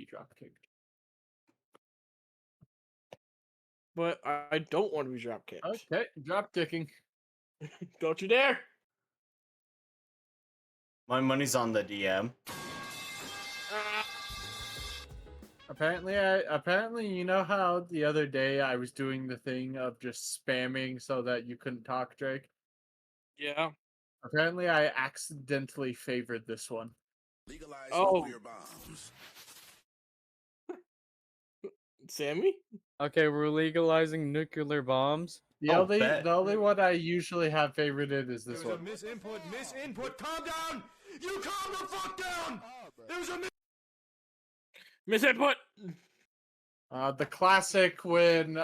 drop kicked. But I don't want to be drop kicked. Okay, drop kicking. Don't you dare! My money's on the DM. Apparently, you know how the other day I was doing the thing of just spamming so that you couldn't talk, Drake? Yeah. Apparently, I accidentally favored this one. Legalize Oh. nuclear bombs. Sammy? Okay, we're legalizing nuclear bombs. The Oh, only bet. the only one I usually have favorited is this There was one. a misinput. Calm down! You calm the fuck down! There was a Misinput! The classic when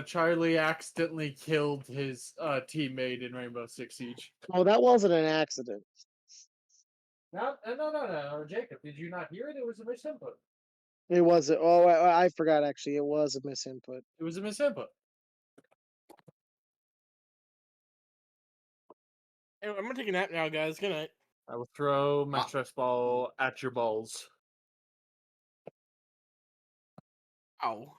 Charlie accidentally killed his teammate in Rainbow Six Siege. Oh, that wasn't an accident. No, Jacob, did you not hear it? It was a misinput. It wasn't. Oh, I forgot. Actually, it was a misinput. It was a misinput. Anyway, I'm gonna take a nap now, guys. Good night. I will throw my stress ball at your balls. Ow.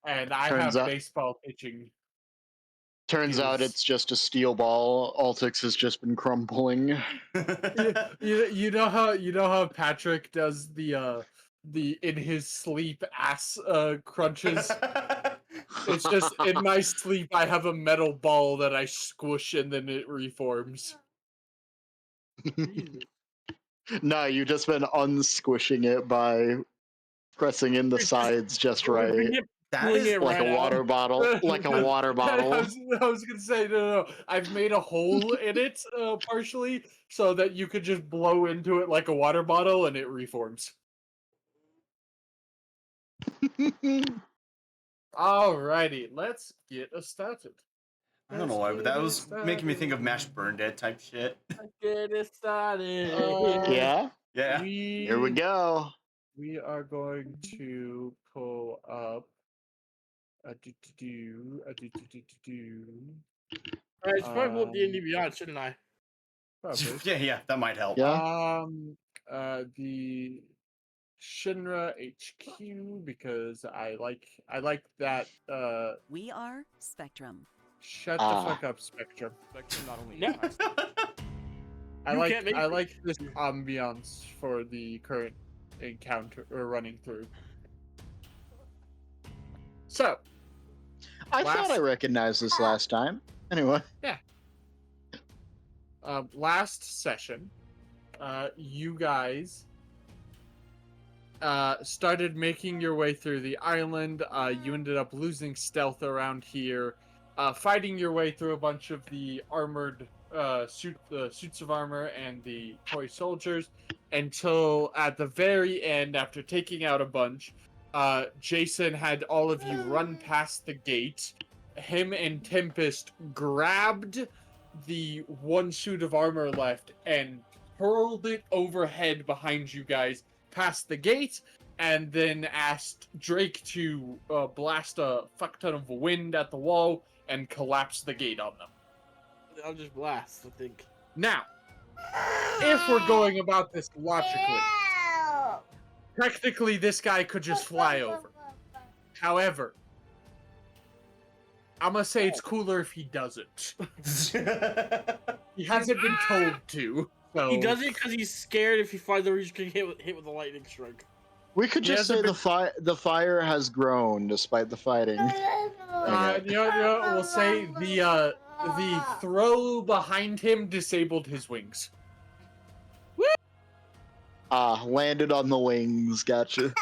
And I Turns have out- baseball pitching. Turns out Is- it's just a steel ball. Altix has just been crumbling. You know how Patrick does the in his sleep ass crunches. It's just in my sleep I have a metal ball that I squish and then it reforms. No, you've just been unsquishing it by pressing in the sides just right. That is Like a water bottle. Like a water I bottle. was gonna say no. I've made a hole in it partially so that you could just blow into it like a water bottle and it reforms. Alrighty, let's get us started. I don't know why, but that was making me think of mashed burn dead type shit. Get it started. Yeah, Yeah. here we go. We are going to pull up I should probably pull up D&D Beyond, shouldn't I? probably. Yeah, that might help. Yeah. The Shinra HQ because I like that. We are Spectrum. Shut the fuck up, Spectrum. Spectrum not only No. has I like this ambiance for the current encounter or running through. So, I thought I recognized this last time. Anyway. last session, you guys started making your way through the island. You ended up losing stealth around here, fighting your way through a bunch of the armored suits of armor and the toy soldiers, until at the very end, after taking out a bunch, Jason had all of you run past the gate. Him and Tempest grabbed the one suit of armor left and hurled it overhead behind you guys past the gate, and then asked Drake to blast a fuck ton of wind at the wall and collapse the gate on them. I'll just blast, I think. Now, if we're going about this logically, technically this guy could just fly over. However, I'm gonna say it's cooler if he doesn't. He hasn't been told to. So He does it because he's scared if he flies over, he's gonna get hit with a lightning strike. We could just say hasn't the fire has grown despite the fighting. you know, we'll say the throw behind him disabled his wings. Landed on the wings. Gotcha.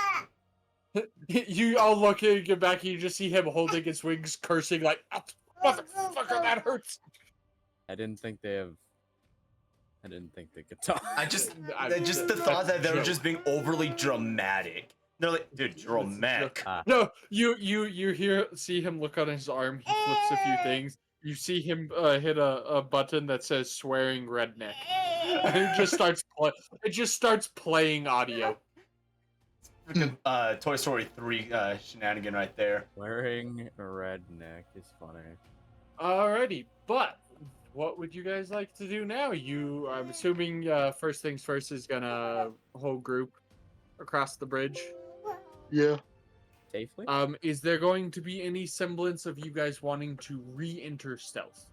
You all looking back, you just see him holding his wings, cursing like, oh, "Motherfucker, that hurts." I didn't think they could talk. just the thought that they were just being overly dramatic. They're like, dude, dramatic. No, you see him look on his arm. He flips a few things. You see him hit a button that says "swearing redneck," and it just starts playing audio. Toy Story 3 shenanigan right there. Wearing a redneck is funny. Alrighty, but what would you guys like to do now? I'm assuming first things first is gonna whole group across the bridge. Yeah. Safely? Is there going to be any semblance of you guys wanting to re-enter stealth?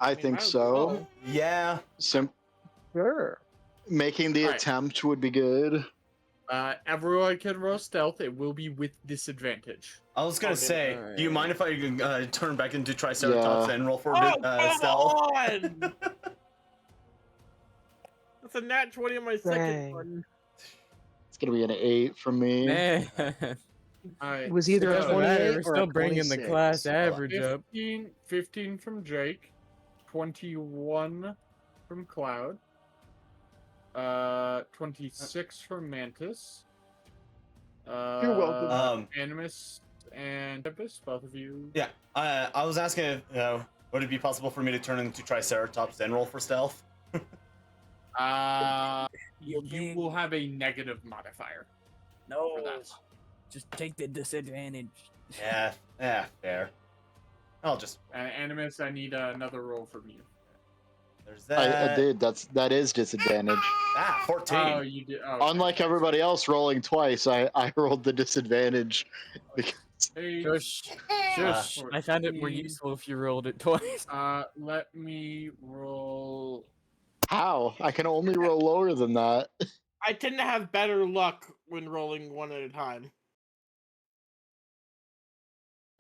I mean, think might as so. well. Yeah. Sure. Making the Alright. attempt would be good. Everyone can roll stealth. It will be with disadvantage. I was gonna Oh, damn. say, do you mind if I turn back into Triceratops Yeah. and roll for Oh, come stealth? on! That's a nat 20 on my second Dang. one. It's gonna be an 8 from me. Man. Alright, It was either a Doesn't so, 28 matter, we're or still a bringing the 26. class average up. 15 from Drake, 21 from Cloud, 26 from Mantis. You're welcome. Animus and Tempest, both of you. Yeah. I was asking if, would it be possible for me to turn into Triceratops and roll for stealth? You will have a negative modifier for No, that. just take the disadvantage. Yeah, fair. I'll just. Animus, I need another roll from you. There's that. I did. That is disadvantage. 14. Oh, you did. Oh, Unlike everybody else rolling twice, I rolled the disadvantage because Shush. Shush. I found it more 14. useful if you rolled it twice. Let me roll. how? I can only roll lower than that. I tend to have better luck when rolling one at a time.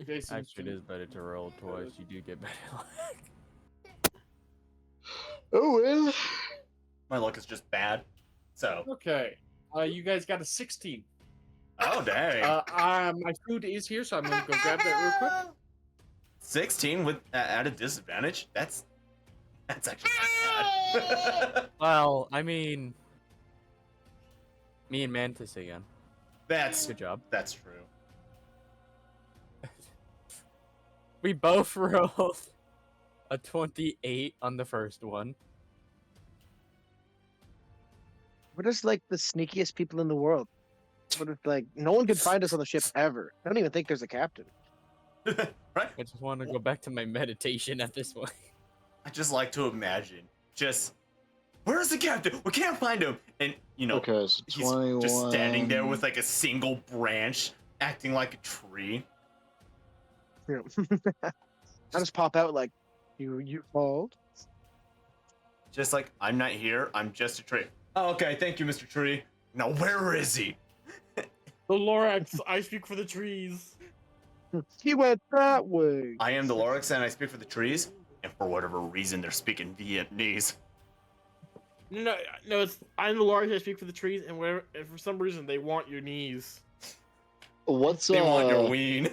Jason's Actually, it is better to roll twice. You do get better luck. Oh well. My luck is just bad. So. Okay. You guys got a 16. Oh dang. My food is here, so I'm gonna go grab that real quick. 16 with at a disadvantage. That's actually not bad. Well, I mean, me and Mantis again. That's Good job. That's true. We both rolled a 28 on the first one. We're just like the sneakiest people in the world. But it's like no one could find us on the ship ever. I don't even think there's a captain. Right? I just want to go back to my meditation at this point. I just like to imagine just where's the captain? We can't find him. And you know, Okay, so he's 21. just standing there with like a single branch, acting like a tree. You know. I just pop out like, you called? Just like, I'm not here, I'm just a tree. Oh, okay, thank you, Mr. Tree. Now where is he? The Lorax, I speak for the trees. He went that way. I am the Lorax and I speak for the trees, and for whatever reason they're speaking Vietnamese. No, I'm the Lorax, I speak for the trees, and whatever, and for some reason they want your knees. What's They want your ween.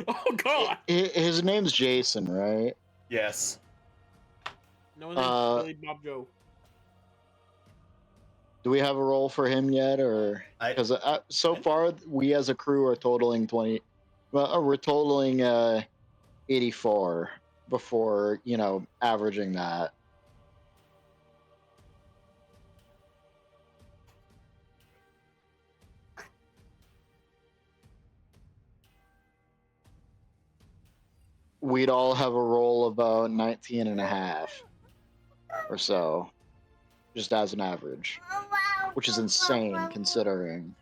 Oh god! His name's Jason, right? Yes. No one's Billy Bob Joe. Do we have a role for him yet, or because so far we as a crew are totaling 20? Well, we're totaling 84 before averaging that. We'd all have a roll of about 19 and a half or so, just as an average, which is insane considering.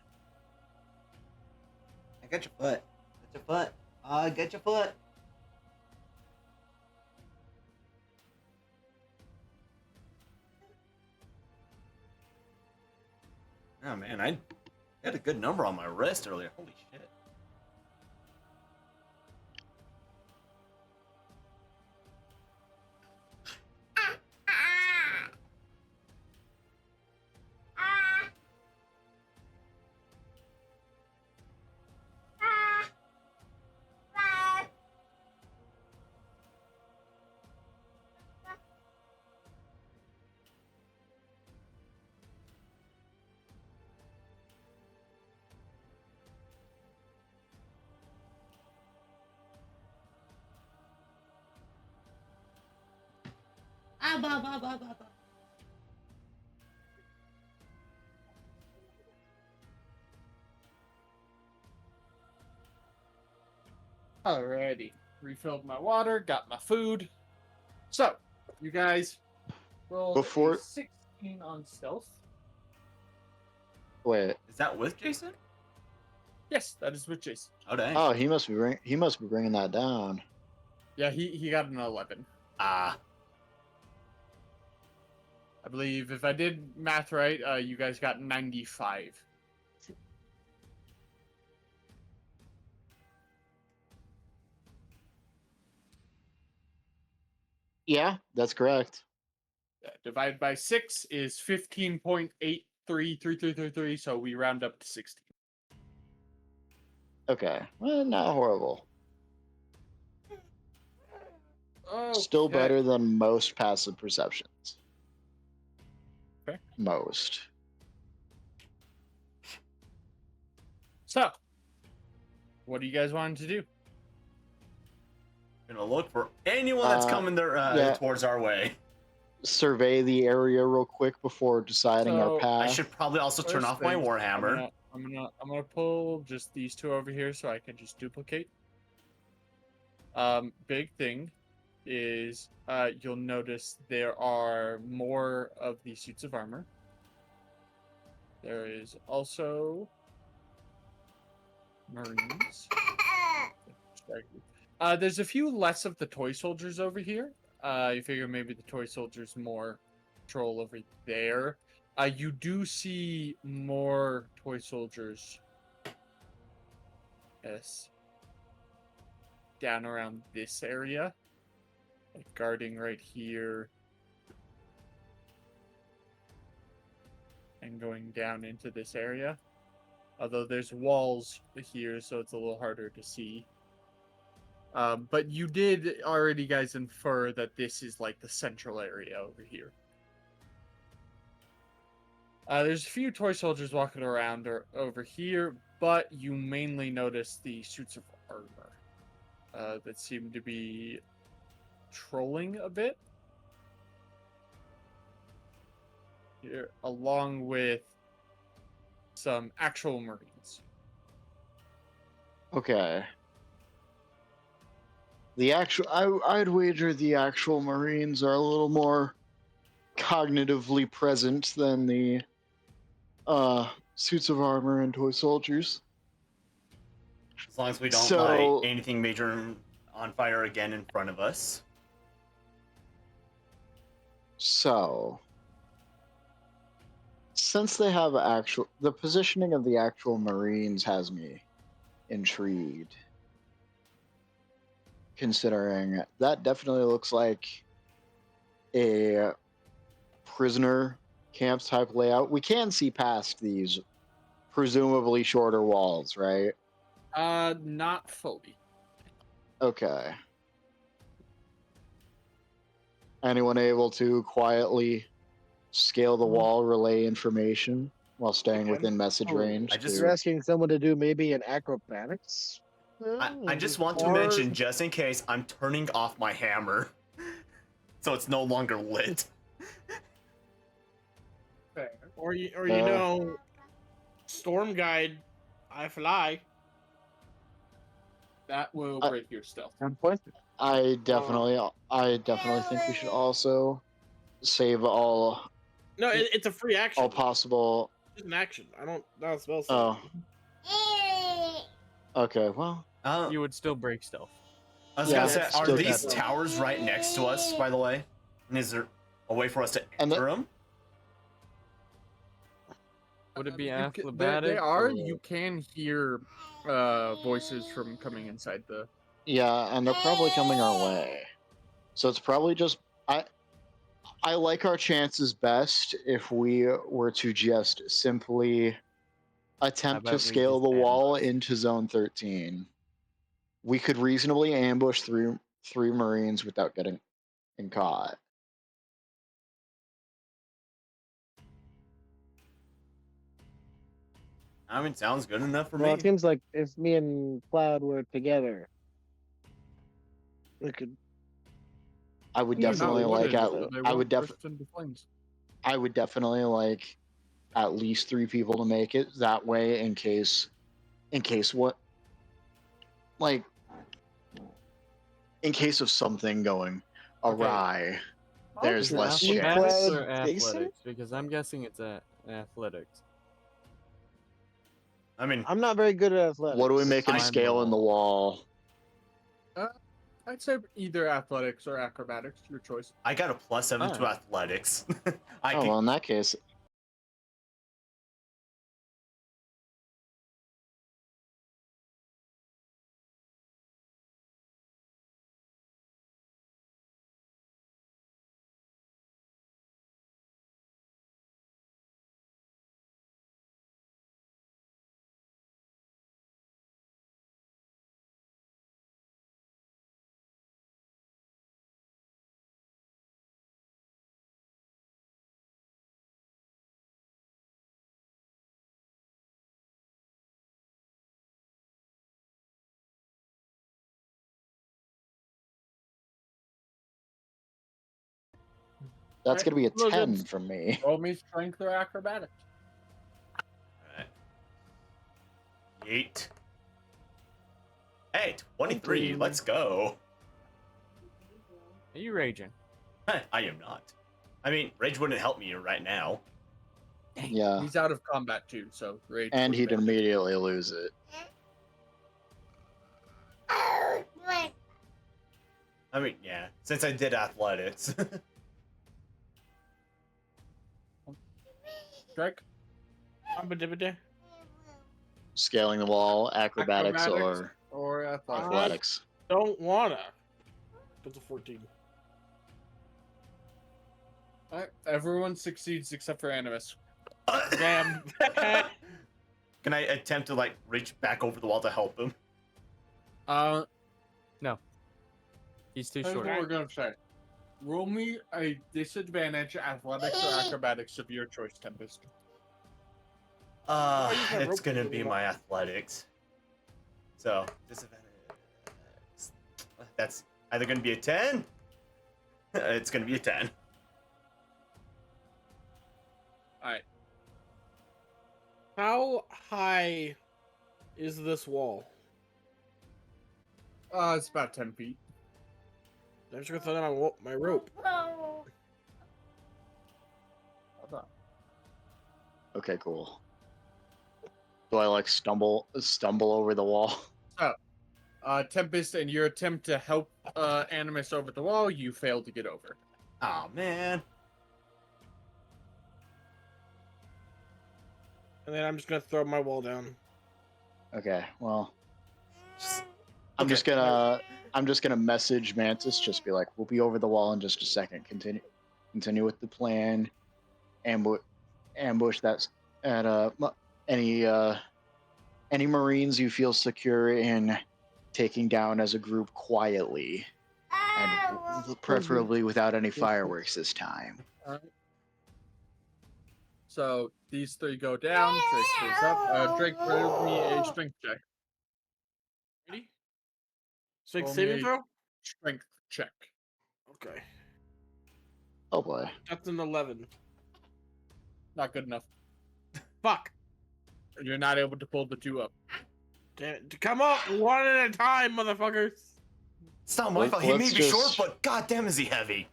I got your foot. Get your foot. Get your foot. Oh man, I had a good number on my wrist earlier. Holy shit. Alrighty. Refilled my water, got my food. So, you guys rolled Before- a 16 on stealth. Wait, Is that with Jason? Yes, that is with Jason. Oh dang. Oh, he must be bringing that down. Yeah, he got an 11. Ah. I believe if I did math right, you guys got 95. Yeah, that's correct. Divided by 6 is 15.833333, so we round up to 16. Okay, well, not horrible. Still Okay. better than most passive perceptions. Okay. Most. So, what do you guys want to do? Gonna look for anyone that's coming there towards our way. Survey the area real quick before deciding our So, path. I should probably also turn First off my things, Warhammer. I'm gonna pull just these two over here so I can just duplicate. Big thing is you'll notice there are more of the suits of armor. There is also Marines. There's a few less of the toy soldiers over here. You figure maybe the toy soldiers more patrol over there. You do see more toy soldiers. Yes. Down around this area. Like guarding right here. And going down into this area. Although there's walls here, so it's a little harder to see. But you did already, guys, infer that this is like the central area over here. There's a few toy soldiers walking around over here, but you mainly notice the suits of armor that seem to be trolling a bit. Here, along with some actual Marines. Okay. I'd wager the actual Marines are a little more cognitively present than the suits of armor and toy soldiers. As long as we don't light anything major on fire again in front of us. So, since they have the positioning of the actual Marines has me intrigued. Considering that definitely looks like a prisoner camp type layout. We can see past these presumably shorter walls, right? Not fully. Okay. Anyone able to quietly scale the wall, relay information while staying within message range? You're asking someone to do maybe an acrobatics? I just want to mention, just in case, I'm turning off my hammer. So it's no longer lit. Or you know, Storm Guide, I fly. That will break your stealth. I definitely think we should also save all. No, it's a free action. All possible. It's an action. I don't know spell. Oh. Okay, well. You would still break stealth. I was gonna say, are these towers right next to us, by the way? And is there a way for us to enter them? Would it be acrobatic? They are. You can hear voices from coming inside the. Yeah, and they're probably coming our way. So it's probably just I like our chances best if we were to just simply attempt to scale the wall into Zone 13. We could reasonably ambush three Marines without getting caught. I mean, sounds good enough for me. Well, it seems like if me and Cloud were together, we could. I would definitely I would definitely like at least 3 people to make it that way in case what, like, in case of something going awry. There's less chance. Or athletics, because I'm guessing it's athletics. I mean, I'm not very good at athletics. What do we make him I- scale in the wall? I'd say either athletics or acrobatics, your choice. I got a +7 to Alright. athletics. Oh, well, in that case, that's Right. going to be a Look, 10 it's- from me. Roll me strength or acrobatics. Alright. 8. Hey, 23. Let's go. Are you raging? I am not. I mean, rage wouldn't help me right now. Yeah. He's out of combat too, so rage. And would he'd benefit. immediately lose it. I mean, yeah, since I did athletics. Drake. Scaling the wall, acrobatics, or athletics. athletics. Don't wanna. That's a 14. Alright, everyone succeeds except for Animus. Damn. Can I attempt to like reach back over the wall to help him? He's too Here's short. what we're gonna say. Roll me a disadvantage athletics or acrobatics of your choice, Tempest. I use my It's rope gonna to be move my athletics. So disadvantage. That's either gonna be a 10. It's gonna be a 10. Alright. How high is this wall? It's about 10 feet. I'm just gonna throw down my rope. Okay, cool. Do I like stumble over the wall? Tempest, in your attempt to help Animus over the wall, you failed to get over. Oh man. And then I'm just gonna throw my wall down. Okay, well, Just- I'm okay. just gonna message Mantis. Just be like, we'll be over the wall in just a second. Continue with the plan. Ambush that's at any Marines you feel secure in taking down as a group quietly, and preferably without any fireworks this time. So these three go down. Drake goes up. Drake, roll me a strength check. Ready? Strength Roll me saving a throw? Strength check. Okay. Oh boy. That's an 11. Not good enough. Fuck. You're not able to pull the two up. Damn it. Come up one at a time, motherfuckers. It's not my fault. He may Let's be short, just- but goddamn is he heavy.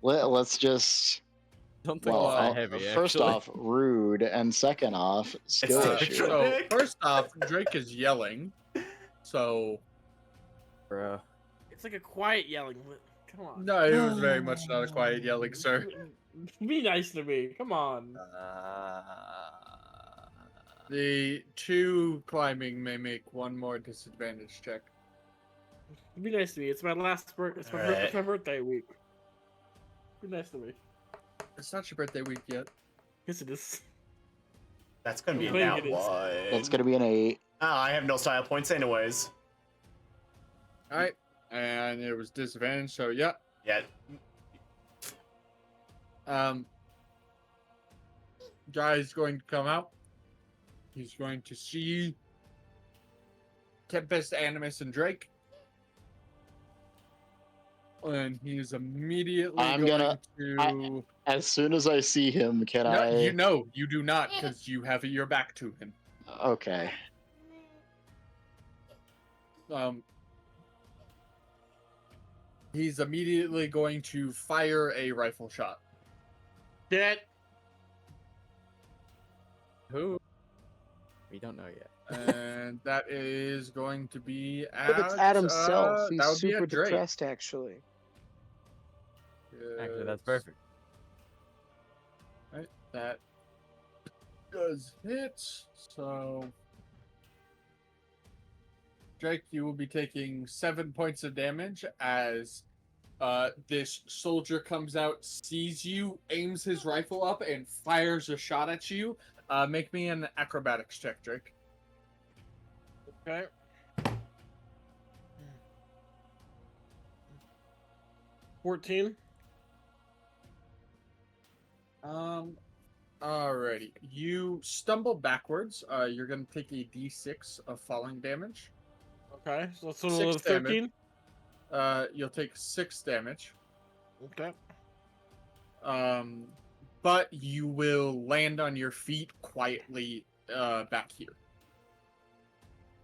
Let's just. Don't think Well, it's that heavy. first actually. off, rude, and second off, skill the issue. actual- So Dick. first off, Drake is yelling. So Bruh. It's like a quiet yelling. Come on. no, it was very much not a quiet yelling, sir. Be nice to me. Come on. The two climbing may make one more disadvantage check. Be nice to me. It's my last birthday. It's Alright. my birthday week. Be nice to me. It's not your birthday week yet. Yes, it is. That's gonna be I'm an playing out it is. one. That's gonna be an 8. I have no style points anyways. Alright. And it was disadvantage, so yeah. Yeah. Guy's going to come out. He's going to see Tempest, Animus, and Drake. And he's immediately I'm going gonna- to. As soon as I see him, can No, I? you do not, because you have your back to him. Okay. He's immediately going to fire a rifle shot. Dead. Who? We don't know yet. And that is going to be What if at it's Adam's self? He's that would be super at Drake. depressed, actually. Actually, that's Yes. perfect. Right, that does hit. So, Drake, you will be taking 7 points of damage as this soldier comes out, sees you, aims his rifle up, and fires a shot at you. Make me an acrobatics check, Drake. Okay. 14. Alrighty. You stumble backwards. You're gonna take a d6 of falling damage. Okay, so that's a 6 little 13. You'll take 6 damage. Okay. But you will land on your feet quietly back here.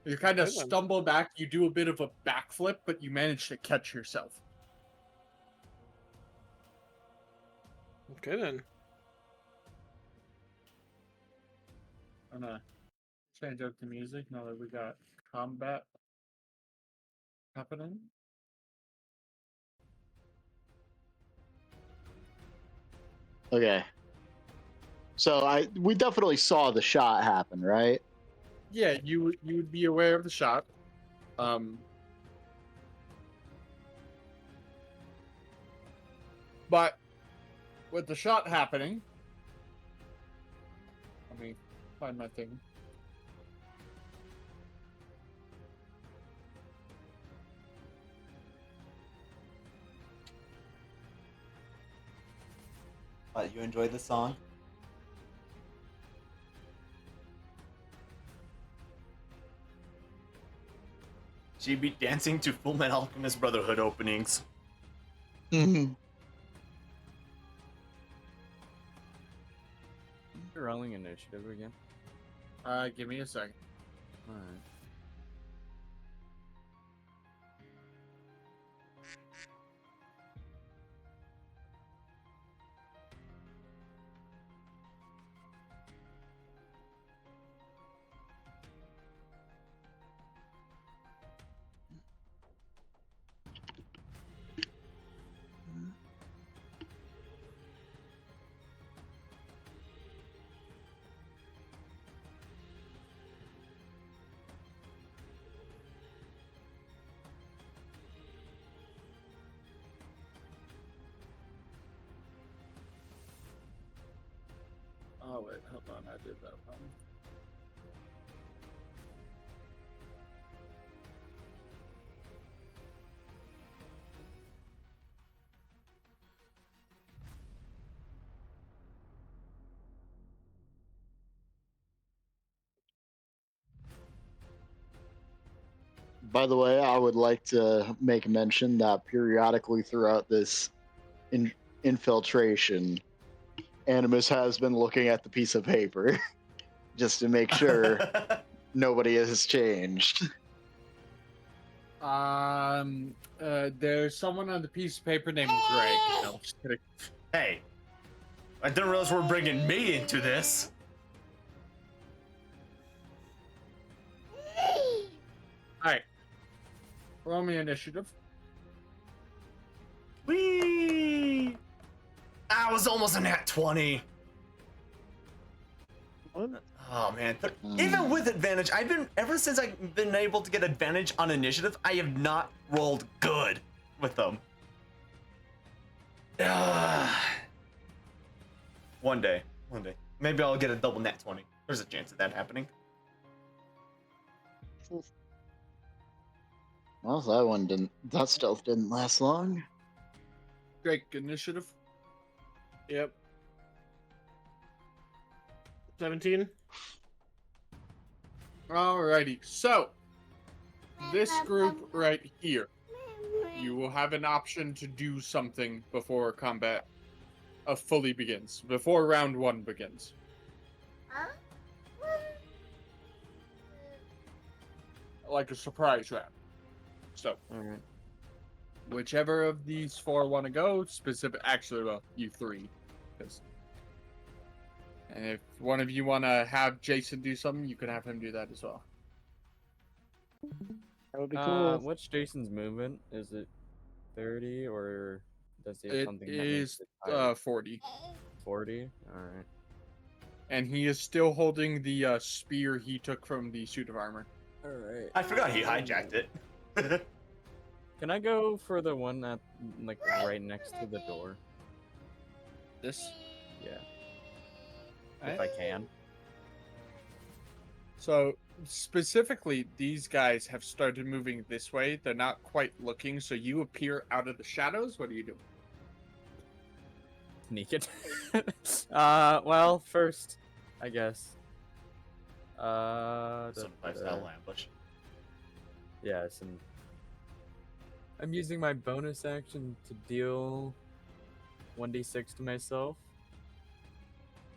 You kind of Okay, then. stumble back. You do a bit of a backflip, but you manage to catch yourself. Okay then. I'm gonna change up the music now that we got combat happening. Okay. So we definitely saw the shot happen, right? Yeah, you would be aware of the shot. But with the shot happening, let me find my thing. You enjoyed the song? She'd be dancing to Full Metal Alchemist Brotherhood openings. Mm-hmm. You're rolling initiative again. Give me a second. All right. Oh wait, hold on, I did that wrong. By the way, I would like to make mention that periodically throughout this infiltration, Animus has been looking at the piece of paper just to make sure nobody has changed. There's someone on the piece of paper named Greg. No, just kidding. Hey, I didn't realize we're bringing me into this. Alright. Roll me initiative. Whee! I was almost a nat 20. What? Oh man, even with advantage, ever since I've been able to get advantage on initiative, I have not rolled good with them. One day, maybe I'll get a double nat 20. There's a chance of that happening. Well, that stealth didn't last long. Drake, initiative. Yep. 17. Alrighty, so this group right here, you will have an option to do something before combat fully begins, before round 1 begins. Like a surprise round. So, Alright. whichever of these 4 want to go, actually, well, you 3, because And if one of you want to have Jason do something, you can have him do that as well. That would be cool. What's Jason's movement? Is it 30 or does he have It something that makes is it higher? 40. 40? Alright. And he is still holding the spear he took from the suit of armor. Alright. I forgot he hijacked it. Can I go for the one that, like, right next to the door? This? Yeah. If I can. So, specifically, these guys have started moving this way. They're not quite looking, so you appear out of the shadows. What do you do? Sneak it. Well, first, I guess. Some lifestyle ambush. Yeah, I'm using my bonus action to deal 1d6 to myself.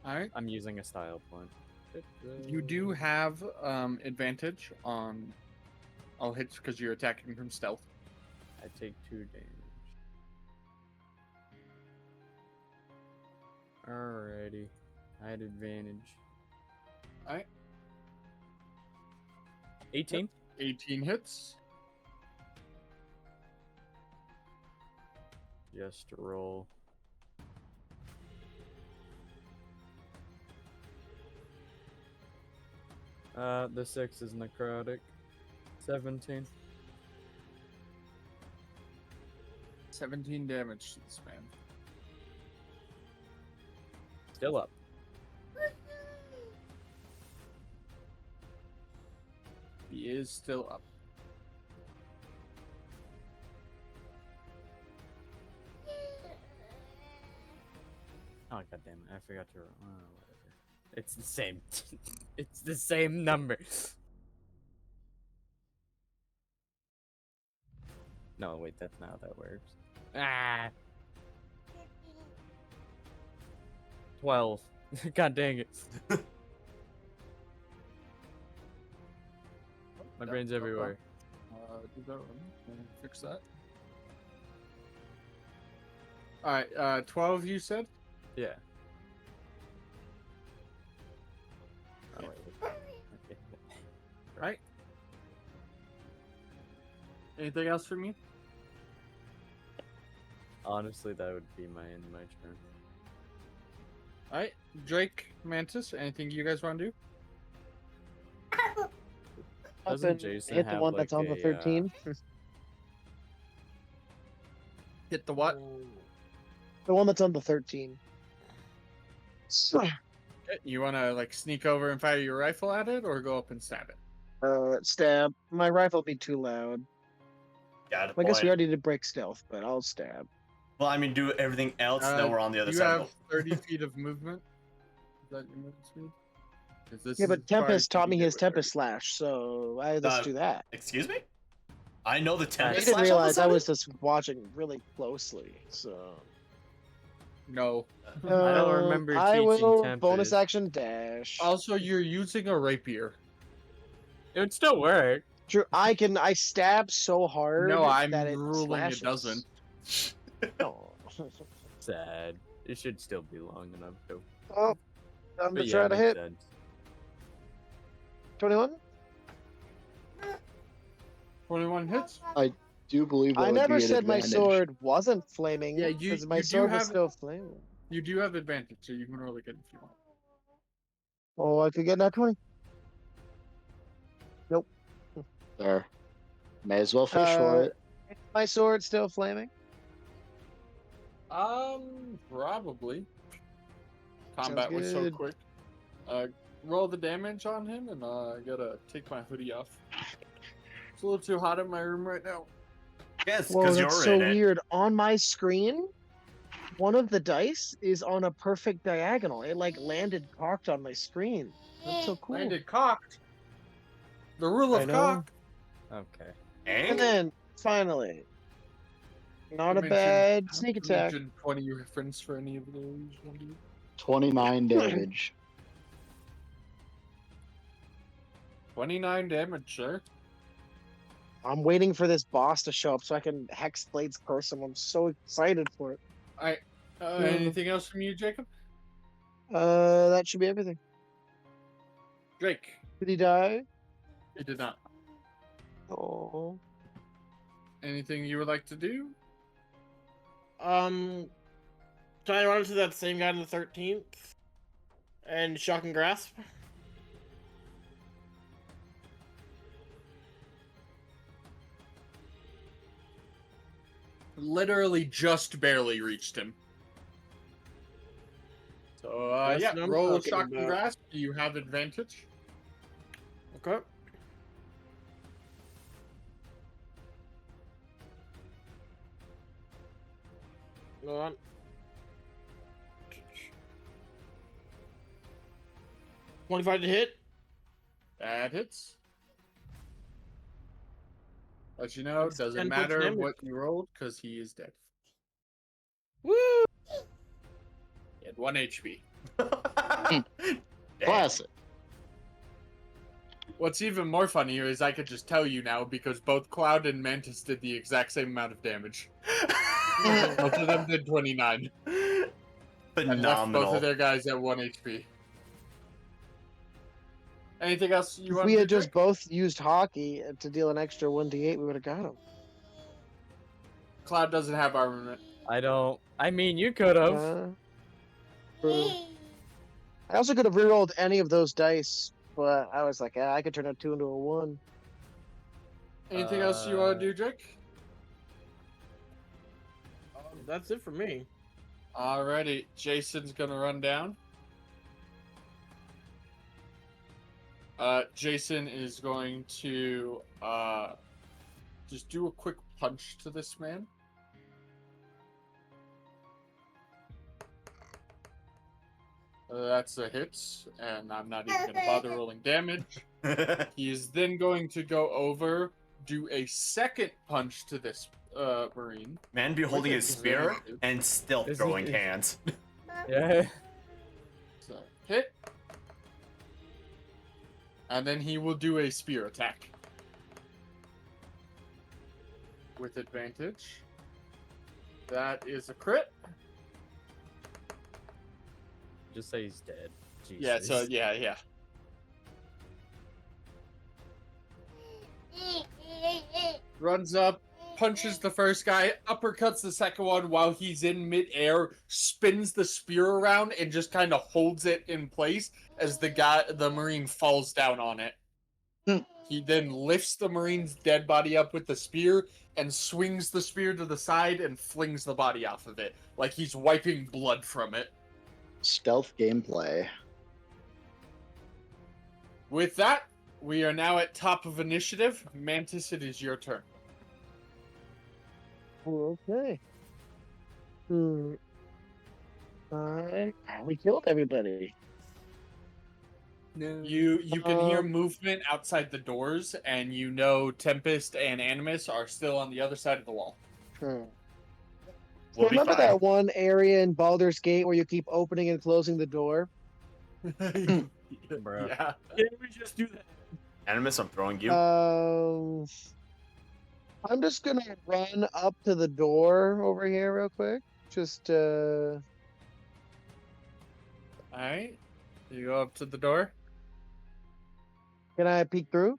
Alright. I'm using a style point. You do have advantage on all hits because you're attacking from stealth. I take 2 damage. Alrighty. I had advantage. Alright. 18? 18 hits. Just roll. The 6 is necrotic. 17. 17 damage to this man. Still up. He is still up. Oh, god damn it. I forgot to roll. Oh, whatever. It's the same. It's the same number. No, wait, that's not how that works. Ah! 12. God dang it. My brain's everywhere. Do that one. Fix that. Alright, 12 you said? Yeah. Oh, wait. Okay. Right? Anything else from you? Honestly, that would be my turn. Alright, Drake, Mantis, anything you guys want to do? Doesn't Jason hit the have, one like, that's on the a, 13. Hit the what? The one that's on the 13. You want to like sneak over and fire your rifle at it, or go up and stab it? Stab. My rifle would be too loud. Got it. I guess we already did break stealth, but I'll stab. Well, I mean, do everything else. Then we're on the other you side. have Of 30 feet of movement. Is that your movement speed? 'Cause this Yeah, is but as far as Tempest you taught can me get his with Tempest Slash, so let's do that. Excuse me? I know the I Tempest didn't Slash. all of a realize I sudden? was just watching really closely, so. No. I don't remember I teaching will Tempest. bonus action dash. Also, you're using a rapier. It would still work. True, I stab so hard No, I'm that it ruling slashes. it doesn't. Oh. Sad. It should still be long enough to. Oh, I'm But to yeah, try it to makes hit. sense. 21? 21 hits? I do believe that I would never be an said my advantage. sword wasn't flaming. Yeah, you- because my you do sword was have- still flaming. You do have advantage, so you can roll again if you want. Oh, I could get that 20. Nope. There. May as well fish for it. My sword still flaming? Probably. Combat was so good. quick. Roll the damage on him, and I gotta take my hoodie off. It's a little too hot in my room right now. Yes, Well, because that's you're so in it. weird. On my screen, one of the dice is on a perfect diagonal. It like landed cocked on my screen. That's so cool. Landed cocked. The rule I of know. cock. Okay. And then finally, not You a mentioned- bad sneak attack. mentioned 20 reference for any of those. 29 damage. 29 damage, sir. I'm waiting for this boss to show up so I can Hex Blades curse him. I'm so excited for it. Alright. Anything else from you, Jacob? That should be everything. Drake, Did he die? he did not. Oh. Anything you would like to do? Can I run into that same guy on the 13th? And shock and grasp? Literally just barely reached him. So, That's yeah, what I'm roll talking shock and about. grasp. You have advantage. Okay. Hold on. $25 to hit. That hits. But you know, That's doesn't 10 points matter damage. what you rolled, because he is dead. Woo! He had 1 HP. Classic. What's even more funnier is I could just tell you now, because both Cloud and Mantis did the exact same amount of damage. Both of them did 29. And left both Phenomenal. of their guys at 1 HP. Anything else you If want we to had do, just both used hockey to deal an extra 1d8, we would have got him. Cloud doesn't have armament. I don't. I mean, you could have. True. I also could have rerolled any of those dice, but I was like, I could turn a 2 into a 1. Anything else you want to do, Drake? That's it for me. Alrighty, Jason's gonna run down. Jason is going to just do a quick punch to this man. That's a hit, and I'm not even going to bother rolling damage. He is then going to go over, do a second punch to this Marine. Man be holding his spear Advantage. and still Is throwing he- hands. Yeah. So, hit. And then he will do a spear attack. With advantage. That is a crit. Just say he's dead. Jesus. Yeah, so yeah. Runs up, punches the first guy, uppercuts the second one while he's in midair, spins the spear around, and just kind of holds it in place as the Marine falls down on it. He then lifts the Marine's dead body up with the spear and swings the spear to the side and flings the body off of it, like he's wiping blood from it. Stealth gameplay. With that, we are now at top of initiative. Mantis, it is your turn. Okay. We killed everybody. No. You can hear movement outside the doors, and you know Tempest and Animus are still on the other side of the wall. We'll be Remember fine. that one area in Baldur's Gate where you keep opening and closing the door? Bruh. Yeah. Can't we just do that? Animus, I'm throwing you. I'm just gonna run up to the door over here real quick. Just Alright. You go up to the door. can I peek through?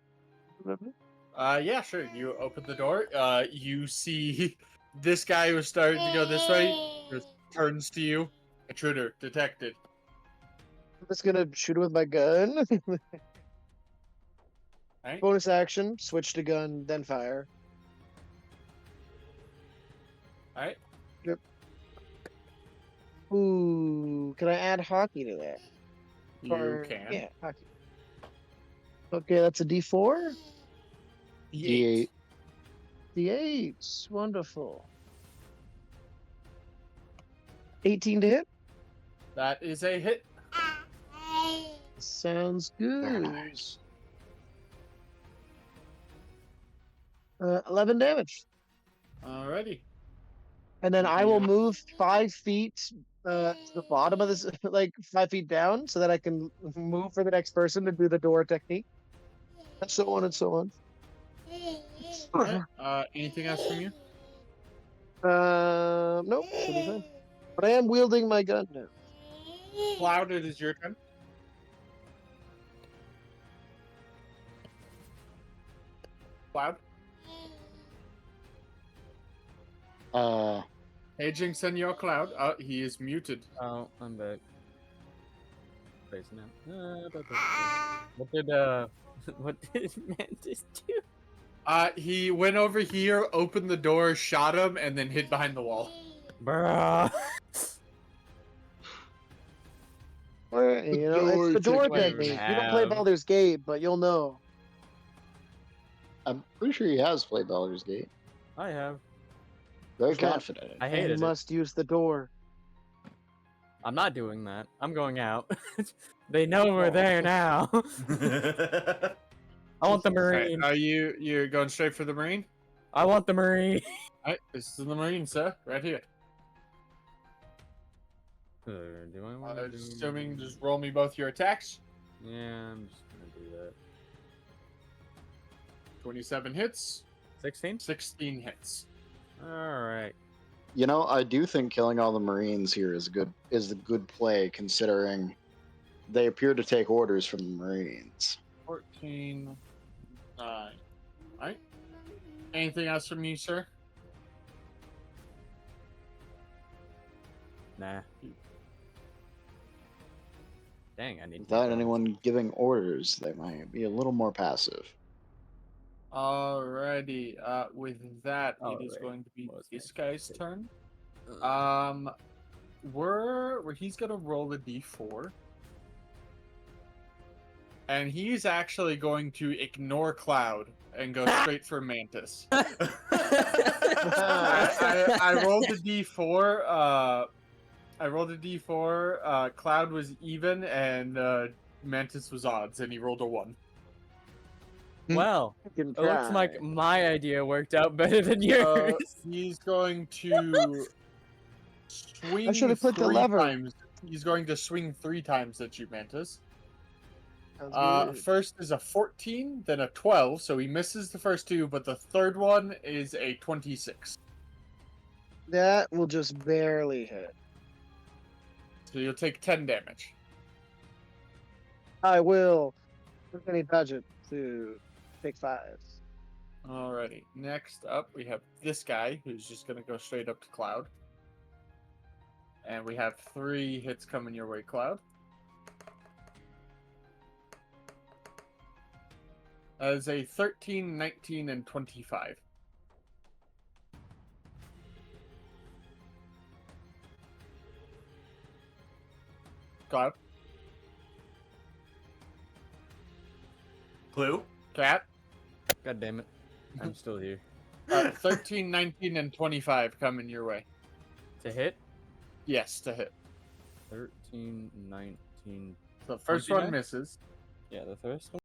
Yeah, sure. You open the door. You see this guy who's starting to go this way just turns to you. Intruder detected. I'm just gonna shoot him with my gun. Alright. Bonus action, switch to gun, then fire. Alright. Ooh, can I add hockey to that? You Or- can. Yeah, hockey. Okay, that's a D4. D8. D8. Wonderful. 18 to hit. That is a hit. Sounds good. Nice. 11 damage. Alrighty. And then I will Yeah. move 5 feet to the bottom of this, like 5 feet down, so that I can move for the next person to do the door technique. And so on and so on. Alright. Anything else from you? Nope, should be fine. But I am wielding my gun now. Cloud, it is your turn. Cloud. Aging Senor Cloud. He is muted. Oh, I'm back. Facing out. What did Mantis do? He went over here, opened the door, shot him, and then hid behind the wall. Bruh. Or, you know, it's the door technique. You don't play have- Baldur's Gate, but you'll know. I'm pretty sure he has played Baldur's Gate. I have. Very Is that- confident. I You hated it. must use the door. I'm not doing that. I'm going out. They know we're there now. I want the Marine. Are you're going straight for the Marine? I want the Marine. Alright, this is the Marine, sir. Right here. Do I want to do... Assuming just roll me both your attacks. Yeah, I'm just gonna do that. 27 hits. 16? 16 hits. Alright. You know, I do think killing all the Marines here is a good play, considering they appear to take orders from the Marines. 14. 9. Alright. Anything else from you, sir? Nah. Dang, I need Without anyone giving orders, they might be a little more passive. Alrighty. With that, Oh, it is wait. going to be What was this my guy's pick? turn. Where he's gonna roll a d4, and he's actually going to ignore Cloud and go straight for Mantis. I rolled a d4. I rolled a d4. Cloud was even, and Mantis was odds, and he rolled a 1. Well, Can it looks try. like my idea worked out better than yours. He's going to swing. I should have put the 3 lever. times. He's going to swing 3 times at you, Mantis. Sounds good. First is a 14, then a 12, so he misses the first 2, but the third one is a 26. That will just barely hit. So you'll take 10 damage. I will. We're gonna dodge it to take 5. Alrighty. Next up, we have this guy who's just gonna go straight up to Cloud. And we have 3 hits coming your way, Cloud. As a 13, 19, and 25. Cloud. Clue? Cat. God damn it. I'm still here. 13, 19, and 25 coming your way. To hit? Yes, to hit. 13, 19. The first 29? one misses. Yeah, the first one.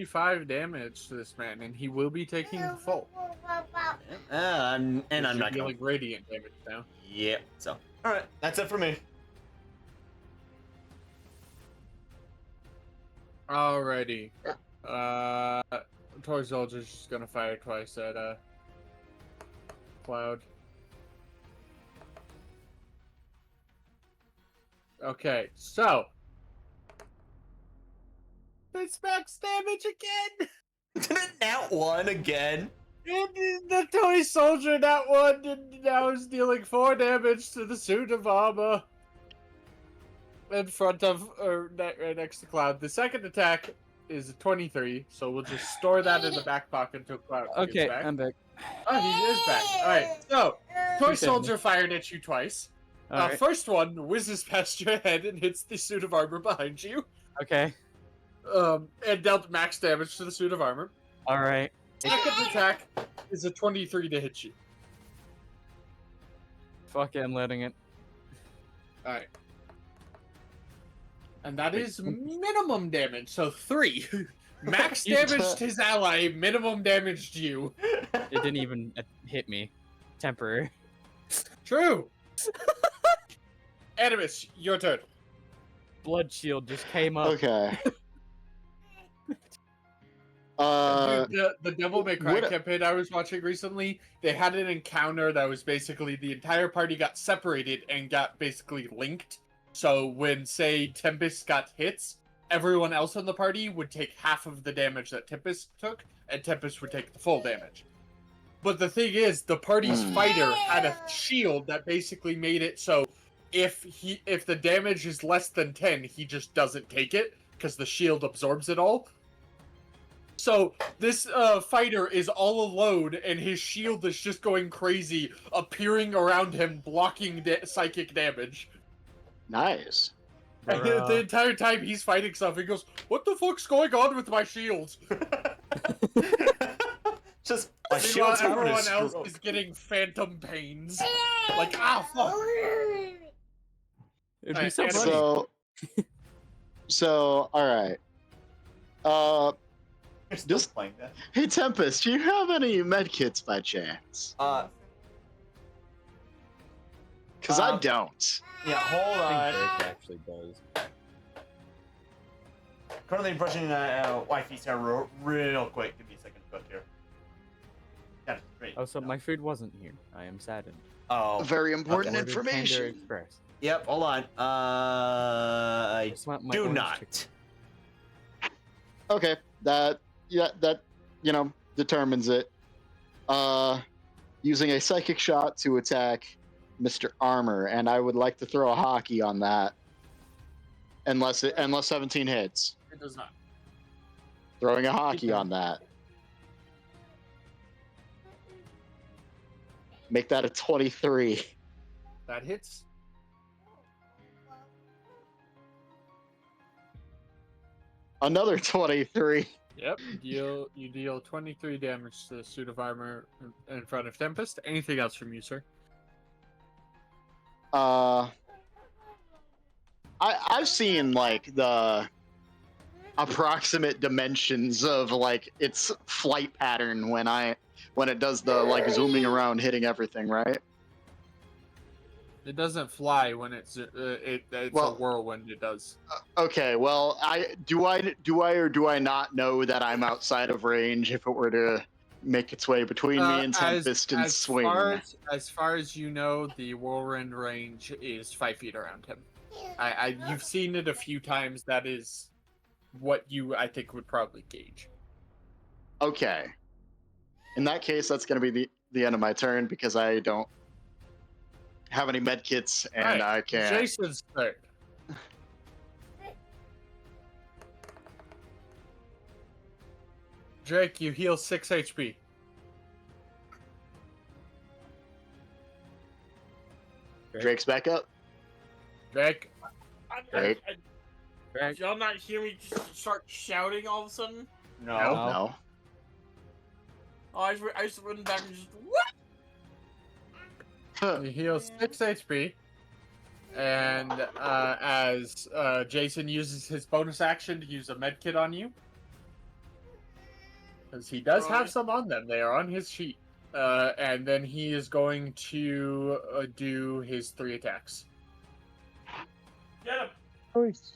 25 damage to this man, and he will be taking the full. I'm You're not going. dealing radiant damage now. Yep. So, all right, that's it for me. Alrighty. Toy Soldier's just gonna fire twice at Cloud. Okay, so it's max damage again. Now one again. And the Toy Soldier, that one, now is dealing 4 damage to the suit of armor in front of, or right next to Cloud. The second attack is a 23, so we'll just store that in the back pocket until Cloud gets Okay, back. I'm back. Oh, he is back. Alright, so, Toy Who's Soldier fired at you twice. Alright. First one whizzes past your head and hits the suit of armor behind you. Okay. And dealt max damage to the suit of armor. Alright. Second attack is a 23 to hit you. Fuck it, I'm letting it. Alright. And that is minimum damage, so 3. Max damaged his ally, minimum damaged you. It didn't even hit me. Temporary. True. Animus, your turn. Blood shield just came up. Okay. Dude, the Devil May Cry what- campaign I was watching recently, they had an encounter that was basically the entire party got separated and got basically linked. So when, say, Tempest got hits, everyone else in the party would take half of the damage that Tempest took, and Tempest would take the full damage. But the thing is, the party's fighter had a shield that basically made it so if the damage is less than 10, he just doesn't take it, because the shield absorbs it all. So this fighter is all alone, and his shield is just going crazy, appearing around him, blocking psychic damage. Nice. And the entire time he's fighting stuff, he goes, "What the fuck's going on with my shield?" Just my Meanwhile, shield's having a everyone else stroke. is getting phantom pains. Like, ah, fuck. It'd be Alright, so Animus. funny. So, all right. You're still Just- playing that. Hey Tempest, do you have any medkits by chance? Because I don't. Yeah, hold I on. think Drake actually does. Currently brushing wifey's hair real quick. Give me a second to cook here. Got it straight. Oh, so my food wasn't here. I am saddened. Oh. Very important Ordered Panda information. Express. Yep, hold on. I It's not my do orange not. chicken. Okay, that determines it. Using a psychic shot to attack Mr. Armor, and I would like to throw a hockey on that. Unless 17 hits. It does not. Throwing a hockey on that. Make that a 23. That hits. Another 23. Yep. You deal 23 damage to the suit of armor in front of Tempest. Anything else from you, sir? I've seen like the approximate dimensions of like its flight pattern when it does the like zooming around hitting everything, right? It doesn't fly when it's Well- a whirlwind. It does. Okay, well, do I or do I not know that I'm outside of range if it were to make its way between me and Tempest and swing? As far as you know, the whirlwind range is 5 feet around him. You've seen it a few times. That is what you, I think, would probably gauge. Okay. In that case, that's going to be the end of my turn because I don't have any med kits and Alright, I can't. Jason's third. Drake, you heal 6 HP. Drake's back up. Drake, Right. Did y'all not hear me just start shouting all of a sudden? No. No. Oh, I just run back and just what? you heal 6 HP. And as Jason uses his bonus action to use a med kit on you, Because he does have some on them. They are on his sheet. And then he is going to do his 3 attacks. Get him! Nice.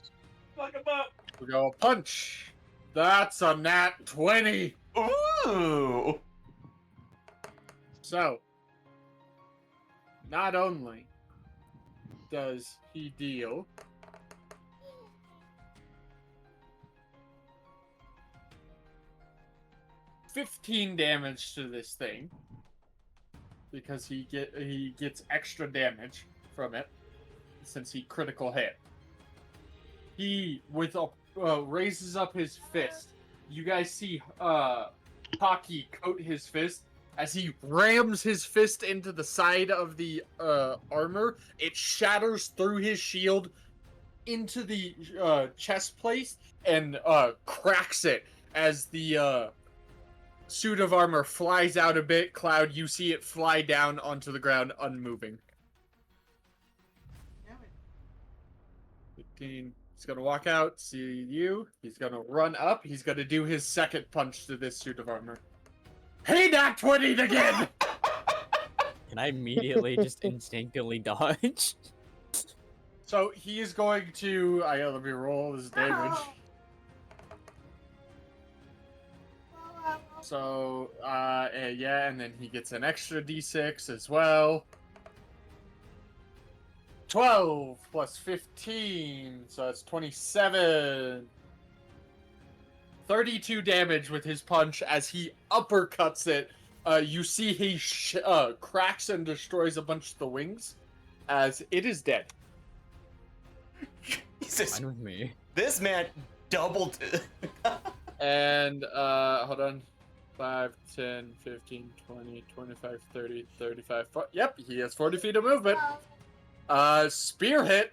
Fuck him up! We go punch. That's a nat 20. Ooh. So, not only does he deal 15 damage to this thing, because he gets extra damage from it since he critical hit. He raises up his fist. You guys see Hockey coat his fist. As he rams his fist into the side of the armor, it shatters through his shield into the chest plate and cracks it as the suit of armor flies out a bit. Cloud, you see it fly down onto the ground, unmoving. 15. He's gonna walk out, see you. He's gonna run up. He's gonna do his second punch to this suit of armor. Hey, nat 20'd again! Can I immediately just instinctively dodge? So he is going to. Let me roll his damage. So, yeah, and then he gets an extra d6 as well. 12 plus 15, so that's 27. 32 damage with his punch as he uppercuts it. You see he cracks and destroys a bunch of the wings as it is dead. Jesus. Fine with me. This man doubled. And, hold on. 5, 10, 15, 20, 25, 30, 35, 40. Yep, he has 40 feet of movement. Spear hit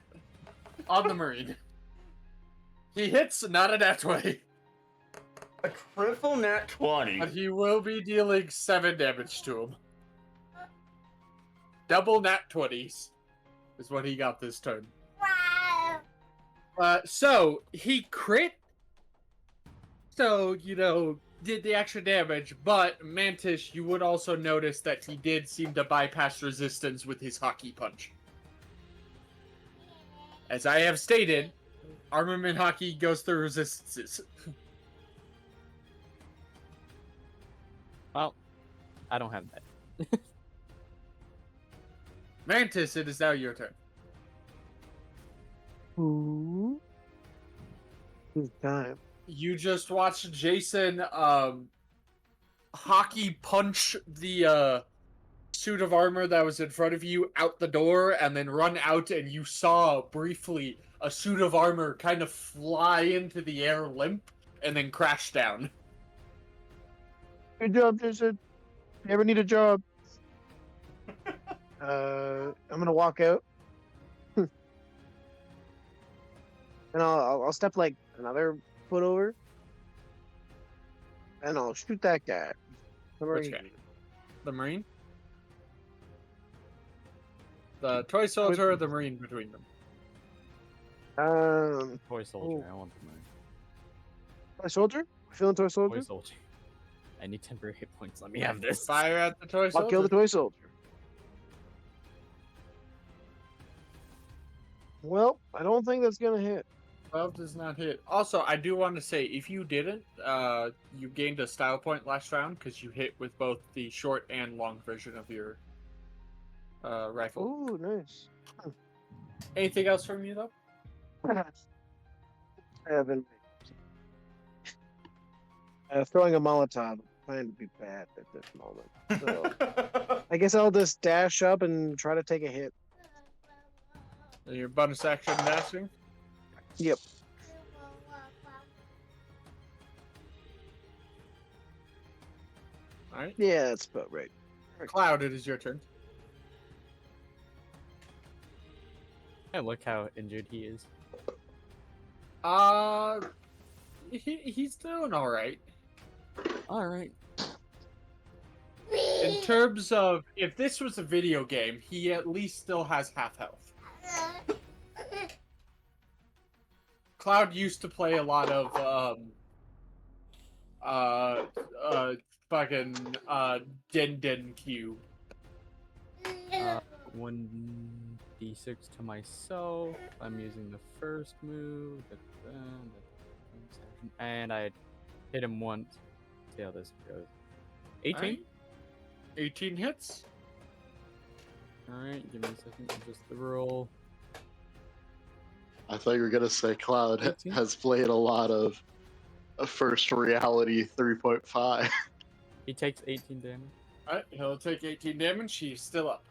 on the Marine. He hits, not a nat 20. A critical nat 20. But he will be dealing 7 damage to him. Double nat 20s is what he got this turn. So, he crit. So, did the extra damage, but Mantis, you would also notice that he did seem to bypass resistance with his hockey punch. As I have stated, armament hockey goes through resistances. Well, I don't have that. Mantis, it is now your turn. Ooh. It's time. You just watched Jason hockey punch the suit of armor that was in front of you out the door and then run out, and you saw briefly a suit of armor kind of fly into the air limp and then crash down. Good job, Jason. You ever need a job? I'm gonna walk out. And I'll step like another foot over. And I'll shoot that guy. Which guy? The Marine? The toy soldier or the Marine between them? Toy soldier, I want the money. Toy soldier? Feeling toy soldier? Toy soldier. I need temporary hit points. Let me have this. Fire at the toy soldier. I'll kill the toy soldier. Well, I don't think that's gonna hit. 12 does not hit. Also, I do want to say, if you didn't, you gained a style point last round because you hit with both the short and long version of your rifle. Ooh, nice. Anything else from you, though? 7. Throwing a Molotov trying to be bad at this moment. So I guess I'll just dash up and try to take a hit. Your bonus action dashing? Yep. Alright. Yeah, that's about right. Cloud, it is your turn. Yeah, look how injured he is. He's doing alright. Alright. In terms of, if this was a video game, he at least still has half health. Cloud used to play a lot of fucking Den cube. 1d6 to myself. I'm using the first move. And I hit him once. See how this goes. 18? Alright. 18 hits. Alright, give me a second. Just the roll. I thought you were gonna say Cloud 18? has played a lot of First Reality 3.5. He takes 18 damage. Alright, he'll take 18 damage. He's still up.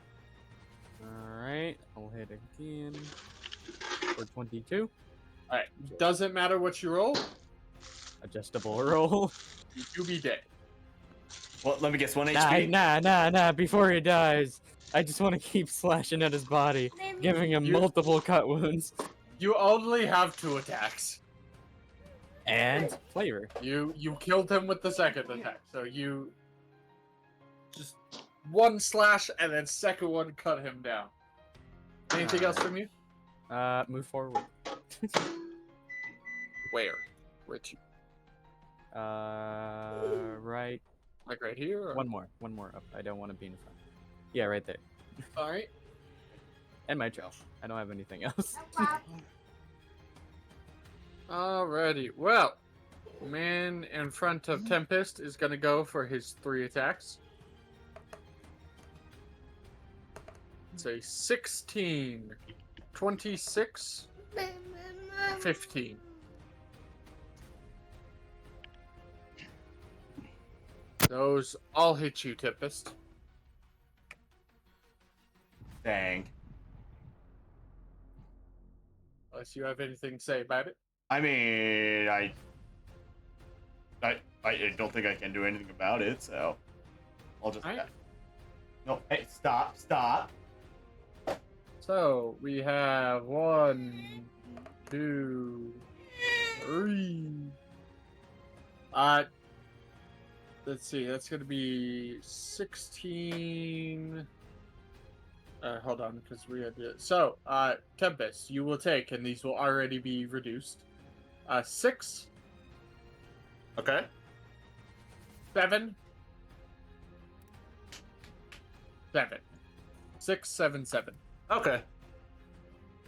Alright, I'll hit again. For 22. Alright, doesn't matter what you roll. Adjustable roll. You do be dead. Well, let me guess, 1 HP? Nah. Before he dies, I just want to keep slashing at his body, giving him multiple cut wounds. You only have 2 attacks. And flavor. You killed him with the second attack, so you just 1 slash and then second one cut him down. Anything else from you? Move forward. Where? Where to? Right. Like right here? Or? One more up. I don't want to be in front. Yeah, right there. Alright. And my trail. I don't have anything else. Alrighty. Well, man in front of Tempest is gonna go for his 3 attacks. It's a 16, 26, 15. Those all hit you, Tempest. Dang. Unless you have anything to say about it. I mean, I don't think I can do anything about it, so I'll just. Alright. No, hey, stop! So we have 1, 2, 3. Let's see. That's gonna be 16. Hold on, because we had to. So, Tempest, you will take, and these will already be reduced. 6. Okay. 7. 7. 6, 7, 7. Okay.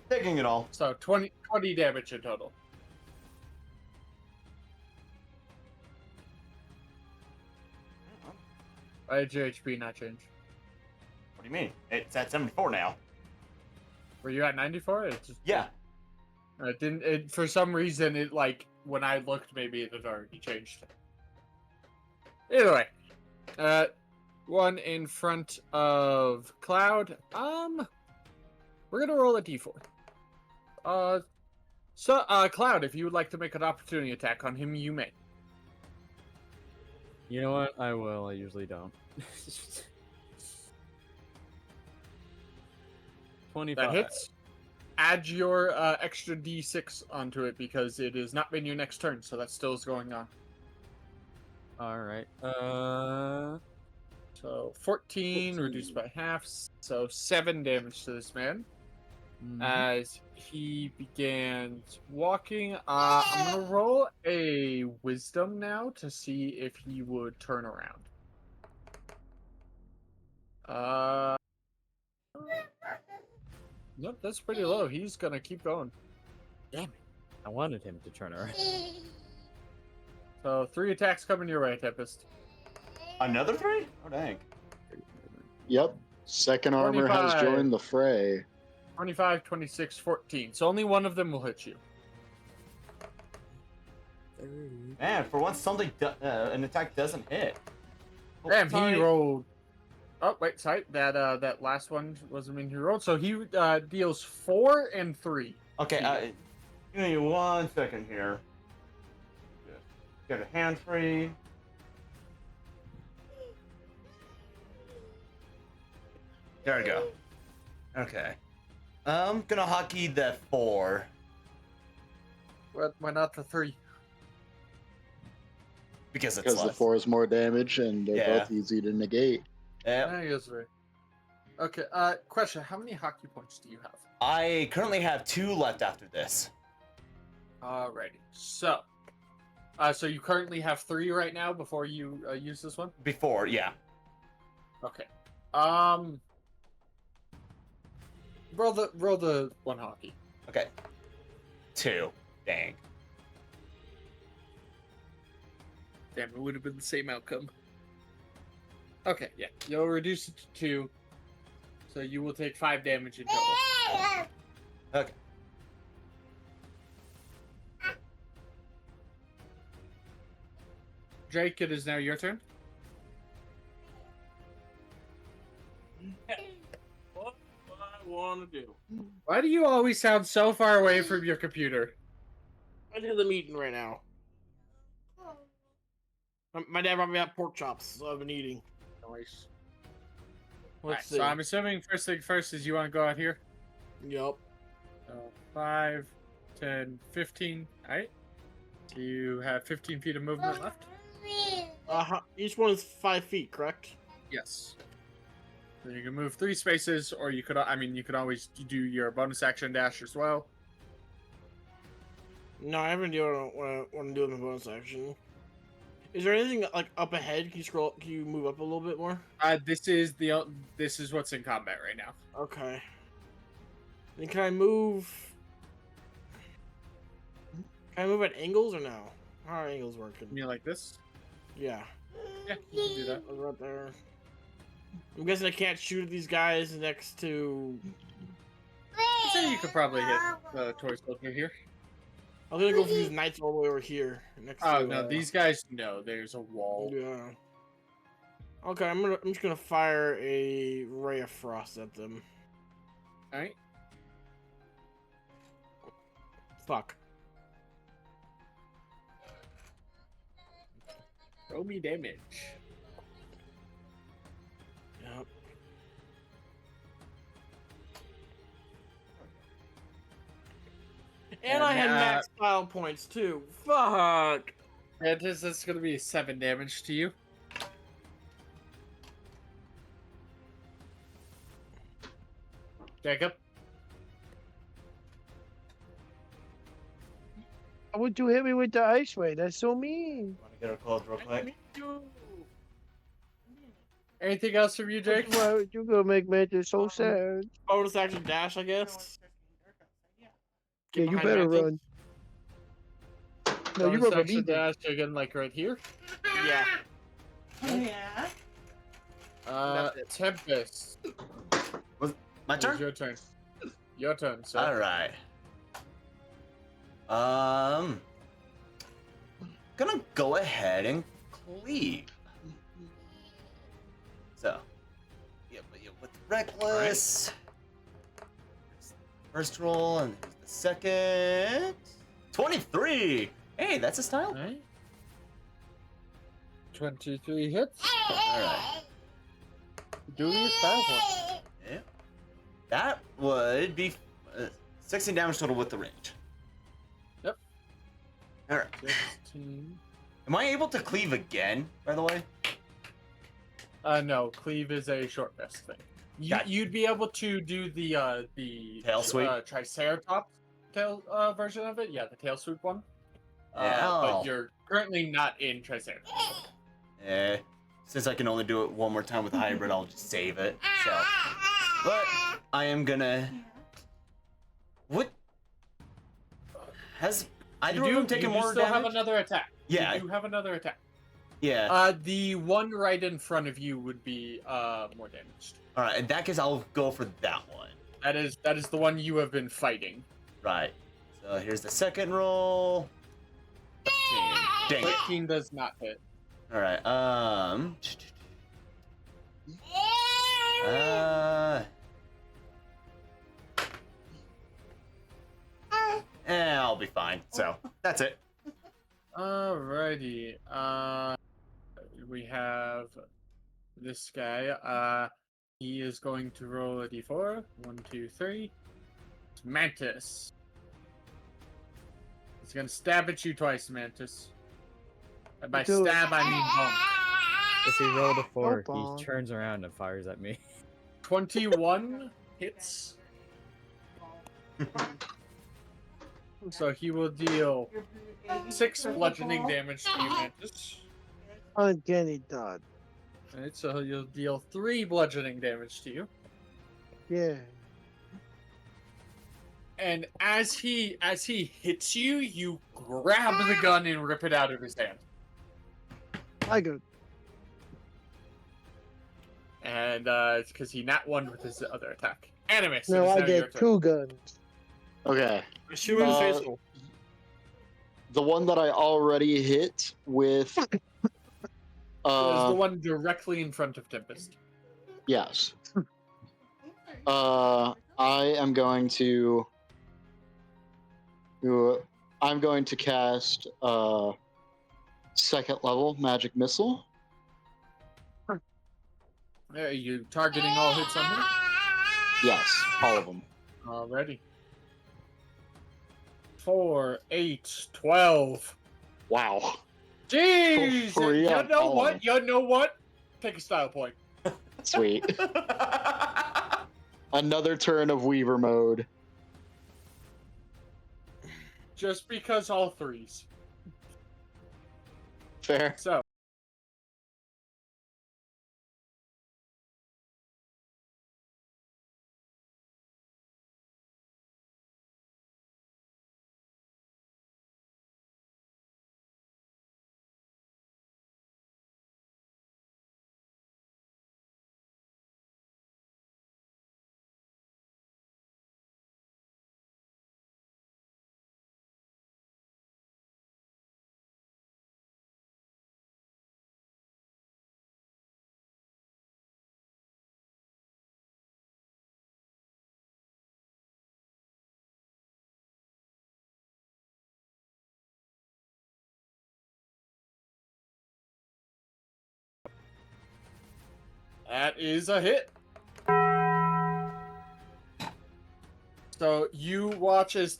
Taking it all. So 20 damage in total. Why did your HP not change? What do you mean? It's at 74 now. Were you at 94? It just Yeah. It didn't. It for some reason it like when I looked maybe it had already changed. Either way, one in front of Cloud. We're gonna roll a d4. Cloud, if you would like to make an opportunity attack on him, you may. You know what? I will. I usually don't. 25. That hits. Add your extra d6 onto it because it has not been your next turn, so that still is going on. Alright. So 14 reduced by half, so 7 damage to this man. As he begins walking, I'm gonna roll a wisdom now to see if he would turn around. Nope, that's pretty low. He's gonna keep going. Damn it. I wanted him to turn around. So 3 attacks coming your way, Tempest. Another 3? Oh dang. Yep. Second armor has 25. joined the fray. 25, 26, 14. So only one of them will hit you. Man, for once something an attack doesn't hit. Oh, Damn, sorry. he rolled. Oh wait, sorry. That last one wasn't mean he rolled. So he deals 4 and 3. Okay, give me 1 second here. Get a hand free. There we go. Okay. I'm gonna hockey the 4. Why not the 3? Because it's Because the less. 4 is more damage and they're Yeah. both easy to negate. Yep. I guess right. Okay. Question: how many hockey points do you have? I currently have 2 left after this. Alrighty. So, So you currently have 3 right now before you use this one? Before, yeah. Okay. Roll the one hockey. Okay. 2. Dang. Damn, it would have been the same outcome. Okay, yeah. You'll reduce it to 2. So you will take 5 damage in total. Okay. Drake, it is now your turn. What do I want to do? Why do you always sound so far away from your computer? I did the meeting right now. My dad brought me out pork chops, so I've been eating. Nice. Let's see. So I'm assuming first thing first is you want to go out here? Yep. 5, 10, 15. Alright. So you have 15 feet of movement left? Each one is 5 feet, correct? Yes. So you can move 3 spaces, or you could, you could always do your bonus action dash as well. No, I haven't done what I want to do in the bonus action. Is there anything like up ahead? Can you scroll? Can you move up a little bit more? This is what's in combat right now. Okay. Then can I move? Can I move at angles or no? How are angles working? You mean like this? Yeah. Yeah, you can do that. Right there. I'm guessing I can't shoot at these guys next to. I'd say you could probably hit the toy soldier here. I'm gonna go for these knights all the way over here. Next to, no, these guys. No, there's a wall. Yeah. Okay, I'm just gonna fire a ray of frost at them. All right. Fuck. Roll me damage. Yep. And I had max style points too. Fuck. And that's going to be 7 damage to you. Jacob. Why would you hit me with the ice ray? That's so mean. Want to get our clothes real quick? Anything else from you, Jake? Why you gonna make Mantis so sad? Bonus action dash, I guess. Yeah, you behind better Mantis. run. No, you Bonus run action with me. dash again, like right here. Yeah. Yeah. That's it. Tempest. My It's turn? your turn. Your turn, sir. Alright. Gonna go ahead and cleave. So, yeah, with reckless. First roll and here's the second. 23. Hey, that's a style. All right. 23 hits. All right. Do your style point. Yeah. That would be 16 damage total with the range. Yep. All right. 16. Am I able to cleave again? By the way. No, cleave is a short rest thing. Got it. You'd be able to do the Tail sweep? Triceratops tail version of it. Yeah, the tail sweep one. Yeah. But you're currently not in Triceratops. Since I can only do it one more time with the hybrid, I'll just save it. So, but I am gonna. What? Has either of them taken more still damage? have another attack. Yeah. You do have another attack. Yeah. The one right in front of you would be more damaged. All right. In that case, I'll go for that one. That is the one you have been fighting. Right. So here's the second roll. 13. Dang it. 13 does not hit. All right. I'll be fine. So that's it. Alrighty. We have this guy. He is going to roll a d4. 1, 2, 3. It's Mantis. He's gonna stab at you twice, Mantis. And by Do it. stab, I mean bump. If he rolled a 4, Bonk. he turns around and fires at me. 21 hits. So he will deal 6 bludgeoning damage to you, Mantis. Uncanny dodge. Alright, so you'll deal 3 bludgeoning damage to you. Yeah. And as he hits you, you grab the gun and rip it out of his hand. I go. And it's because he nat 1 with his other attack. Animus, No, it is I now your get turn. 2 guns. Okay. Shoot him in the face. The one that I already hit with. It is the one directly in front of Tempest. Yes. I am going to. I'm going to cast 2nd level magic missile. Are you targeting all hits on him? Yes, all of them. Alrighty. 4, 8, 12. Wow. Jeez! Free You on know all of what? them. You know what? Take a style point. Sweet. Another turn of Weaver mode. Just because all 3s. Fair. So. That is a hit. So you watch as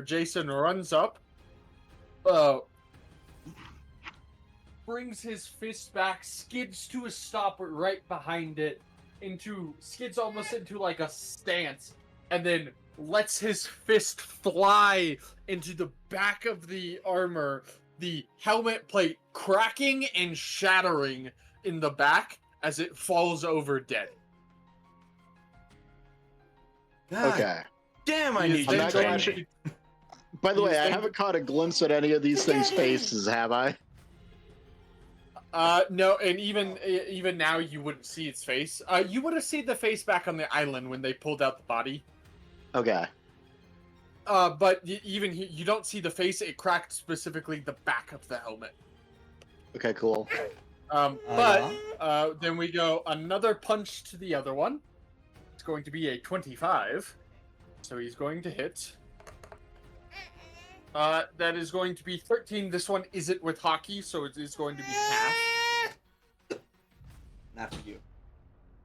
Jason runs up, brings his fist back, skids to a stop right behind it, skids almost into like a stance, and then lets his fist fly into the back of the armor, the helmet plate cracking and shattering in the back as it falls over dead. God Okay. damn, I He need is you then to going train actually- me. By the way, He's I then- haven't caught a glimpse at any of these things' faces, have I? No, and even now you wouldn't see its face. You would have seen the face back on the island when they pulled out the body. Okay. But you don't see the face. It cracked specifically the back of the helmet. Okay, cool. Then we go another punch to the other one. It's going to be a 25. So he's going to hit. That is going to be 13. This one isn't with hockey, so it is going to be half. Not for you.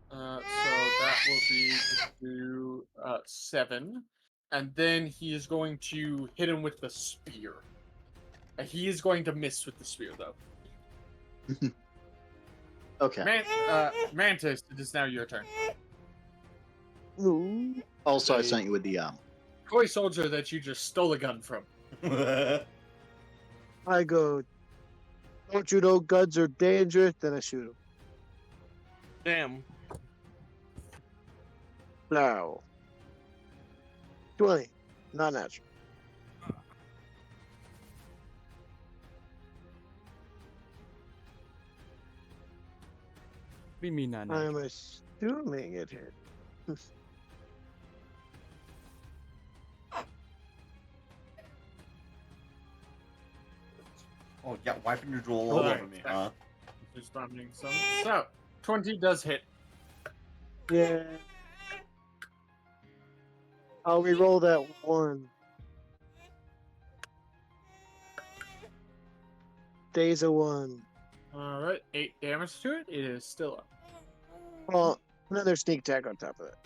So that will be to 7. And then he is going to hit him with the spear. He is going to miss with the spear, though. Okay. Mantis, it is now your turn. Ooh. Also, I sent you with the Toy soldier that you just stole a gun from. I go. Don't you know guns are dangerous? Then I shoot him. Damn. No. 20. Not natural. Be me not. I'm assuming it hit. Oh, yeah, wiping your drool all Alright. over me, huh? Just vomiting some. So, 20 does hit. Yeah. I'll re-roll that 1. Days of 1. Alright, 8 damage to it. It is still up. Well, another sneak attack on top of that.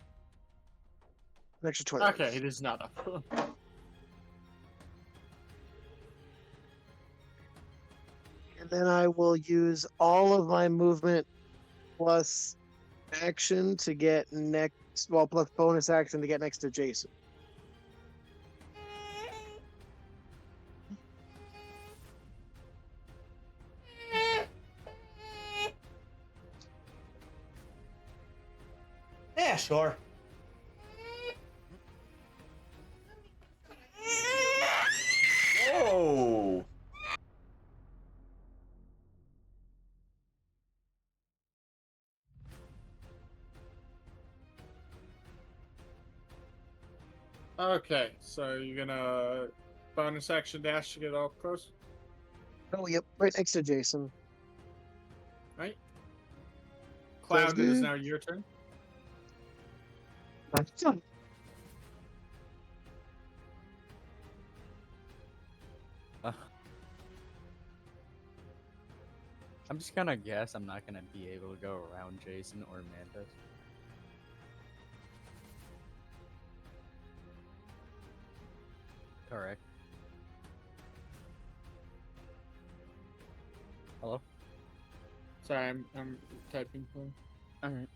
An extra 20. Okay, it is not up. And then I will use all of my movement plus action to get next. Well, plus bonus action to get next to Jason. Yeah, sure. Whoa! Okay, so you're gonna bonus action dash to get all close, Oh, yep, right next to Jason. right? Cloud, it is good. now your turn. I'm just gonna guess I'm not gonna be able to go around Jason or Mantis. Correct. Hello? Sorry, I'm typing. Alright.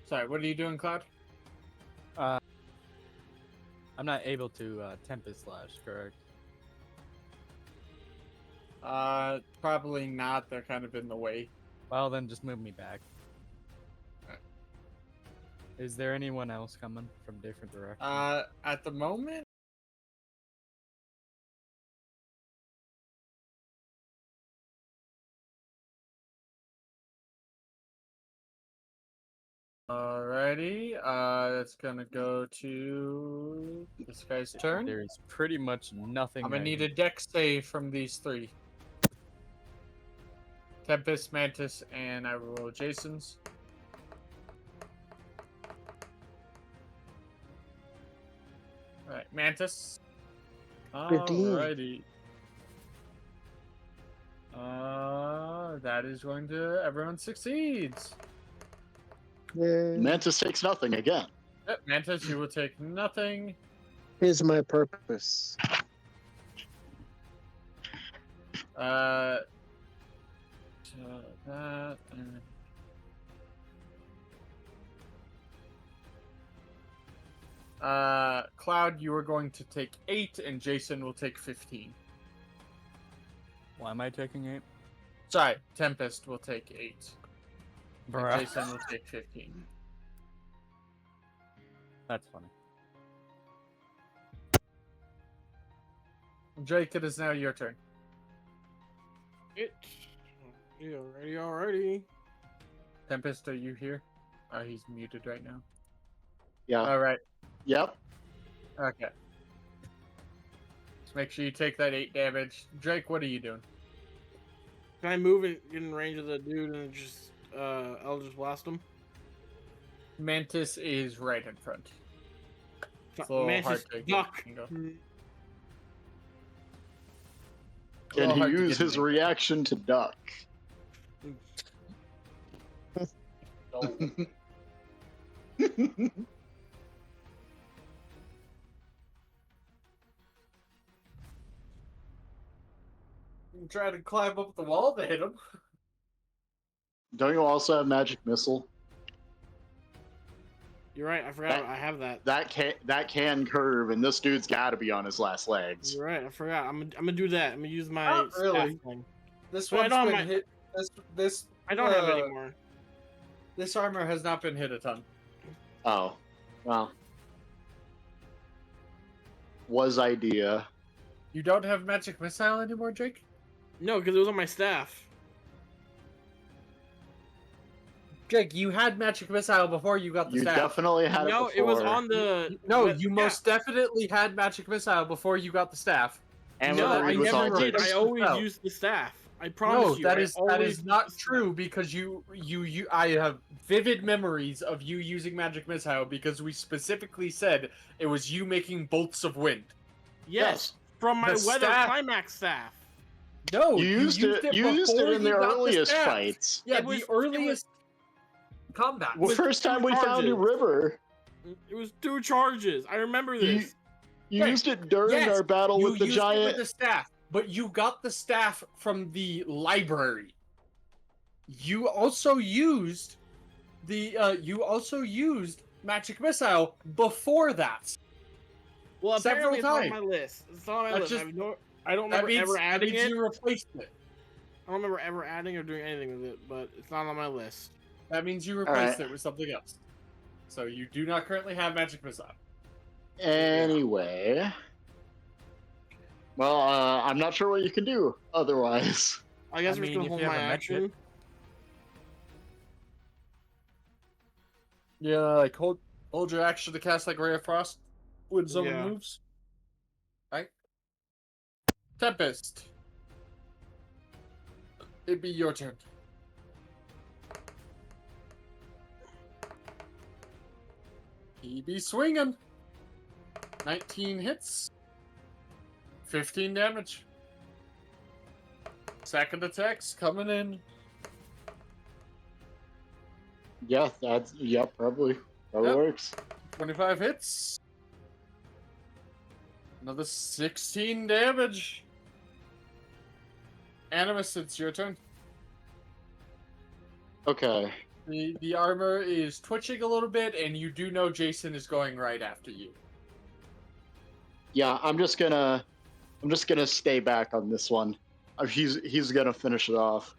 Sorry, what are you doing, Cloud? I'm not able to Tempest Slash, correct? Probably not. They're kind of in the way. Well, then just move me back. Alright. Is there anyone else coming from different directions? At the moment. Alrighty, it's gonna go to this guy's turn. There's pretty much nothing. I'm gonna I need can- a dex save from these three. Tempest, Mantis, and I will roll Jason's. Alright, Mantis. 15. Alrighty. That is going to... Everyone succeeds. Yay. Mantis takes nothing again. Yep, Mantis, you will take nothing. Is my purpose. So that... and- Cloud, you are going to take 8, and Jason will take 15. Why am I taking 8? Sorry, Tempest will take 8. And Bruh. Jason will take 15. That's funny. Drake, it is now your turn. Alrighty. Tempest, are you here? Oh, he's muted right now. Yeah. Alright, Yep. okay. Just make sure you take that 8 damage. Drake, what are you doing? Can I move and get in range of the dude and just I'll just blast him? Mantis is right in front. It's a little Mantis, hard to get duck. him to go. A Can little he hard to use get his him to reaction to duck? go. Try to climb up the wall to hit him. Don't you also have magic missile? You're right. I forgot. That- I have that. That can curve, and this dude's got to be on his last legs. You're right. I forgot. I'm gonna do that. I'm gonna use my Not really. staff thing. This But I one's don't been have my- hit. This I don't have it anymore. This armor has not been hit a ton. Oh, well. Was idea. You don't have magic missile anymore, Jake? No, because it was on my staff. Jake, you had magic missile before you got the You staff. definitely had No, it it was before. on the. No, but- you yeah. most definitely had magic missile before you got the staff. And No, when I Reed was never on did. Twitch. I always No. use the staff. I promise No, you. that I is always not use the true staff. because I have vivid memories of you using magic missile because we specifically said it was you making bolts of wind. Yes, from my The weather staff- climax staff. No, You used it. You used it before in the you got earliest staff. fights. Yeah, It was- the earliest combat. The was first time 2 we found a charges. river, It was 2 charges. I remember you, this. you used it during Yes, our battle you with the used it giant. with the staff, but you got the staff from the library. You also used magic missile before that. Well, Several apparently it's on times. my list. It's on my That's list. just- I don't That remember means, ever adding it. you replaced it. I don't remember ever adding or doing anything with it, but it's not on my list. That means you right. replaced it with something else. So you do not currently have magic missile. Anyway, well, I'm not sure what you can do otherwise. I guess I we're just mean, gonna if hold you have my a med kit. action. Yeah, like hold your action to cast like Ray of Frost when someone Yeah. moves. Right? Tempest. It'd be your turn. He be swinging. 19 hits. 15 damage. Second attack's coming in. Yeah, probably Yep. works. 25 hits. Another 16 damage. Animus, it's your turn. Okay. The armor is twitching a little bit, and you do know Jason is going right after you. Yeah, I'm just gonna stay back on this one. He's gonna finish it off.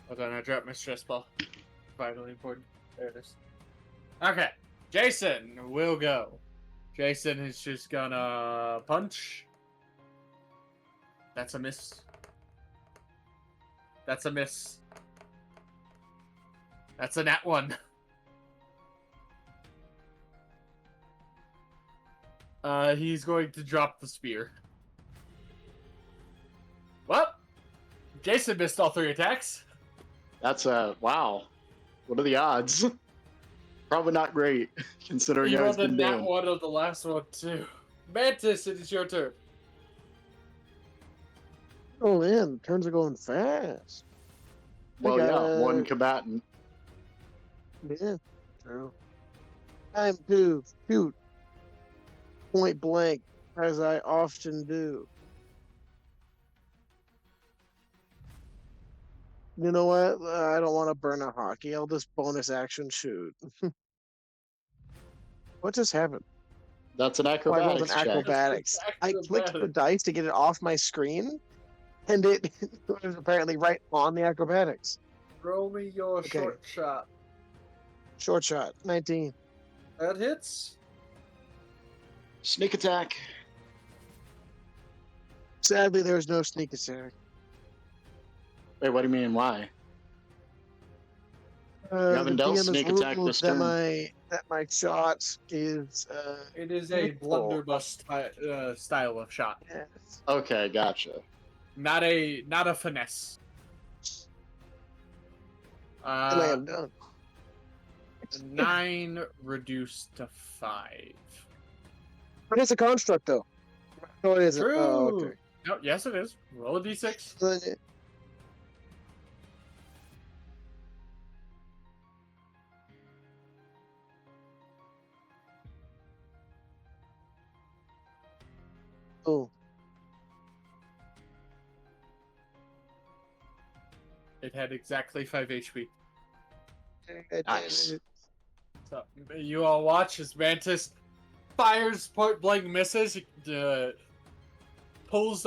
Hold on, I dropped my stress ball. Vitally important. There it is. Okay, Jason will go. Jason is just gonna punch. That's a miss. That's a miss. That's a nat 1. He's going to drop the spear. Well, Jason missed all 3 attacks. That's wow. What are the odds? Probably not great, considering You how he's rolled a been nat doing. 1 of the last one, too. Mantis, it is your turn. Oh man, turns are going fast. Well, yeah, one combatant. Yeah, true. Time to shoot point blank, as I often do. You know what? I don't want to burn a hockey. I'll just bonus action shoot. What just happened? That's an Oh, I rolled an acrobatics check. acrobatics. I clicked the dice to get it off my screen, and it was apparently right on the acrobatics. Roll me your Okay. short shot. Short shot, 19. That hits. Sneak attack. Sadly, there's no sneak attack. Wait, what do you mean? Why? haven't The dealt DM has sneak attack ruled this that turn. that my shot is It is a lethal. blunderbuss style of shot, Yes. Okay, gotcha. not a finesse. And I am done. 9 reduced to 5. But it's a construct, though. No, it isn't. True. Oh, okay. No, yes, it is. Roll a d6. Oh, It had exactly 5 HP. Nice. So you all watch as Mantis fires point blank, misses, pulls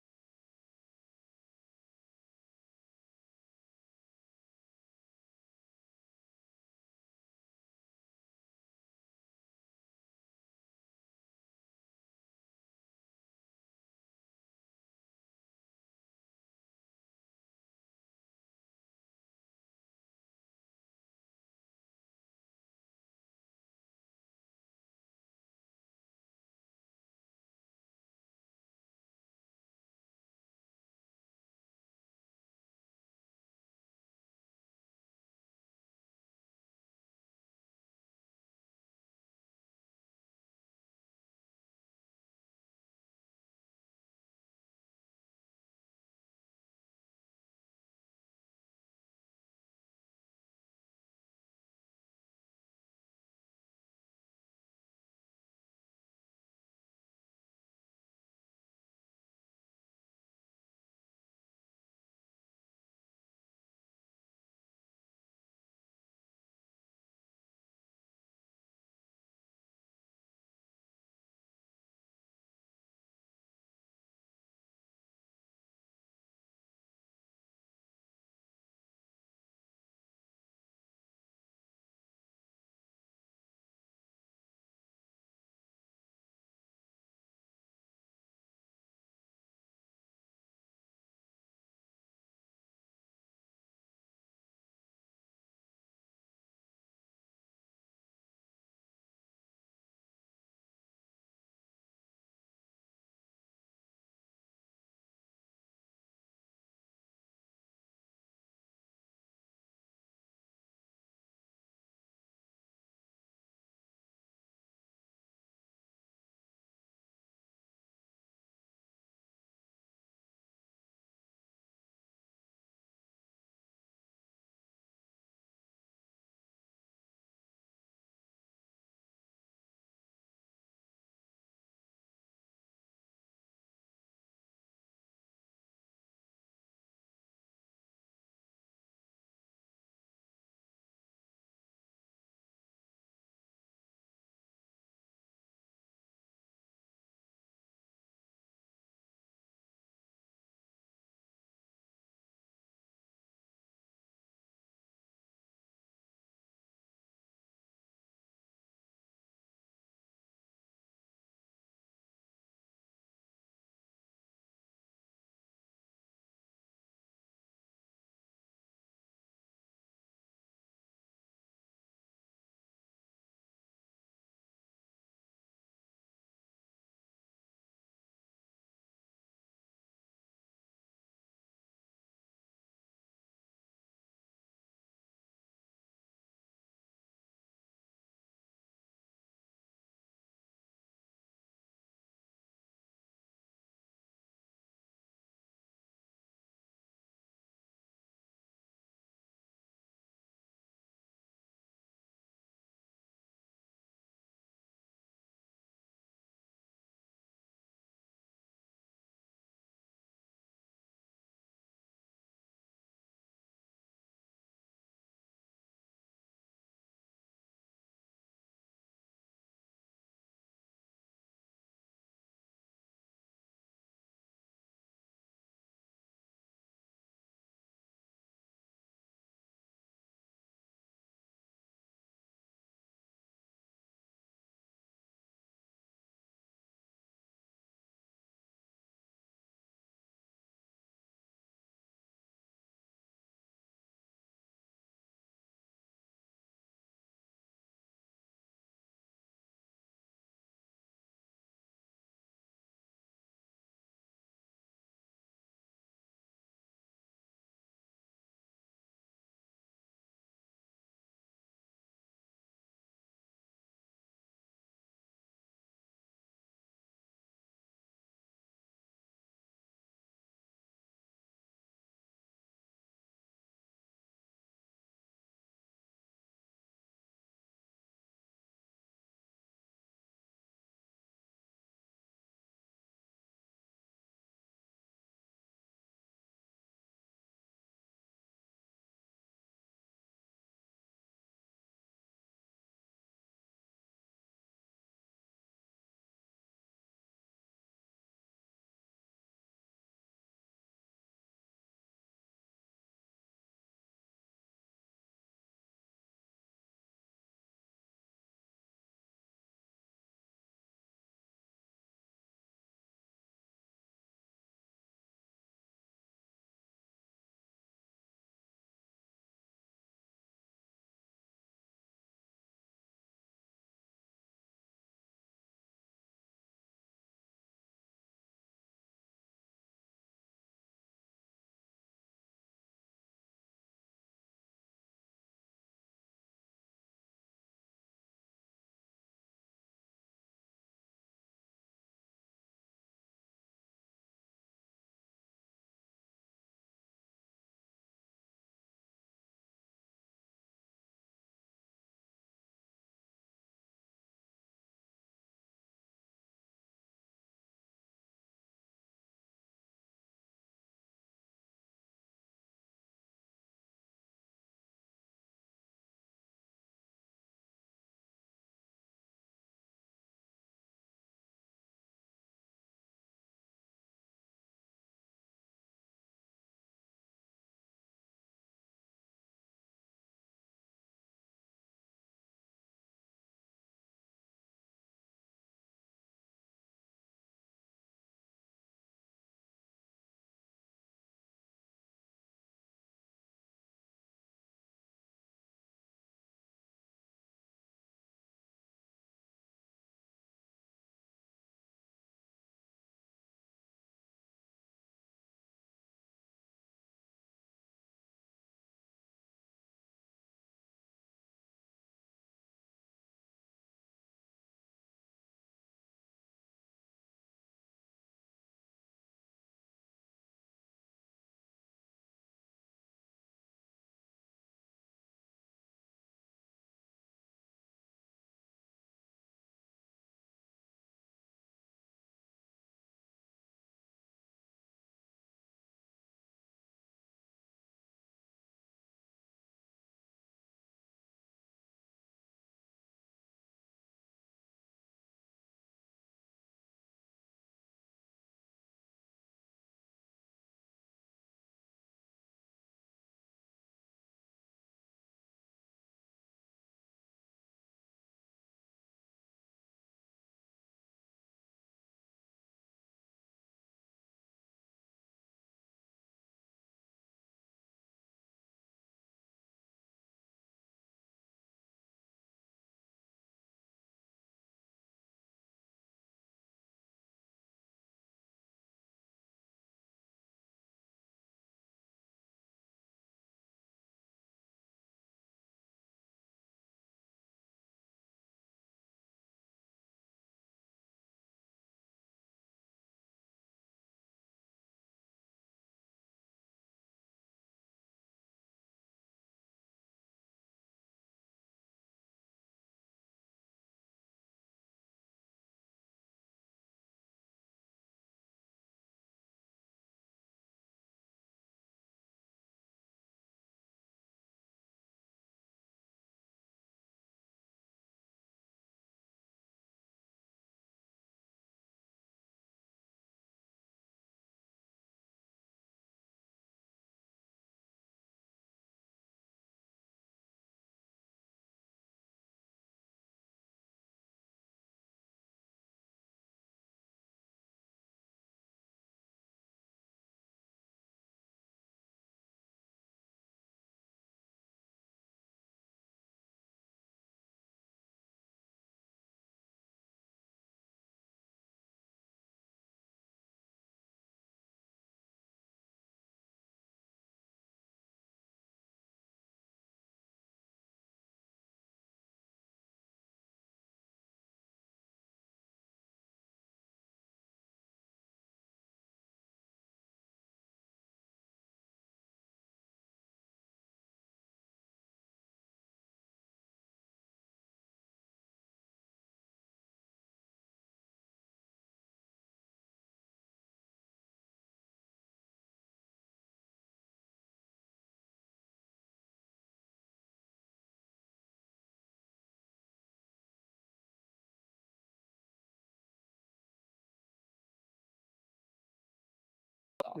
off.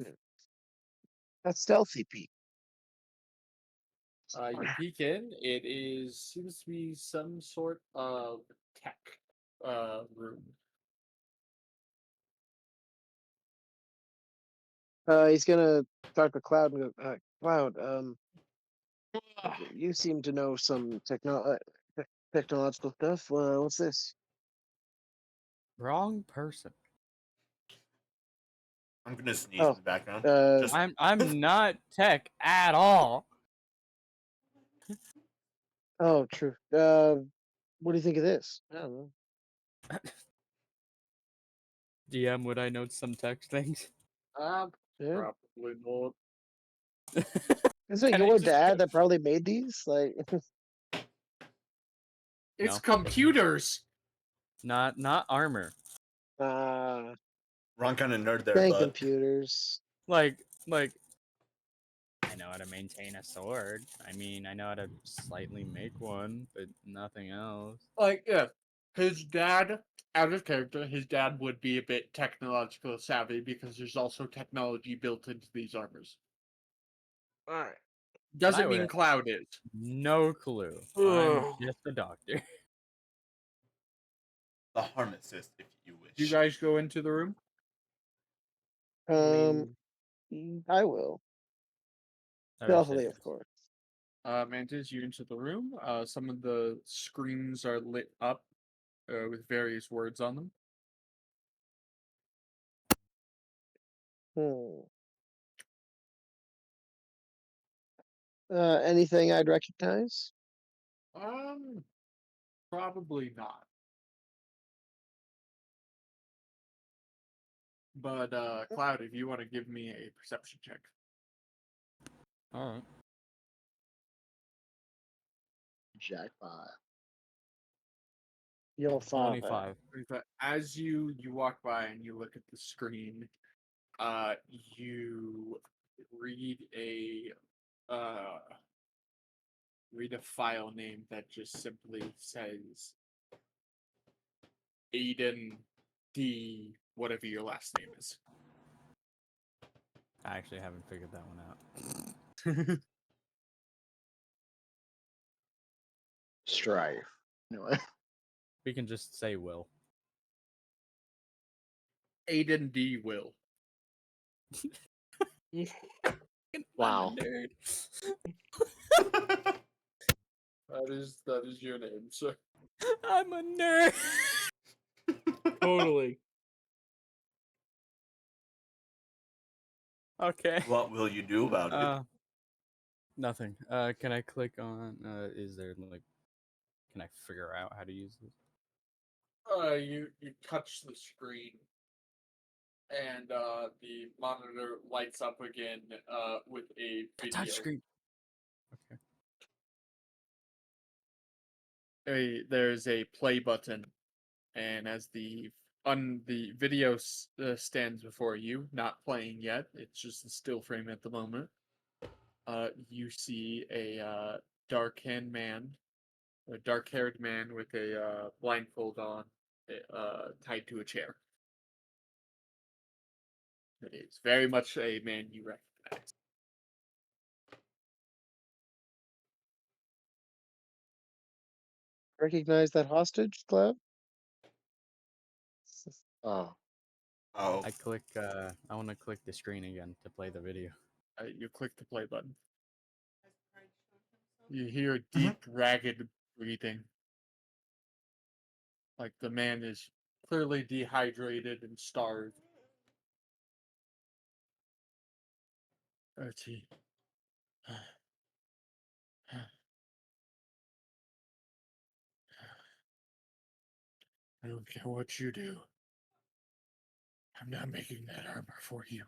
A stealthy peek. You peek in. It seems to be some sort of tech room. He's gonna talk to Cloud and go, Cloud, you seem to know some technological stuff. What's this? Wrong person. I'm gonna sneeze Oh, in the background. Just I'm not tech at all. Oh, true. What do you think of this? I don't know. DM, would I know some tech things? Yeah. Probably not. Is it Can I your just dad go- that probably made these? Like, It's No. computers. Not armor. wrong kind of nerd there, dang but computers. Like I know how to maintain a sword. I mean, I know how to slightly make one, but nothing else. Like, yeah, his dad, out of character, his dad would be a bit technological savvy because there's also technology built into these armors. All right. Doesn't I mean would- Cloud is. No clue. I'm Ugh. just a doctor. the pharmacist, if you wish. You guys go into the room. I will. Stealthily, of course. Mantis, you into the room. Some of the screens are lit up with various words on them. Anything I'd recognize? Probably not. But Cloud, if you want to give me a perception check. All right. Jackpot. Your father. 25. As you walk by and you look at the screen, you read a file name that just simply says Aiden D, whatever your last name is. I actually haven't figured that one out. Strife. Anyway. We can just say Will. Aiden D. Will. Wow. I'm a nerd. That is your name, sir. I'm a nerd. Totally. Okay. What will you do about it? Nothing. Can I click on? Is there like? Can I figure out how to use this? You touch the screen, and the monitor lights up again with a video. Touch screen. Okay. There's a play button, and as the video stands before you, not playing yet, it's just a still frame at the moment. You see a dark-haired man with a blindfold on, tied to a chair. It is very much a man you recognize. Recognize that hostage, Cloud? Oh. Oh, I click. I want to click the screen again to play the video. You click the play button. You hear deep, ragged breathing. Like the man is clearly dehydrated and starved. Archie. I don't care what you do. I'm not making that armor for you.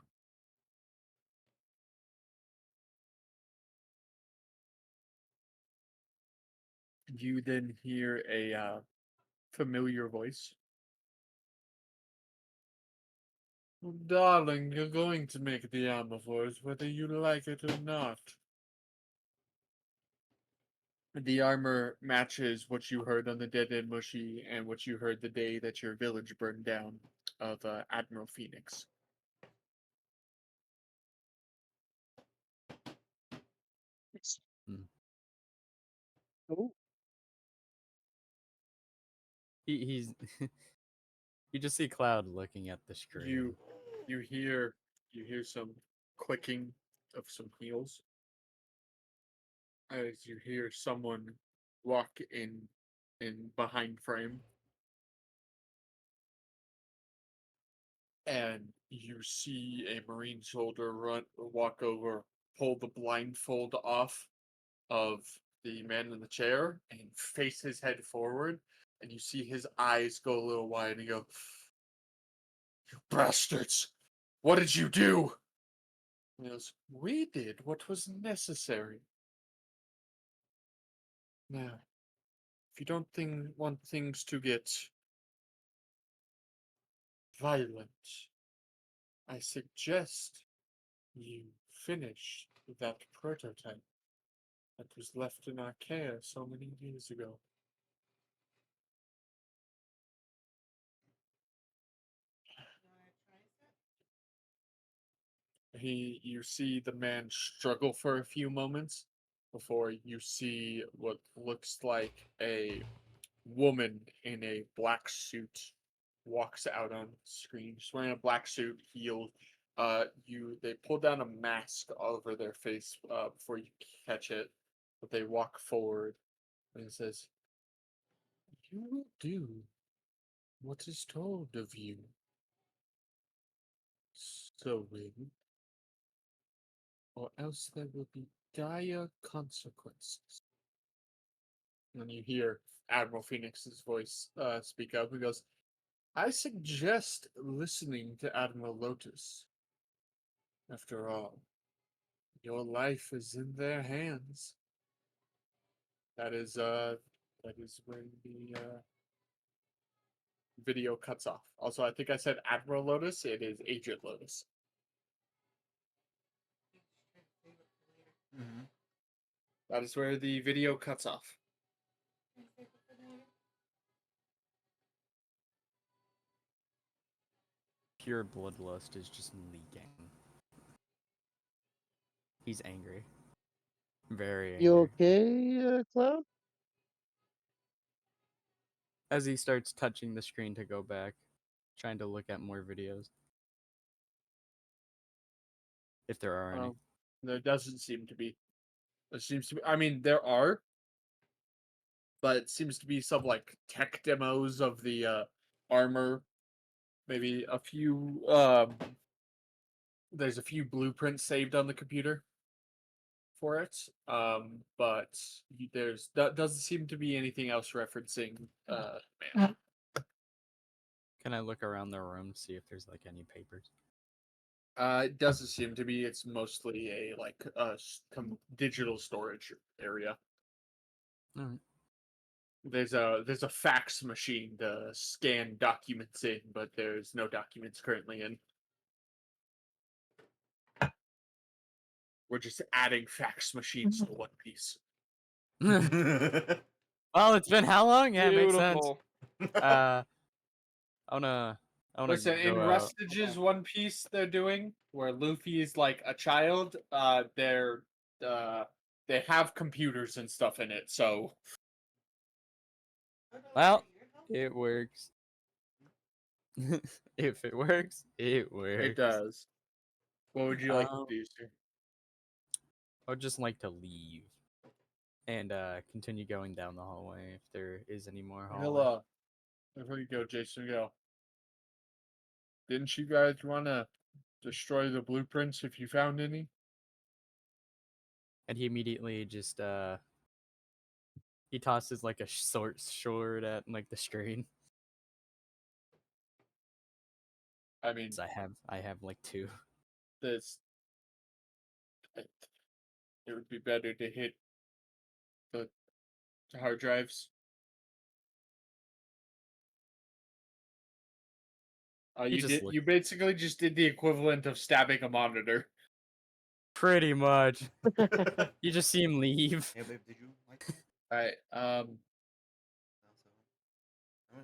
You then hear a familiar voice. Darling, you're going to make the armor for us, whether you like it or not. The armor matches what you heard on the Dead and Mushy and what you heard the day that your village burned down of Admiral Phoenix. Oh, He's you just see Cloud looking at the screen. You hear some clicking of some heels as you hear someone walk in behind frame, and you see a Marine soldier walk over, pull the blindfold off of the man in the chair, and face his head forward, and you see his eyes go a little wide, and he go, "You bastards! What did you do?" And he goes, "We did what was necessary. Now, if you don't want things to get violent, I suggest you finish that prototype that was left in our care so many years ago." You see the man struggle for a few moments before you see what looks like a woman in a black suit walks out on screen. She's wearing a black suit, heeled. They pull down a mask over their face before you catch it, but they walk forward and it says, "You will do what is told of you, Sowin, or else there will be dire consequences." And you hear Admiral Phoenix's voice speak up. He goes, "I suggest listening to Admiral Lotus. After all, your life is in their hands." That is when the video cuts off. Also, I think I said Admiral Lotus. It is Agent Lotus. That is where the video cuts off. Pure bloodlust is just leaking. He's angry. Very angry. you okay, Cloud? As he starts touching the screen to go back, trying to look at more videos. If there are any. There doesn't seem to be. There seems to be. I mean, there are, but it seems to be some like tech demos of the armor. Maybe a few. There's a few blueprints saved on the computer for it. But there's that doesn't seem to be anything else referencing man. Can I look around the room, see if there's like any papers? It doesn't seem to be. It's mostly a digital storage area. Alright. There's a fax machine to scan documents in, but there's no documents currently in. We're just adding fax machines to One Piece. Well, it's been how long? Yeah, it makes sense. Beautiful. I wanna Listen, in go out. Rustage's One Piece they're doing, where Luffy is like a child, they have computers and stuff in it, so Well, it works. If it works, it works. it does. What would you like to do, sir? I would just like to leave and continue going down the hallway if there is any more hallway. Before you go, Jason, go. Didn't you guys want to destroy the blueprints if you found any? And he immediately just he tosses like a sword at like the screen. I mean, 'Cause I have like 2. this. It would be better to hit the hard drives. You basically just did the equivalent of stabbing a monitor. Pretty much. You just see him leave. Hey, babe, did you like Alright,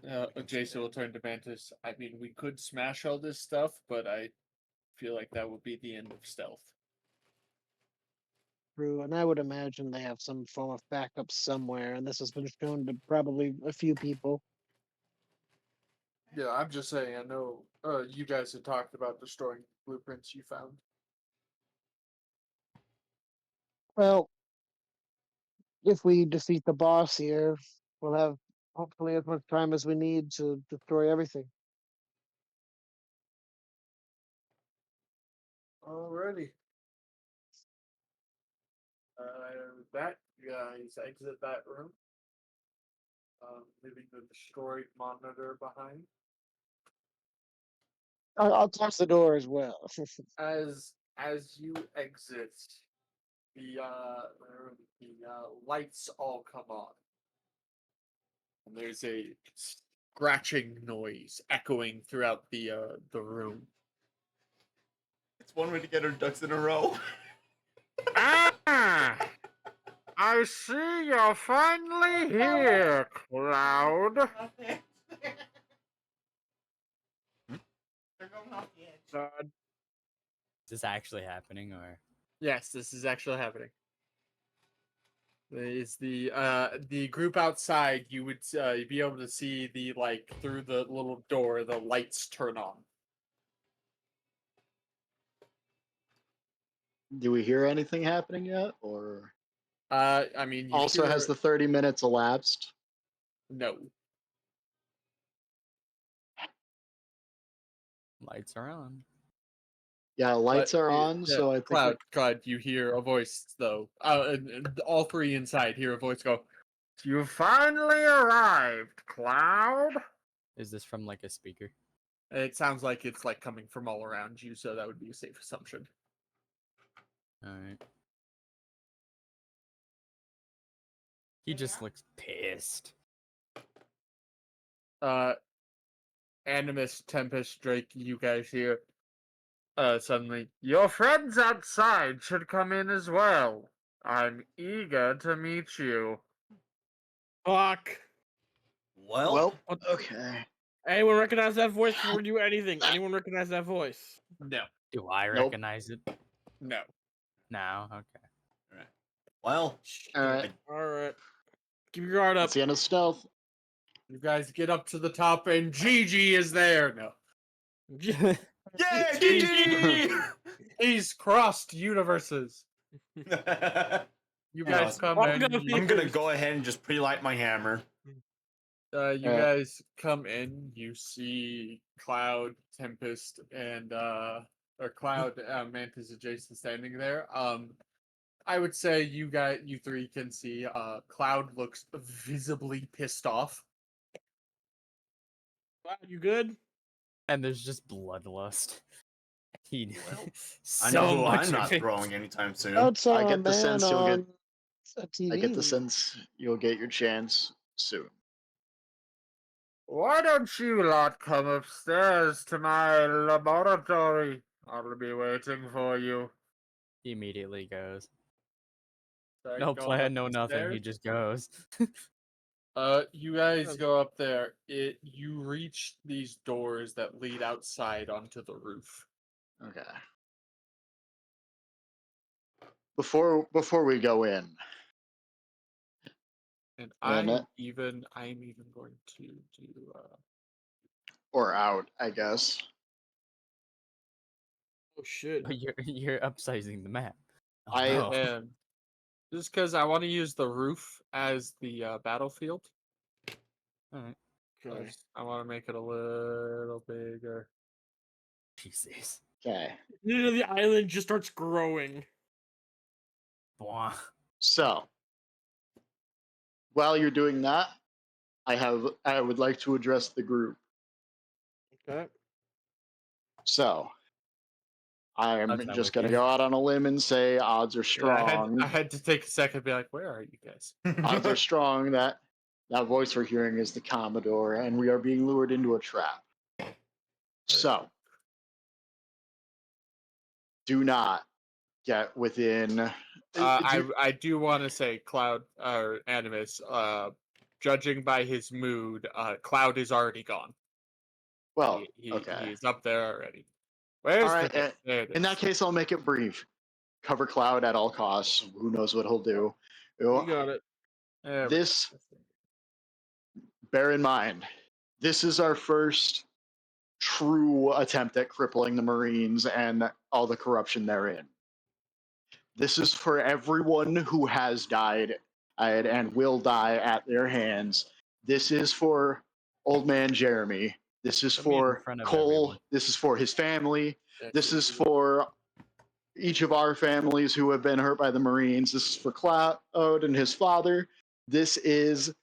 that? Jason will turn to Mantis. I mean, we could smash all this stuff, but I feel like that would be the end of stealth. crew, and I would imagine they have some form of backup somewhere, and this has been shown to probably a few people. Yeah, I'm just saying. I know you guys had talked about destroying blueprints you found. Well, if we defeat the boss here, we'll have hopefully as much time as we need to destroy everything. Alrighty. With that, you guys exit that room, leaving the destroyed monitor behind. I'll close the door as well. As you exit, the lights all come on, and there's a scratching noise echoing throughout the room. It's one way to get her ducks in a row. Ah! I see you're finally here, Cloud. Is this actually happening, or? Yes, this is actually happening. Is the group outside? You would be able to see the through the little door, the lights turn on. Do we hear anything happening yet, or I mean, you also hear... has the 30 minutes elapsed? No. Lights are on. Yeah, lights But are on, so I think Cloud, you hear a voice though. And all three inside hear a voice go, "You finally arrived, Cloud." Is this from like a speaker? It sounds like it's coming from all around you, so that would be a safe assumption. All right. He just looks pissed. Animus, Tempest, Drake, you guys hear suddenly, "Your friends outside should come in as well. I'm eager to meet you." Fuck. Well, okay. Anyone recognize that voice before we do anything? Anyone recognize that voice? No. Do I Nope. recognize it? No. No. Okay. well, Alright. Alright. Keep your guard up. It's the end of stealth. You guys get up to the top, and Gigi is there. No. yeah, GG! He's crossed universes. You guys come in. I'm gonna go ahead and just pre-light my hammer. You guys come in. You see Cloud, Tempest, and or Cloud, Mantis, and Jason standing there. I would say you three can see. Cloud looks visibly pissed off. Wow, you good? And there's just bloodlust. He I know who much I'm not of it. throwing anytime soon. That's I a get the man sense you'll on get. a TV. I get the sense you'll get your chance soon. Why don't you lot come upstairs to my laboratory? I'll be waiting for you. He immediately goes. Start No going plan, up no the nothing. stairs. He just goes. You guys go up there. You reach these doors that lead outside onto the roof. Okay. Before we go in, And Yeah, I'm even going to do or out, I guess. Oh shit. You're upsizing the map. Oh, I no. and just because I want to use the roof as the battlefield. Alright. Okay. I want to make it a little bigger. Jesus. Okay. The island just starts growing. Bwah. So, while you're doing that, I would like to address the group. Okay. So, I'm I'm not just with gonna you. go out on a limb and say odds are Yeah, strong. I had to take a second and be like, where are you guys? Odds are strong that that voice we're hearing is the Commodore, and we are being lured into a trap. So, do not get within. I do want to say Cloud or Animus, judging by his mood, Cloud is already gone. Well, He okay. is up there already. Where's All right. the In that case, I'll make it brief. cover Cloud at all costs. Who knows what he'll do? You got it. This, bear in mind, this is our first true attempt at crippling the Marines and all the corruption therein. This is for everyone who has died and will die at their hands. This is for Old Man Jeremy. This is Put me in for front of Cole. everyone. This is for his family. This is for each of our families who have been hurt by the Marines. This is for Cloud and his father. This is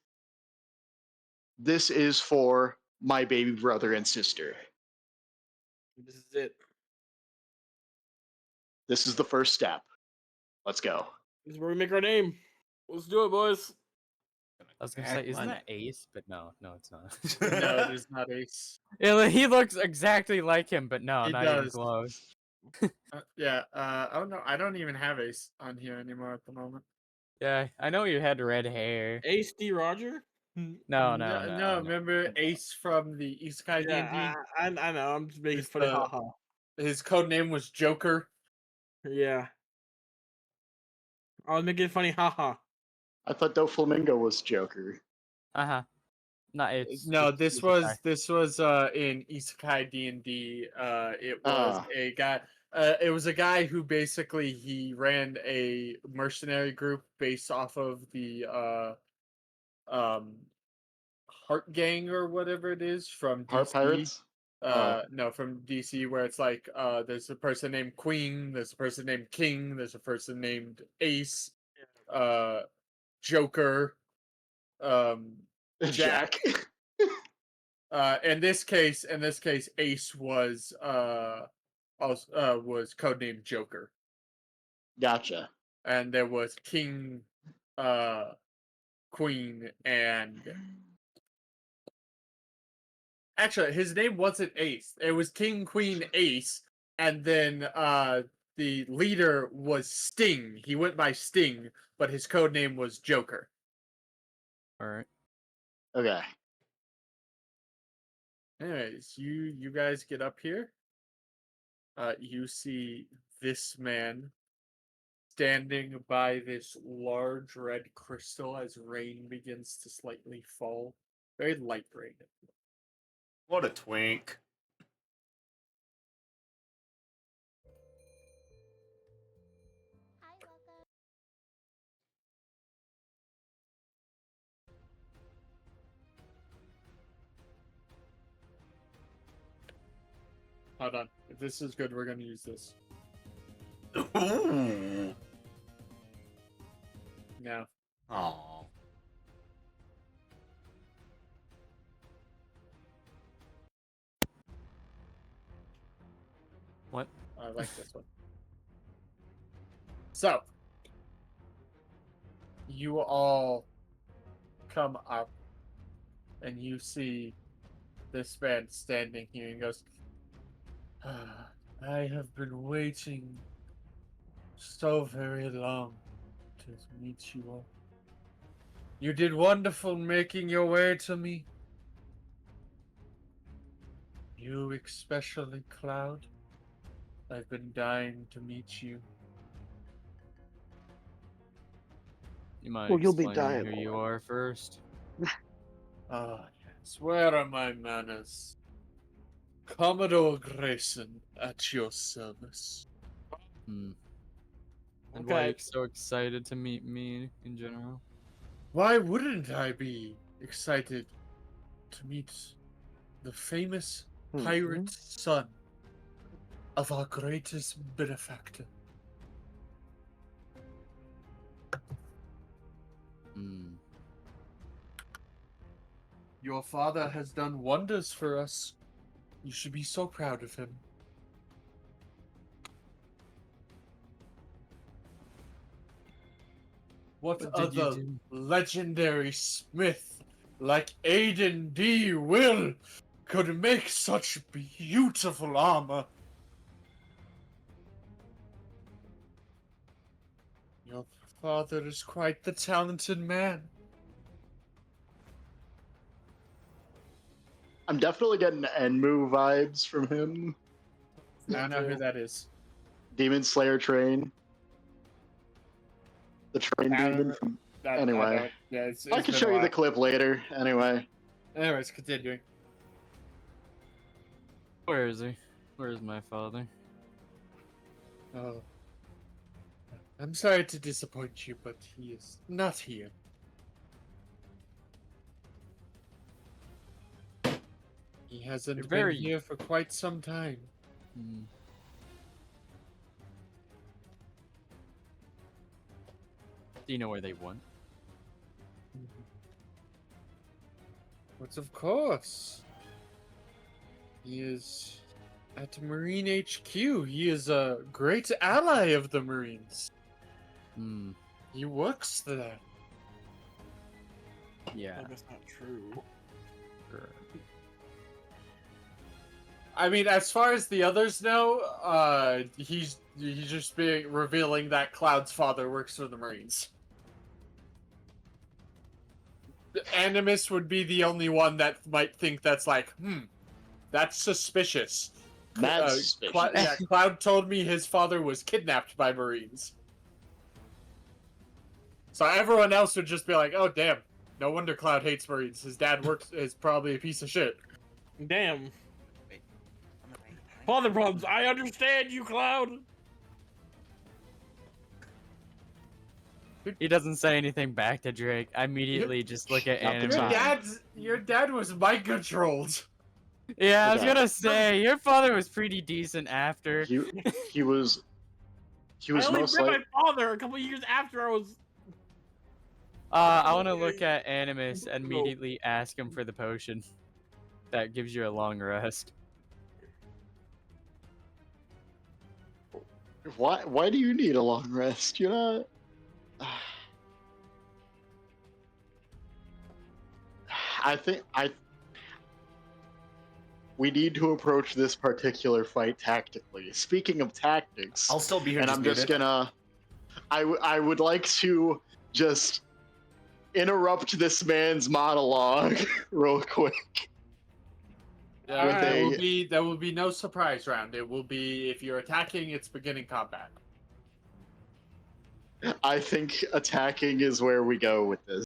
for my baby brother and sister. This is it. This is the first step. Let's go. This is where we make our name. Let's do it, boys. I was gonna say, isn't that Ace? But no, it's not. No, it is not Ace. Yeah, he looks exactly like him, but no, He not even does. close. Oh no, I don't even have Ace on here anymore at the moment. Yeah, I know you had red hair. Ace D. Roger? No. Remember Ace from the Isekai D&D? Yeah, I know. I'm just making It's funny. the- Haha. His code name was Joker. Yeah. I was making funny. Haha. I thought Doflamingo was Joker. Not Ace. No, it's this was in Isekai D&D. It was a guy. It was a guy who basically he ran a mercenary group based off of the Heart Gang or whatever it is from DC. Heart Pirates? No, from DC, where it's like there's a person named Queen, there's a person named King, there's a person named Ace, Joker, Jack. In this case, Ace was codenamed Joker. Gotcha. And there was King, Queen, and actually his name wasn't Ace. It was King, Queen, Ace, and then the leader was Sting. He went by Sting, but his code name was Joker. All right. Okay. Anyways, you guys get up here. You see this man standing by this large red crystal as rain begins to slightly fall. Very light rain. What a twink. Hold on. If this is good, we're gonna use this. Ooh. No. Aww. What? I like this one. So, you all come up, and you see this man standing here and goes, I have been waiting so very long to meet you all. You did wonderful making your way to me. You especially, Cloud. I've been dying to meet you. You might Well, you'll be explain dying, who you are first. Ah, yes. Where are my manners? Commodore Grayson at your service. And why are you Okay. so excited to meet me in general? Why wouldn't I be excited to meet the famous pirate son of our greatest benefactor? Your father has done wonders for us. You should be so proud of him. What other legendary smith like Aiden D. Will could make such beautiful armor? Your father is quite the talented man. I'm definitely getting Enmu vibes from him. I don't know who that is. Demon Slayer Train. The train I don't demon. know. I Anyway. don't- yeah, it's I can been a show you the while. clip later. Anyway. Anyways, continuing. Where is he? Where is my father? Oh. I'm sorry to disappoint you, but he is not here. He hasn't You're been very- here for quite some time. Hmm. Do you know where they went? But of course. He is at Marine HQ. He is a great ally of the Marines. Hmm. He works there. Yeah. That's not true. Sure. I mean, as far as the others know, he's just being revealing that Cloud's father works for the Marines. The Animus would be the only one that might think that's like, that's suspicious. That's suspicious. Cloud told me his father was kidnapped by Marines. So everyone else would just be like, oh damn, no wonder Cloud hates Marines. His dad is probably a piece of shit. Damn. Wait. I'm gonna wait. Father problems. I understand you, Cloud. He doesn't say anything back to Drake. I immediately just look at Not the anime. time. Your dad was mind controlled. Yeah, I was Okay. gonna say your father was pretty decent after. He was I only most met like my father a couple years after I was. I want to look at Animus and immediately ask him for the potion. That gives you a long rest. why do you need a long rest? You're not. We need to approach this particular fight tactically. Speaking of tactics, I'll still be here. and I'm just gonna. I would like to just interrupt this man's monologue real quick. There will be no surprise round. It will be if you're attacking, it's beginning combat. I think attacking is where we go with this.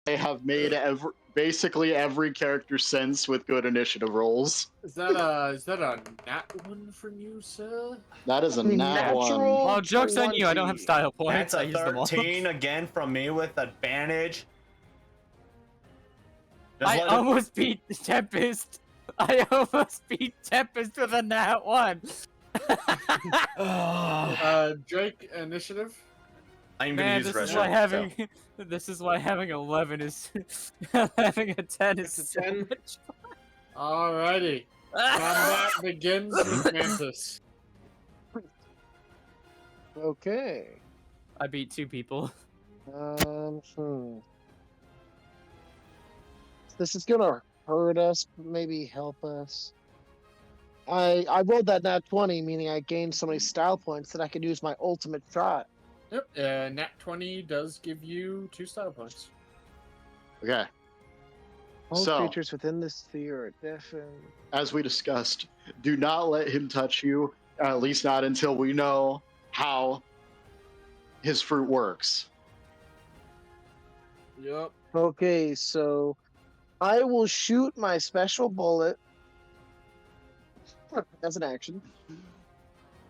They have made basically every character since with good initiative rolls. Is that a nat one from you, sir? That is a nat one. Well, joke's on you. I don't have 20. style points. That's I a use them all. 13 again from me with advantage. Just I let it- almost beat Tempest. I almost beat Tempest with a nat 1. Drake initiative. I'm gonna Man, use this is restroom, why so- having this is why having 11 is having a 10 is It's a so 10. much. Alrighty. Combat begins with Mantis. Okay. I beat 2 people. This is gonna hurt us, but maybe help us. I rolled that nat 20, meaning I gained so many style points that I could use my ultimate shot. Yep. Nat 20 does give you 2 style points. Okay. All So- creatures within this sphere are deafened. As we discussed, do not let him touch you, at least not until we know how his fruit works. Yep. Okay, so I will shoot my special bullet as an action.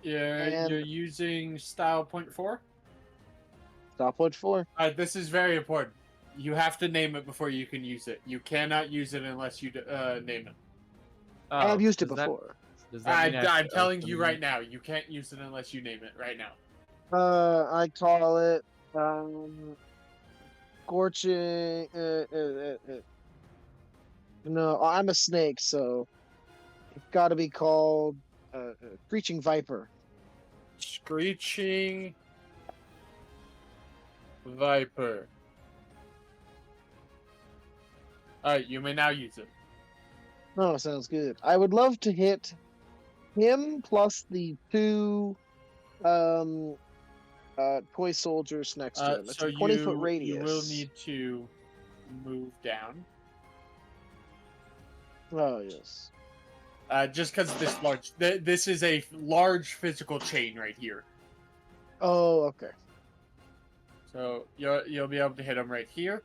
And- You're using style point 4. Stop point 4. This is very important. You have to name it before you can use it. You cannot use it unless you name it. I have used it does that- before. Does that mean I have I'm to telling you open- right now, you can't use it unless you name it right now. I call it scorching. No, I'm a snake, so it's got to be called screeching viper. Screeching Viper. Alright, you may now use it. Oh, sounds good. I would love to hit him plus the two toy soldiers next to him. It's So a 20-foot radius. you will need to move down. Oh yes. Just because this large, this is a large physical chain right here. Oh, okay. So you'll be able to hit him right here.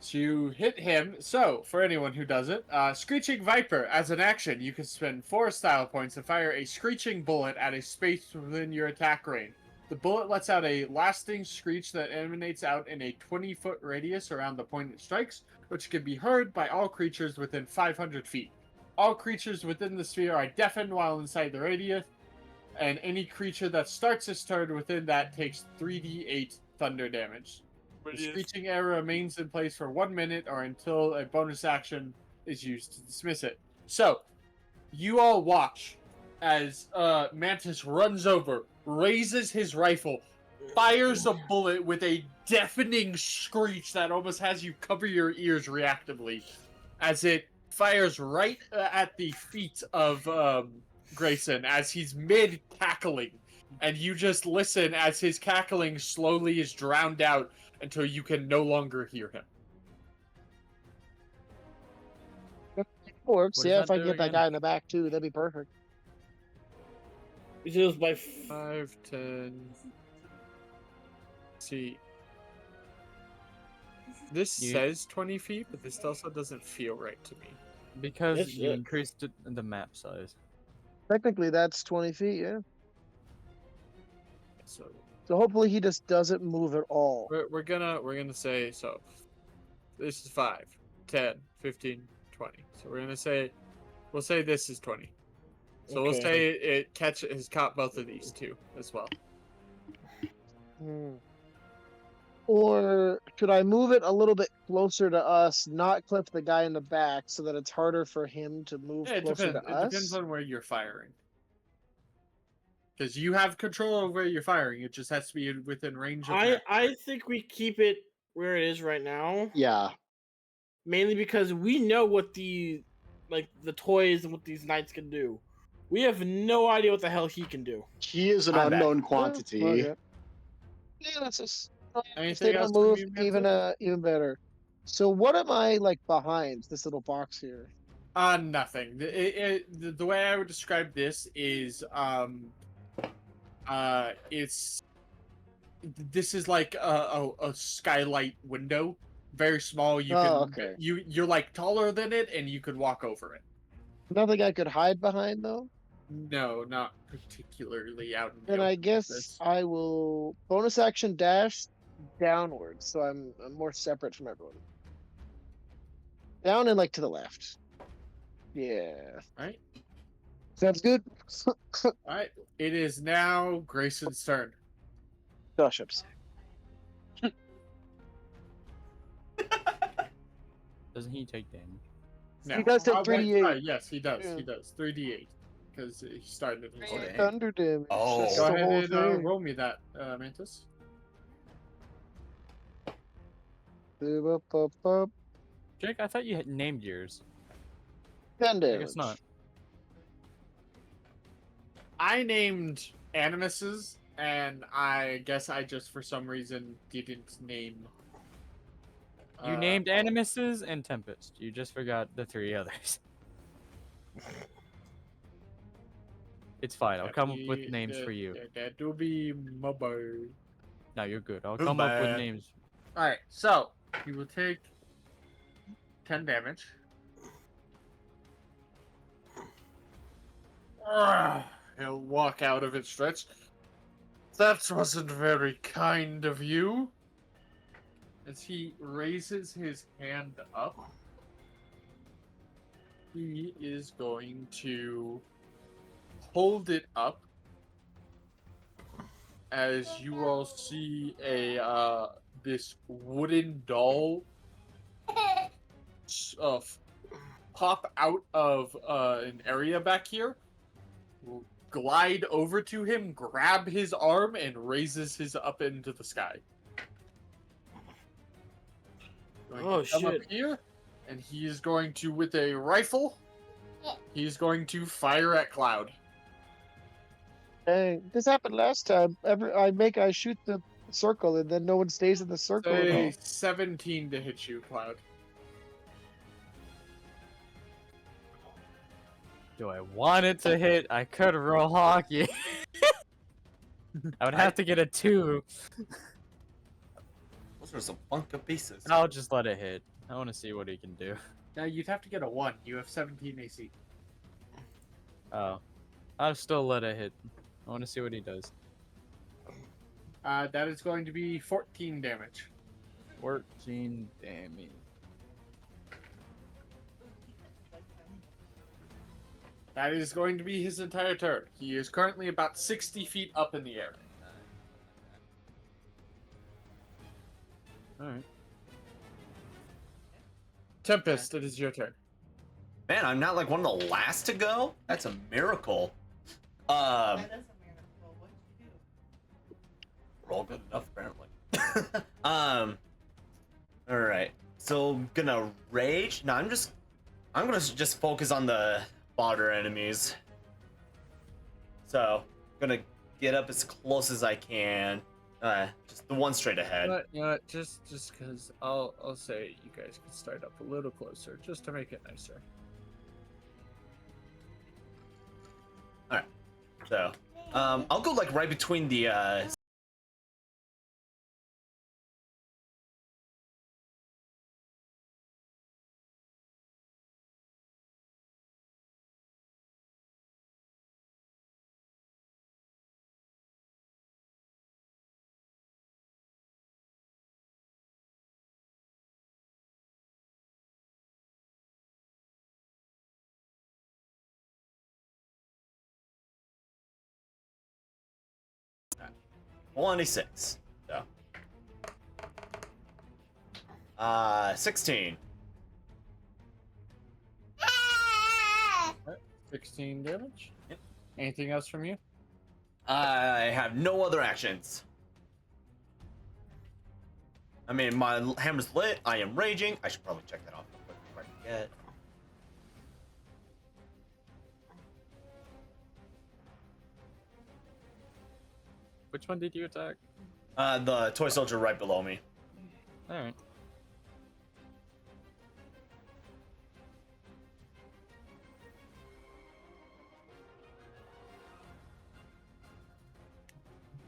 So you hit him. So for anyone who does it, Screeching Viper as an action, you can spend 4 style points to fire a screeching bullet at a space within your attack range. The bullet lets out a lasting screech that emanates out in a 20-foot radius around the point it strikes, which can be heard by all creatures within 500 feet. All creatures within the sphere are deafened while inside the radius, and any creature that starts its turn within that takes 3d8 thunder damage. The screeching arrow remains in place for 1 minute or until a bonus action is used to dismiss it. So, you all watch as Mantis runs over, raises his rifle, fires a bullet with a deafening screech that almost has you cover your ears reactively, as it fires right at the feet of Grayson as he's mid-cackling. And you just listen as his cackling slowly is drowned out until you can no longer hear him. Works. What does Yeah, that if I do can get that again? guy in the back too, that'd be perfect. It was by 5, 10. See. This You- says 20 feet, but this also doesn't feel right to me. Because Yes, you yeah. increased the map size. Technically, that's 20 feet. Yeah. So So hopefully he just doesn't move at all. we're gonna say, so this is 5, 10, 15, 20. So we'll say this is 20. So we'll Okay. say it has caught both of these two as well. Hmm. Or should I move it a little bit closer to us, not clip the guy in the back, so that it's harder for him to move Yeah, it closer depends. to It us? depends on where you're firing. Because you have control over where you're firing. It just has to be within range of. I think we keep it where it is right now. Yeah. Mainly because we know what the toys and what these knights can do. We have no idea what the hell he can do. He is an I'm back. unknown Yeah, quantity. okay. Yeah, that's just. If Anything they else don't from move, you, even Mantis? even better. So what am I like behind this little box here? Nothing. The way I would describe this is this is like a skylight window, very small. Okay. You're like taller than it, and you could walk over it. Nothing I could hide behind though. No, not particularly out in the Then I open like guess this. I will bonus action dash downwards, so I'm more separate from everyone. Down and like to the left. Yeah, Right. sounds good. All right. It is now Grayson's turn. Bishops. Doesn't he take damage? No. He does take wait, 3d8. sorry, yes, he does. Yeah. He does 3d8 because he started. his Oh, turn. dang. Thunder damage. Oh. That's Go the ahead whole and thing. roll me that, Mantis. Up, up, up. Jake, I thought you had named yours. 10 I damage. guess not. I named Animuses, and I guess I just for some reason didn't name. You named Animuses and Tempest. You just forgot the 3 others. It's fine. I'll come up with names for you. That will be my boy. No, you're good. I'll come up with Goodbye. names. All right, so he will take 10 damage. He'll walk out of it stretched. That wasn't very kind of you. As he raises his hand up. He is going to hold it up as you all see this wooden doll pop out of an area back here, glide over to him, grab his arm, and raises his up into the sky. Going to come up here, and he is going to, with a rifle, he's going to fire at Cloud. Dang, this happened last time. I shoot the circle and then no one stays in the circle at all. Say 17 to hit you, Cloud. Do I want it to hit? I could roll hockey. I would have to get a 2. Those are some funky pieces. I'll just let it hit. I want to see what he can do. Now you'd have to get a 1. You have 17 AC. Oh. I'll still let it hit. I want to see what he does. That is going to be 14 damage. 14 damage. That is going to be his entire turn. He is currently about 60 feet up in the air. Alright. Tempest, it is your turn. Man, I'm not like one of the last to go? That's a miracle. That is a miracle. What'd you do? Roll good enough, apparently. Alright. So, gonna rage? No, I'm gonna just focus on the border enemies. So, gonna get up as close as I can. Just the one straight ahead. You know what? Just because I'll say you guys can start up a little closer, just to make it nicer. Alright. So, I'll go like right between the, $1d6. So. 16. 16 damage. Yep. Anything else from you? I have no other actions. I mean, my hammer's lit. I am raging. I should probably check that off real quick before I forget. Which one did you attack? The toy soldier right below me. Alright.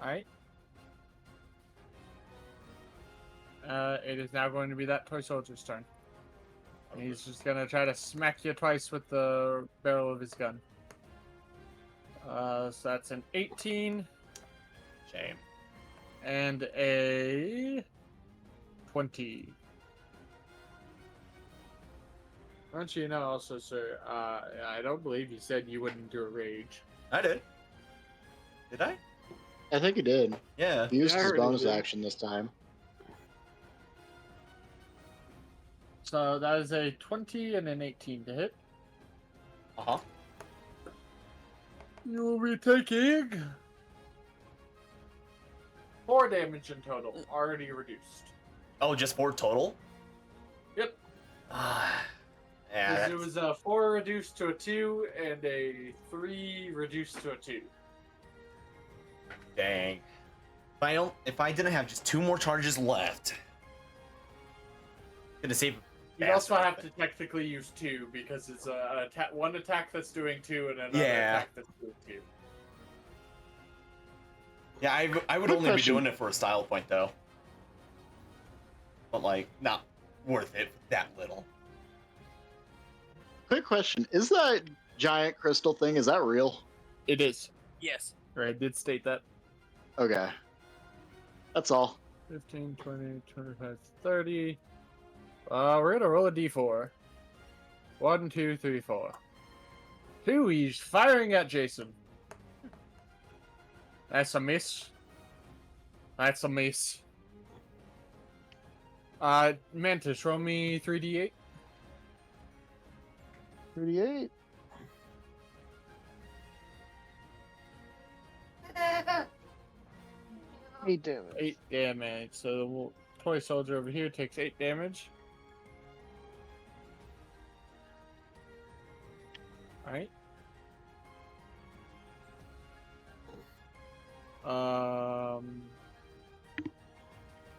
Alright. It is now going to be that toy soldier's turn. And he's just gonna try to smack you twice with the barrel of his gun. So that's an 18. Shame. And a 20. Don't you know also, sir, I don't believe you said you wouldn't do a rage. I did. Did I? I think he did. Yeah. He used Yeah, I his heard he bonus did. action this time. So that is a 20 and an 18 to hit. Uh-huh. You will be taking 4 damage in total, already reduced. Oh, just 4 total? Yep. Yeah. It was a 4 reduced to a 2 and a 3 reduced to a 2. Dang. If I didn't have just 2 more charges left. Gonna save. You also have to technically use 2 because it's one attack that's doing 2 and another attack that's doing 2. Yeah, I would Quick only question. be doing it for a style point though. But like, not worth it that little. Quick question: is that giant crystal thing? Is that real? It is. Yes. Right, I did state that. Okay, that's all. 15, 20, 25, 30. We're gonna roll a d4. 1, 2, 3, 4. 2, he's firing at Jason. That's a miss. That's a miss. Mantis, roll me 3d8. 38. Eight damage. 8 damage. So the toy soldier over here takes 8 damage. Alright.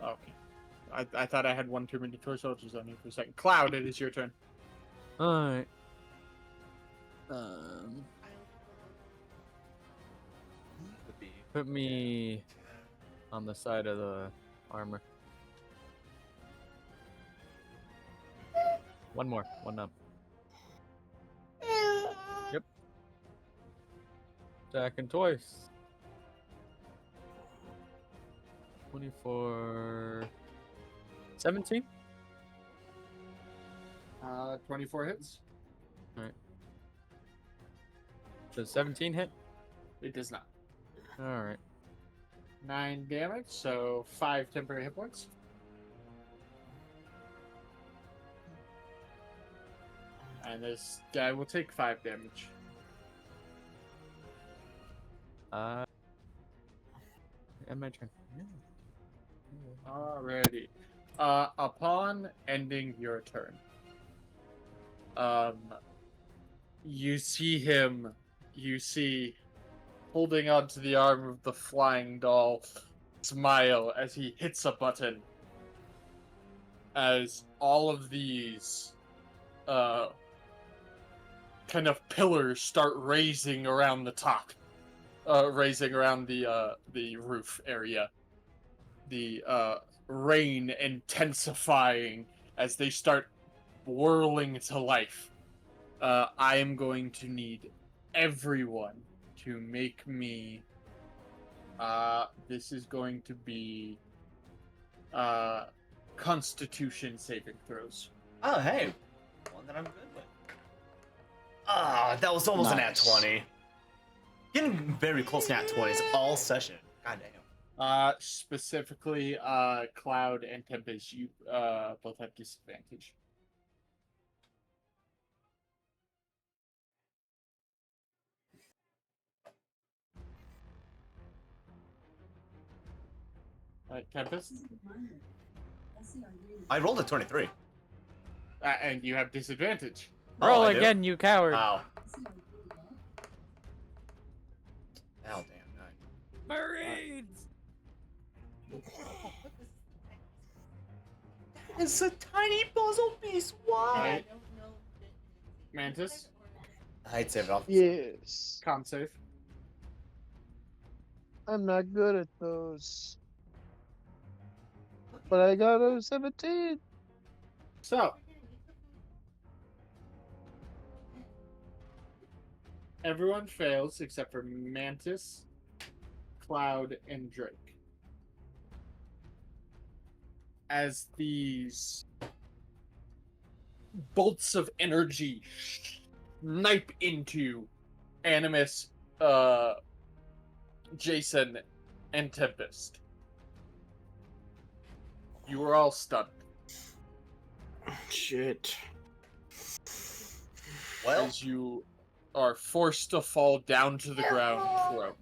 Okay. I thought I had one too many toy soldiers on you for a second. Cloud, it is your turn. Alright. Put me on the side of the armor. One more. One up. Yep. Attacking twice. 24. 17? 24 hits. Alright. Does 17 hit? It does not. Alright. 9 damage, so 5 temporary hit points. And this guy will take 5 damage. And my turn. Alrighty. Upon ending your turn, you see holding onto the arm of the flying doll, smile as he hits a button. As all of these, kind of pillars start raising around the top, raising around the roof area. The rain intensifying as they start whirling to life. I am going to need everyone to make me. This is going to be Constitution saving throws. Oh, hey. One that I'm good with. Ah, that was almost an nat 20. Getting very close to nat 20s all session. God damn. Specifically, Cloud and Tempest, you both have disadvantage. Alright, Tempest? I rolled a 23. And you have disadvantage. Roll I do? again, you coward. Ow. Ow, damn. Marines! It's a tiny puzzle piece. Why? Right. Mantis? I'd save it off. Yes. Con save. I'm not good at those. But I got a 17. So, everyone fails except for Mantis, Cloud, and Drake. As these bolts of energy snipe into Animus, Jason, and Tempest. You are all stunned. Shit. Well, As you are forced to fall down to the ground prone.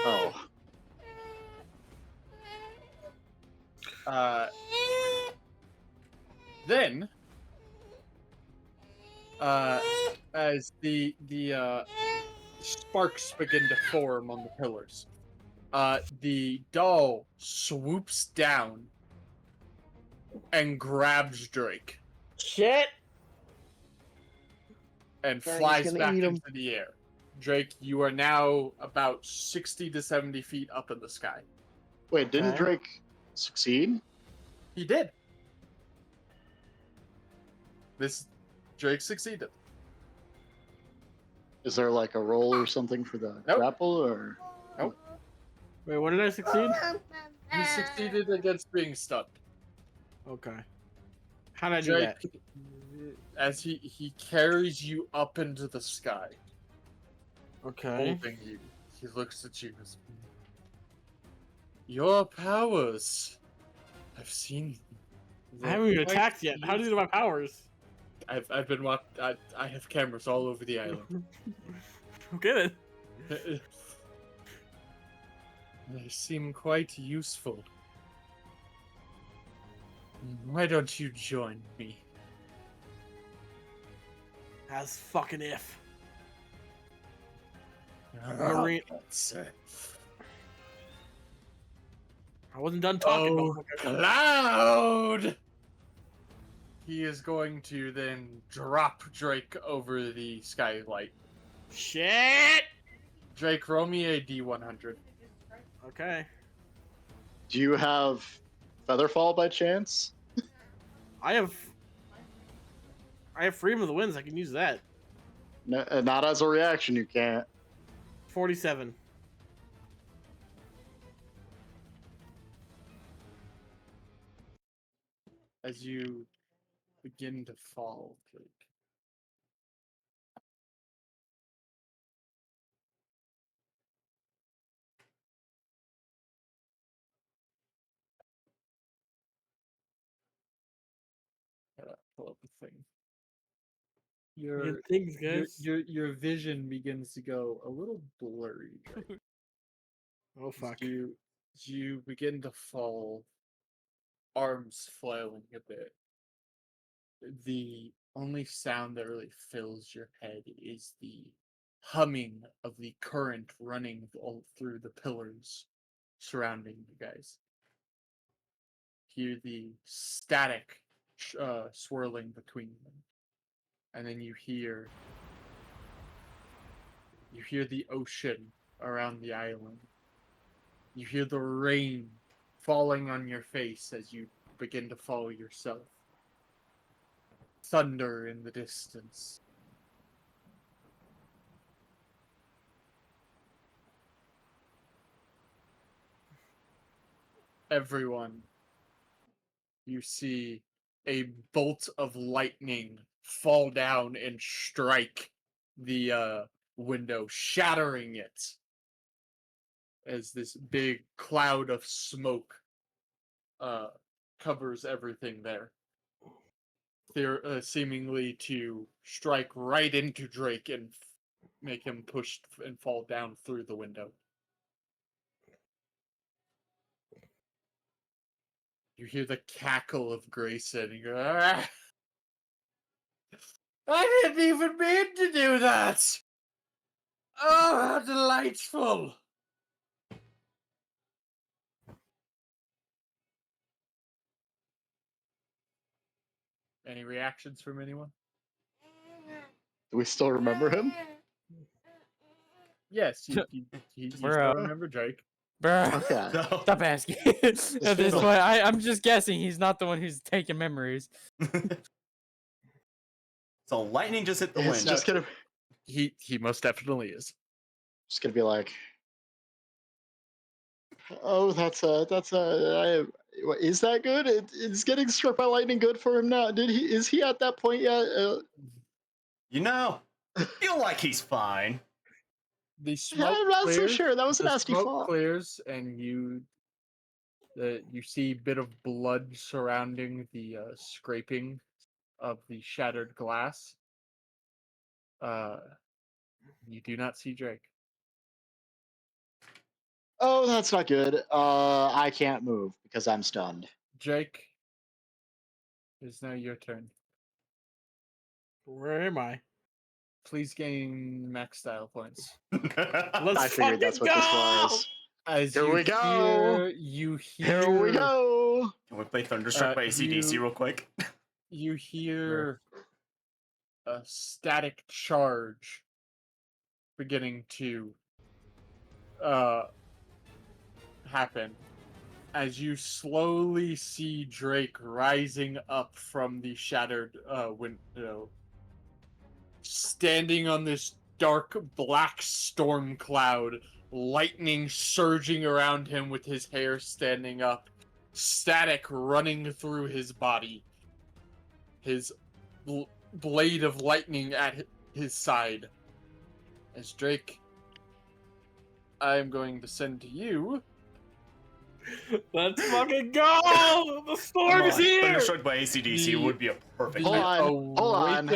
Oh. Then, as the sparks begin to form on the pillars, the doll swoops down and grabs Drake Shit. Dang, and he's flies gonna back eat him. into the air. Drake, you are now about 60 to 70 feet up in the sky. Wait, didn't Okay. Drake succeed? He did. Drake succeeded. Is there like a roll or something for the Nope. grapple or? Wait, what did I succeed? You succeeded against being stunned. Okay. How did I do Drake, that? as he carries you up into the sky, Okay. holding you, he looks at you. Your powers. I've seen. I haven't even Quite attacked yet. How do you know my powers? I've been I have cameras all over the island. Okay then. They seem quite useful. Why don't you join me? As fucking if. Marine. I wasn't done talking. Oh, motherfucker. Cloud! He is going to then drop Drake over the skylight. Shit! Drake, roll me a D100. Okay. Do you have Featherfall by chance? I have Freedom of the Winds. I can use that. No, not as a reaction, you can't. 47. As you begin to fall, Drake. Pull up the thing. Good things, guys. Your vision begins to go a little blurry. Drake. Oh fuck. You begin to fall, arms flailing a bit. The only sound that really fills your head is the humming of the current running all through the pillars surrounding you guys. Hear the static swirling between them, and then you hear the ocean around the island. You hear the rain falling on your face as you begin to fall yourself. Thunder in the distance. Everyone, you see a bolt of lightning fall down and strike the window, shattering it as this big cloud of smoke covers everything there. They're seemingly to strike right into Drake and make him push and fall down through the window. You hear the cackle of Grayson. You go, "Ah! I didn't even mean to do that! Oh, how delightful!" Any reactions from anyone? Do we still remember him? Yes, you still Bruh. remember Drake. Bruh. Okay. No. Stop asking. At this point, I'm just guessing he's not the one who's taking memories. So lightning just hit the It's window. just gonna He most definitely is. be like, oh, is that good? Is getting struck by lightning good for him now? Is he at that point yet? You know, feel like he's fine. The smoke I'm not so clears, sure. That was a the nasty smoke fall. clears, and you see a bit of blood surrounding the scraping of the shattered glass. You do not see Drake. Oh, that's not good. I can't move because I'm stunned. Drake, it is now your turn. Where am I? Please gain max style points. Let's I figured that's what fucking this go! was. As Here you we go. You hear. Here we go. Can we play Thunderstruck by AC/DC you- real quick? You hear a static charge beginning to happen as you slowly see Drake rising up from the shattered window, standing on this dark black storm cloud, lightning surging around him with his hair standing up, static running through his body. his blade of lightning at his side. As Drake, I am going to send to you. Let's fucking go! The storm is here! Thunderstruck by ACDC would be a perfect. Hold on.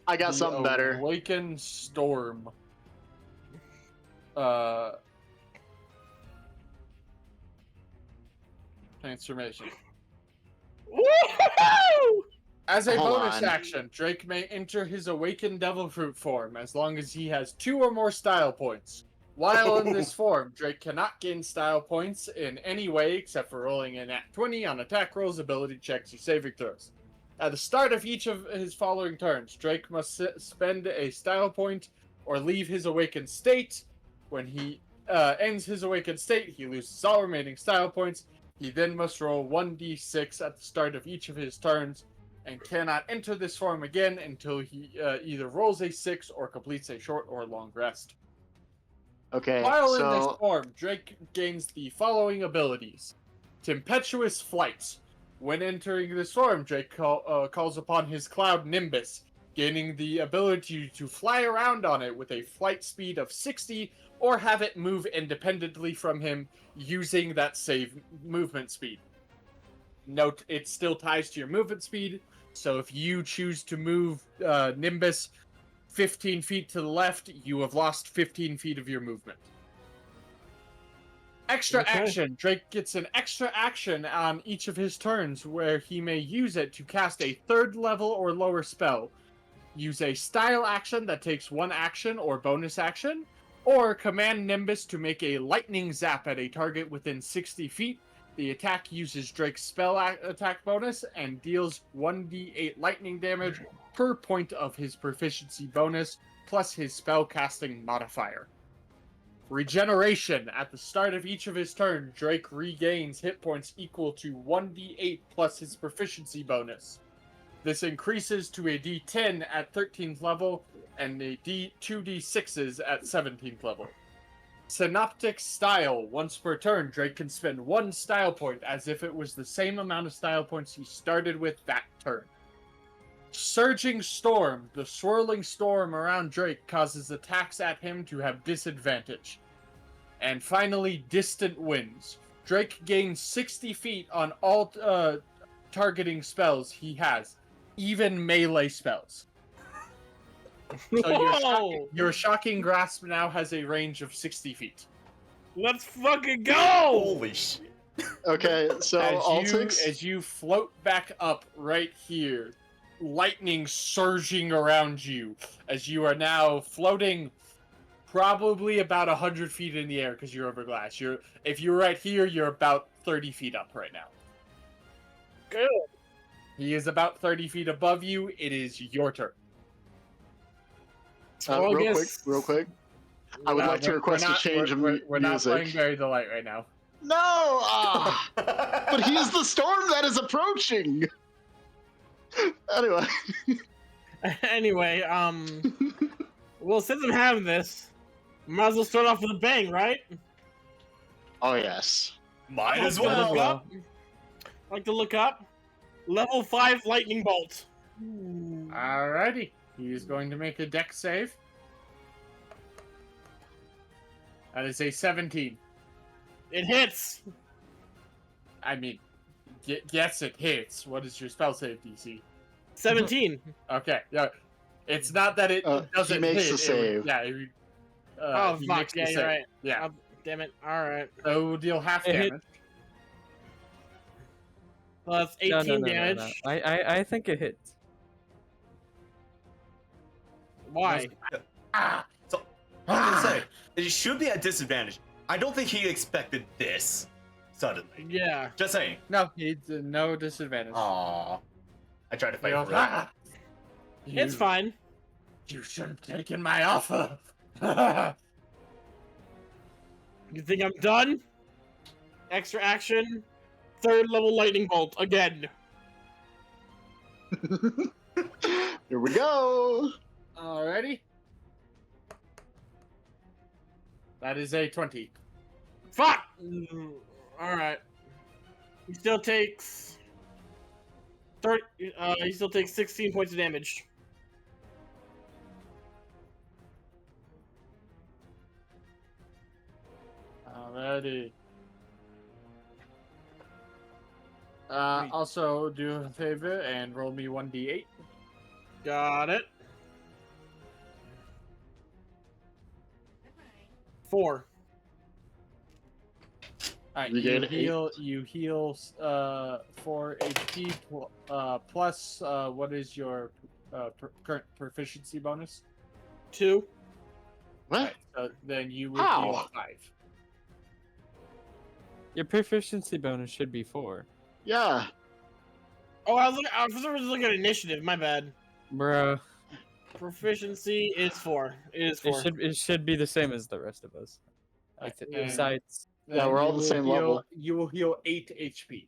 I got something better. Awakened Storm. Transformation. Woo-hoo! As a Hold bonus on. action, Drake may enter his awakened devil fruit form as long as he has 2 or more style points. While in this form, Drake cannot gain style points in any way except for rolling a nat 20 on attack rolls, ability checks, or saving throws. At the start of each of his following turns, Drake must spend a style point or leave his awakened state. When he ends his awakened state, he loses all remaining style points. He then must roll 1d6 at the start of each of his turns and cannot enter this form again until he either rolls a 6 or completes a short or long rest. Okay, While in this so form, Drake gains the following abilities. Tempestuous Flight. When entering this form, Drake calls upon his cloud Nimbus, gaining the ability to fly around on it with a flight speed of 60 or have it move independently from him using that save movement speed. Note, it still ties to your movement speed, so if you choose to move Nimbus 15 feet to the left, you have lost 15 feet of your movement. Extra action. Drake gets an extra action on each of his turns where he may use it to cast a 3rd level or lower spell. Use a style action that takes 1 action or bonus action, or command Nimbus to make a lightning zap at a target within 60 feet. The attack uses Drake's spell attack bonus and deals 1d8 lightning damage per point of his proficiency bonus, plus his spell casting modifier. Regeneration. At the start of each of his turns, Drake regains hit points equal to 1d8 plus his proficiency bonus. This increases to a d10 at 13th level and a 2d6s at 17th level. Synoptic Style. Once per turn, Drake can spend 1 style point as if it was the same amount of style points he started with that turn. Surging Storm. The swirling storm around Drake causes attacks at him to have disadvantage. And finally, Distant Winds. Drake gains 60 feet on all targeting spells he has, even melee spells. So your shocking Grasp now has a range of 60 feet. Let's fucking go! Holy shit. okay, so as you float back up right here, lightning surging around you as you are now floating probably about 100 feet in the air because you're over glass. If you're right here, you're about 30 feet up right now. Good. He is about 30 feet above you. It is your turn. Real quick. I would like to request a change of music. We're not playing Bury the Light right now. No! But he is the storm that is approaching! Anyway. Anyway, well, since I'm having this, might as well start off with a bang, right? Oh, yes. Might as Look well. up. Like to look up. Level 5 lightning bolt. Alrighty. He's going to make a dex save. That is a 17. It hits. I mean, yes, it hits. What is your spell save DC? 17. Okay, yeah. It's not that it doesn't he makes hit. the save. Oh, he fuck. makes the Yeah, save. you're right. Yeah. Oh, damn it. Alright. So we'll deal half It hit. damage. Well, that's 18 damage. No. I think it hits. Why? So, I'm gonna say, it should be at disadvantage. I don't think he expected this suddenly. Yeah. Just saying. No, he's no disadvantage. Aww. I tried to fight He goes, for it. It's fine. You should have taken my offer. You think I'm done? Extra action. 3rd level lightning bolt again. Here we go! Alrighty. That is a 20. Fuck! Alright. He still takes He still takes 16 points of damage. Alrighty. Also, do a favor and roll me 1d8. Got it. 4. Alright, You you get heal. You heal 4 HP plus. What is your current proficiency bonus? 2. What? Alright, so then you would How? heal 5. Your proficiency bonus should be 4. Yeah. Oh, I was looking at initiative. My bad. Bruh. Proficiency is 4. It is 4. It should be the same as the rest of us. Alright, and Besides, Yeah, then we're all you the will same heal- level. You will heal 8 HP.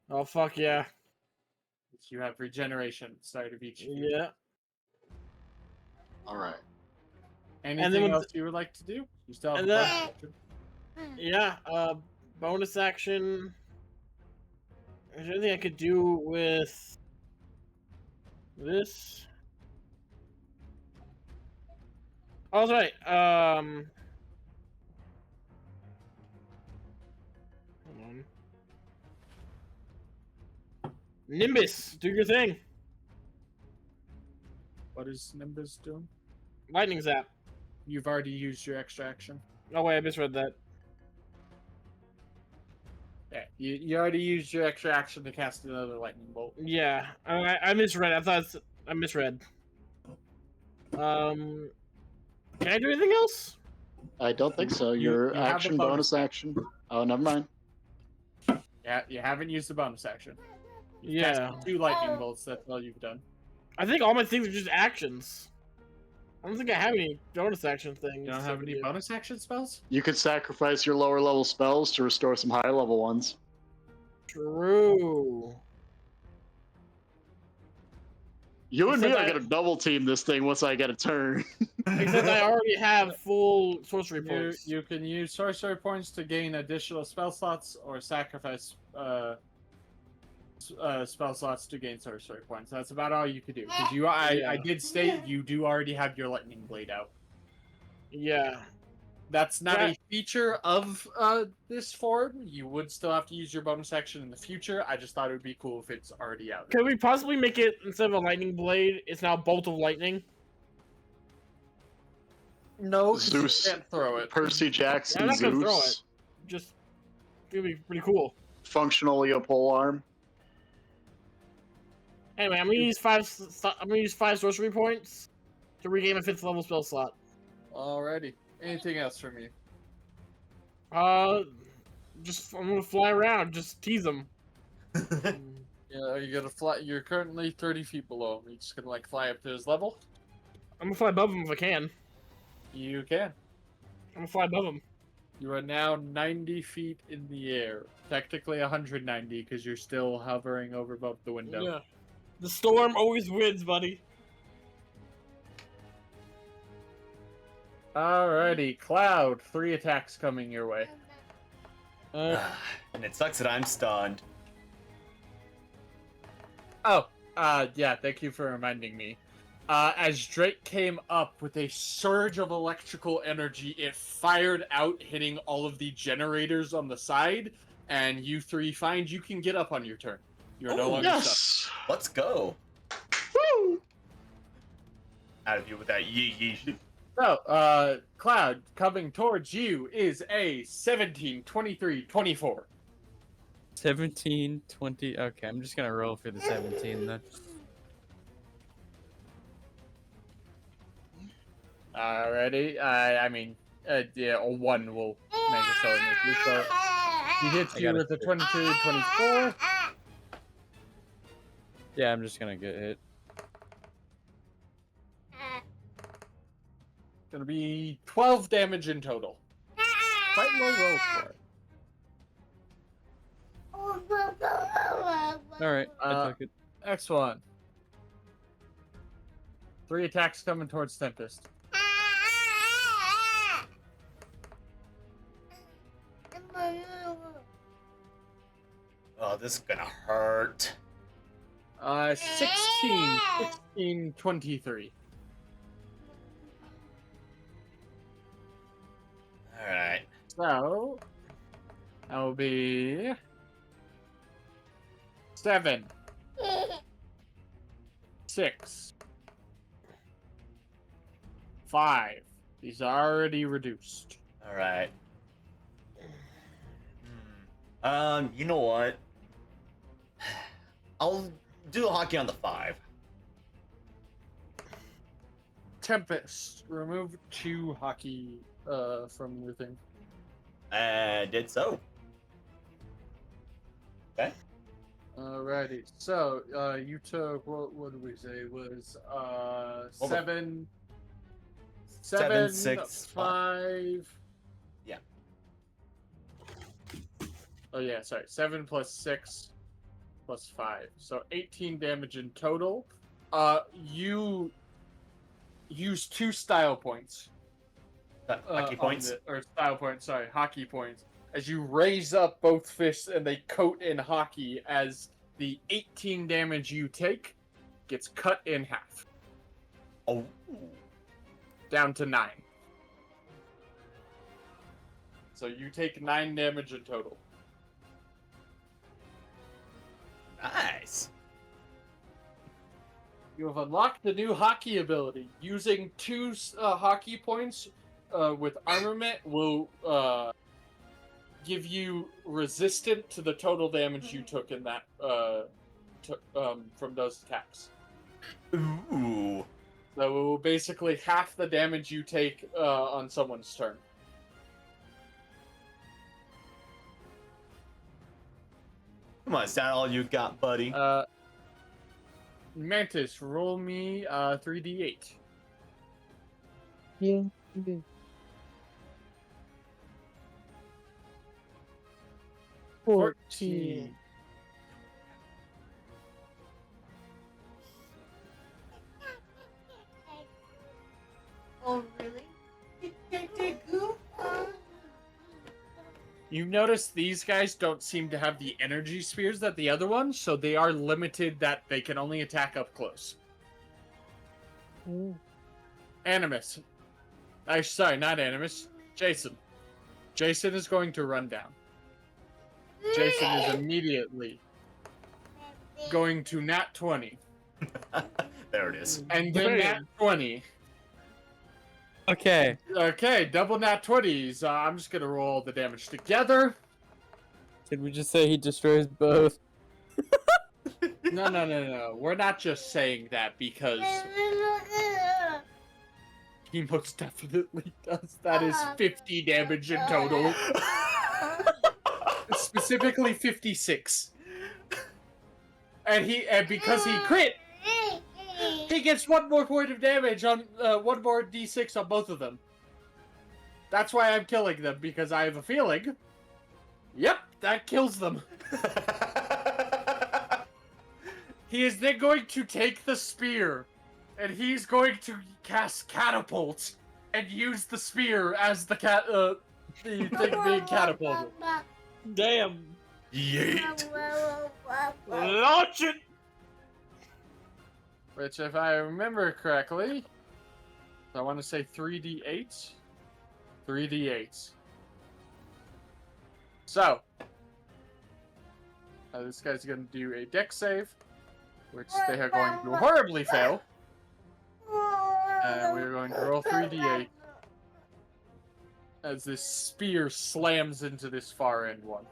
Oh fuck yeah. You have regeneration at the start of each. Yeah. All right. Anything with else you would like to do? You still have and a then- bonus action. Yeah. Bonus action. Is there anything I could do with this? Oh, that's right. Hold on. Nimbus, do your thing. What is Nimbus doing? Lightning zap. You've already used your extra action. Oh wait, I misread that. Yeah, you already used your extra action to cast another lightning bolt. Yeah, I misread. I misread. Can I do anything else? I don't think so. You- Your you have a action, bonus bonus action. Oh, never mind. Yeah, you haven't used the bonus action. You've Yeah. cast 2 lightning bolts. That's all you've done. I think all my things are just actions. I don't think I have any bonus action things. You don't have any Yeah. bonus action spells? You could sacrifice your lower level spells to restore some higher level ones. True. You and me Except are I- gonna double team this thing once I get a turn. Except I already have full sorcery points. You can use sorcery points to gain additional spell slots, or sacrifice spell slots to gain sorcery points. That's about all you could do. Because I did state you do already have your lightning blade out. Yeah. That's not Yeah. a feature of this form. You would still have to use your bonus action in the future. I just thought it would be cool if it's already out. Can we possibly make it, instead of a lightning blade, it's now a bolt of lightning? No, 'cause Zeus. you can't throw it. Percy Jackson, I'm not gonna throw Zeus, it. Just, it'd be pretty cool. functionally a pole arm. Anyway, I'm gonna use 5 sorcery points to regain a 5th level spell slot. Alrighty. Anything else from you? Just I'm gonna fly around, just tease them. Yeah, you gotta fly. You're currently 30 feet below him. You're just gonna like fly up to his level. I'm gonna fly above them if I can. You can. I'm gonna fly above them. You are now 90 feet in the air. Technically 190 because you're still hovering over above the window. Yeah. The storm always wins, buddy. Alrighty, Cloud. 3 attacks coming your way. And it sucks that I'm stunned. Oh, yeah, thank you for reminding me. As Drake came up with a surge of electrical energy, it fired out, hitting all of the generators on the side, and you 3 find you can get up on your turn. You're no longer stuck. Yes. Let's go. Woo! Out of you with that yee. So, Cloud, coming towards you is a 17, 23, 24. 17, 20. Okay, I'm just gonna roll for the 17 then. Alrighty, I mean, yeah, a 1 will make it so it makes you. So, he hits I you got with a it. 22, 24. Yeah, I'm just gonna get hit. Gonna be 12 damage in total. Quite low roll for it. Alright, I took it. Next one. 3 attacks coming towards Tempest. Oh, this is gonna hurt. 16, 23. All right. So that will be 7, 6, 5. These are already reduced. All right. You know what? I'll do hockey on the 5. Tempest, remove 2 hockey from your thing. Did so. Okay. Alrighty. So you took what did we say was Hold on. 7, 6, 5. Yeah. Oh yeah, sorry. 7 plus 6 plus 5. So 18 damage in total. You use 2 style points. Hockey points. Or style points, sorry, hockey points. As you raise up both fists and they coat in hockey as the 18 damage you take gets cut in half. Oh. Down to 9. So you take 9 damage in total. Nice. You have unlocked the new hockey ability. Using 2 hockey points with armament will give you resistant to the total damage you took in that from those attacks. Ooh. So it will basically half the damage you take on someone's turn. Come on, is that all you got, buddy? Mantis, roll me 3d8. Yeah. 14. Oh, really? You notice these guys don't seem to have the energy spears that the other ones, so they are limited that they can only attack up close. Ooh. Animus. Sorry, not Animus. Jason. Jason is going to run down. Jason is immediately going to nat 20. There it is. And then nat 20. Okay. Okay, double nat 20s. I'm just going to roll the damage together. Did we just say he destroys both? No. We're not just saying that because he most definitely does. That is 50 damage in total. Specifically 56. And because he crit, he gets 1 more point of damage on 1 more d6 on both of them. That's why I'm killing them, because I have a feeling. Yep, that kills them. He is then going to take the spear, and he's going to cast catapult and use the spear as the thing being catapulted. Damn. Yeet. Launch it. Which, if I remember correctly, I want to say 3d8. 3d8. So, this guy's going to do a dex save, which they are going to horribly fail. And we're going to roll 3d8 as this spear slams into this far end one.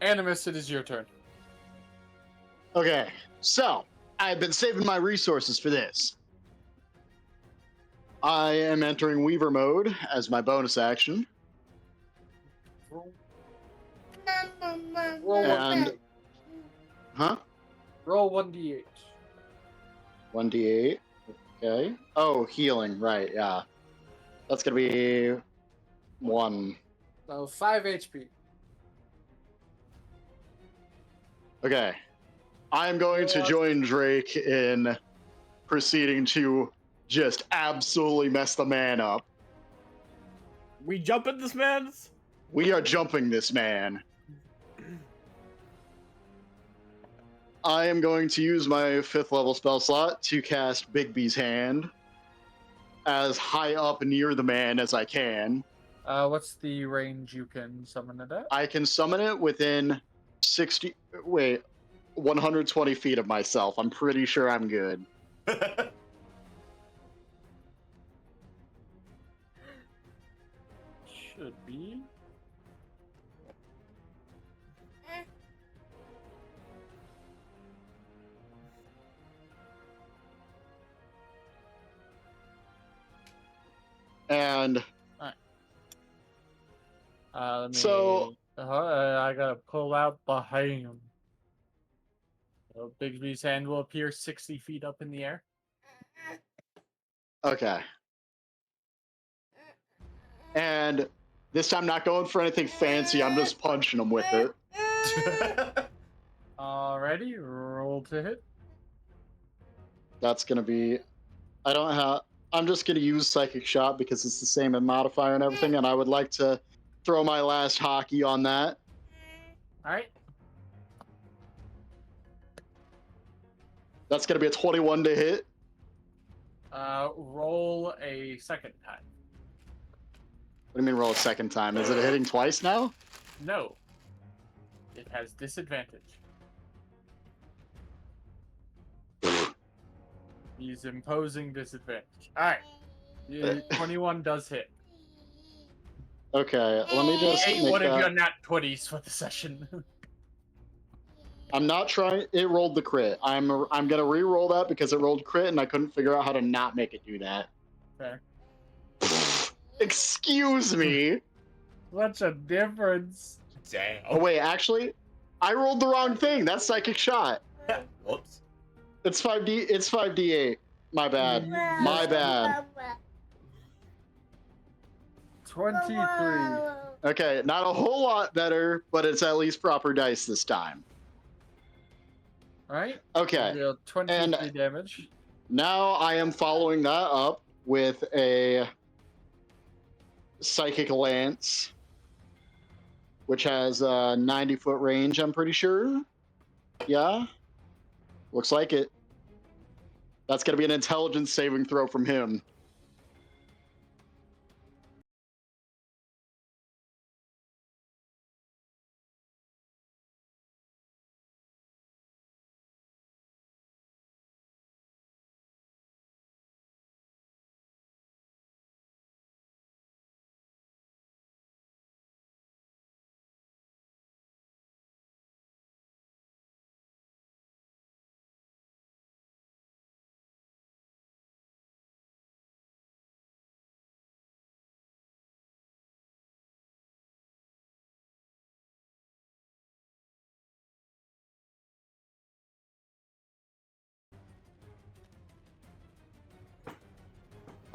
Animus, it is your turn. Okay, so I've been saving my resources for this. I am entering Weaver mode as my bonus action. Roll And, huh? Roll 1d8. 1d8. Okay. Oh, healing. Right, yeah. That's going to be 1. So 5 HP. Okay. I'm going to join Drake in proceeding to just absolutely mess the man up. We jump at this man's. We are jumping this man. I am going to use my 5th level spell slot to cast Bigby's Hand as high up near the man as I can. What's the range you can summon it at? I can summon it within 120 feet of myself. I'm pretty sure I'm good. Should be. And so I gotta pull out the hand. So Bigby's hand will appear 60 feet up in the air. okay. And this time, not going for anything fancy. I'm just punching him with it. Alrighty, roll to hit. That's gonna be. I don't have. I'm just gonna use Psychic Shot because it's the same modifier and everything, and I would like to throw my last hockey on that. Alright. That's gonna be a 21 to hit. Roll a second time. What do you mean roll a second time? Is it hitting twice now? No. It has disadvantage. He's imposing disadvantage. Alright. 21 does hit. Okay, let me just Hey, make what that... of your nat 20s for the session? I'm not trying... It rolled the crit. I'm gonna re-roll that because it rolled crit and I couldn't figure out how to not make it do that. Fair. Excuse me! What's a difference? Damn. Oh wait, actually, I rolled the wrong thing. That's Psychic Shot. Whoops. It's 5d. It's 5d8. My bad. My bad. 23. Okay, not a whole lot better, but it's at least proper dice this time. Alright. Okay. Deal 23 damage. Now I am following that up with a Psychic Lance, which has a 90-foot range, I'm pretty sure. Yeah. Looks like it. That's going to be an intelligence saving throw from him.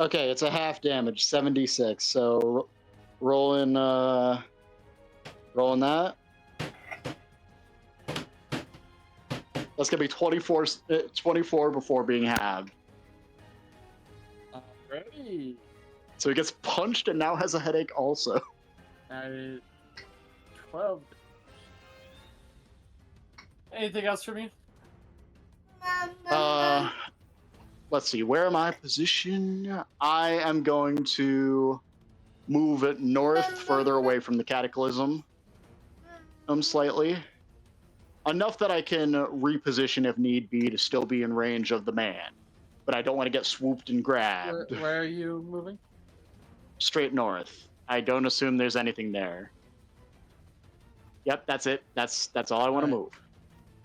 Okay, it's a half damage, 76. So rolling that. That's gonna be 24 before being halved. Alrighty. So he gets punched and now has a headache also. 12. Anything else for me? Let's see, where am I positioned? I am going to move it north, further away from the Cataclysm. Slightly. Enough that I can reposition if need be to still be in range of the man. But I don't want to get swooped and grabbed. Where are you moving? Straight north. I don't assume there's anything there. Yep, that's it. That's all I want to move.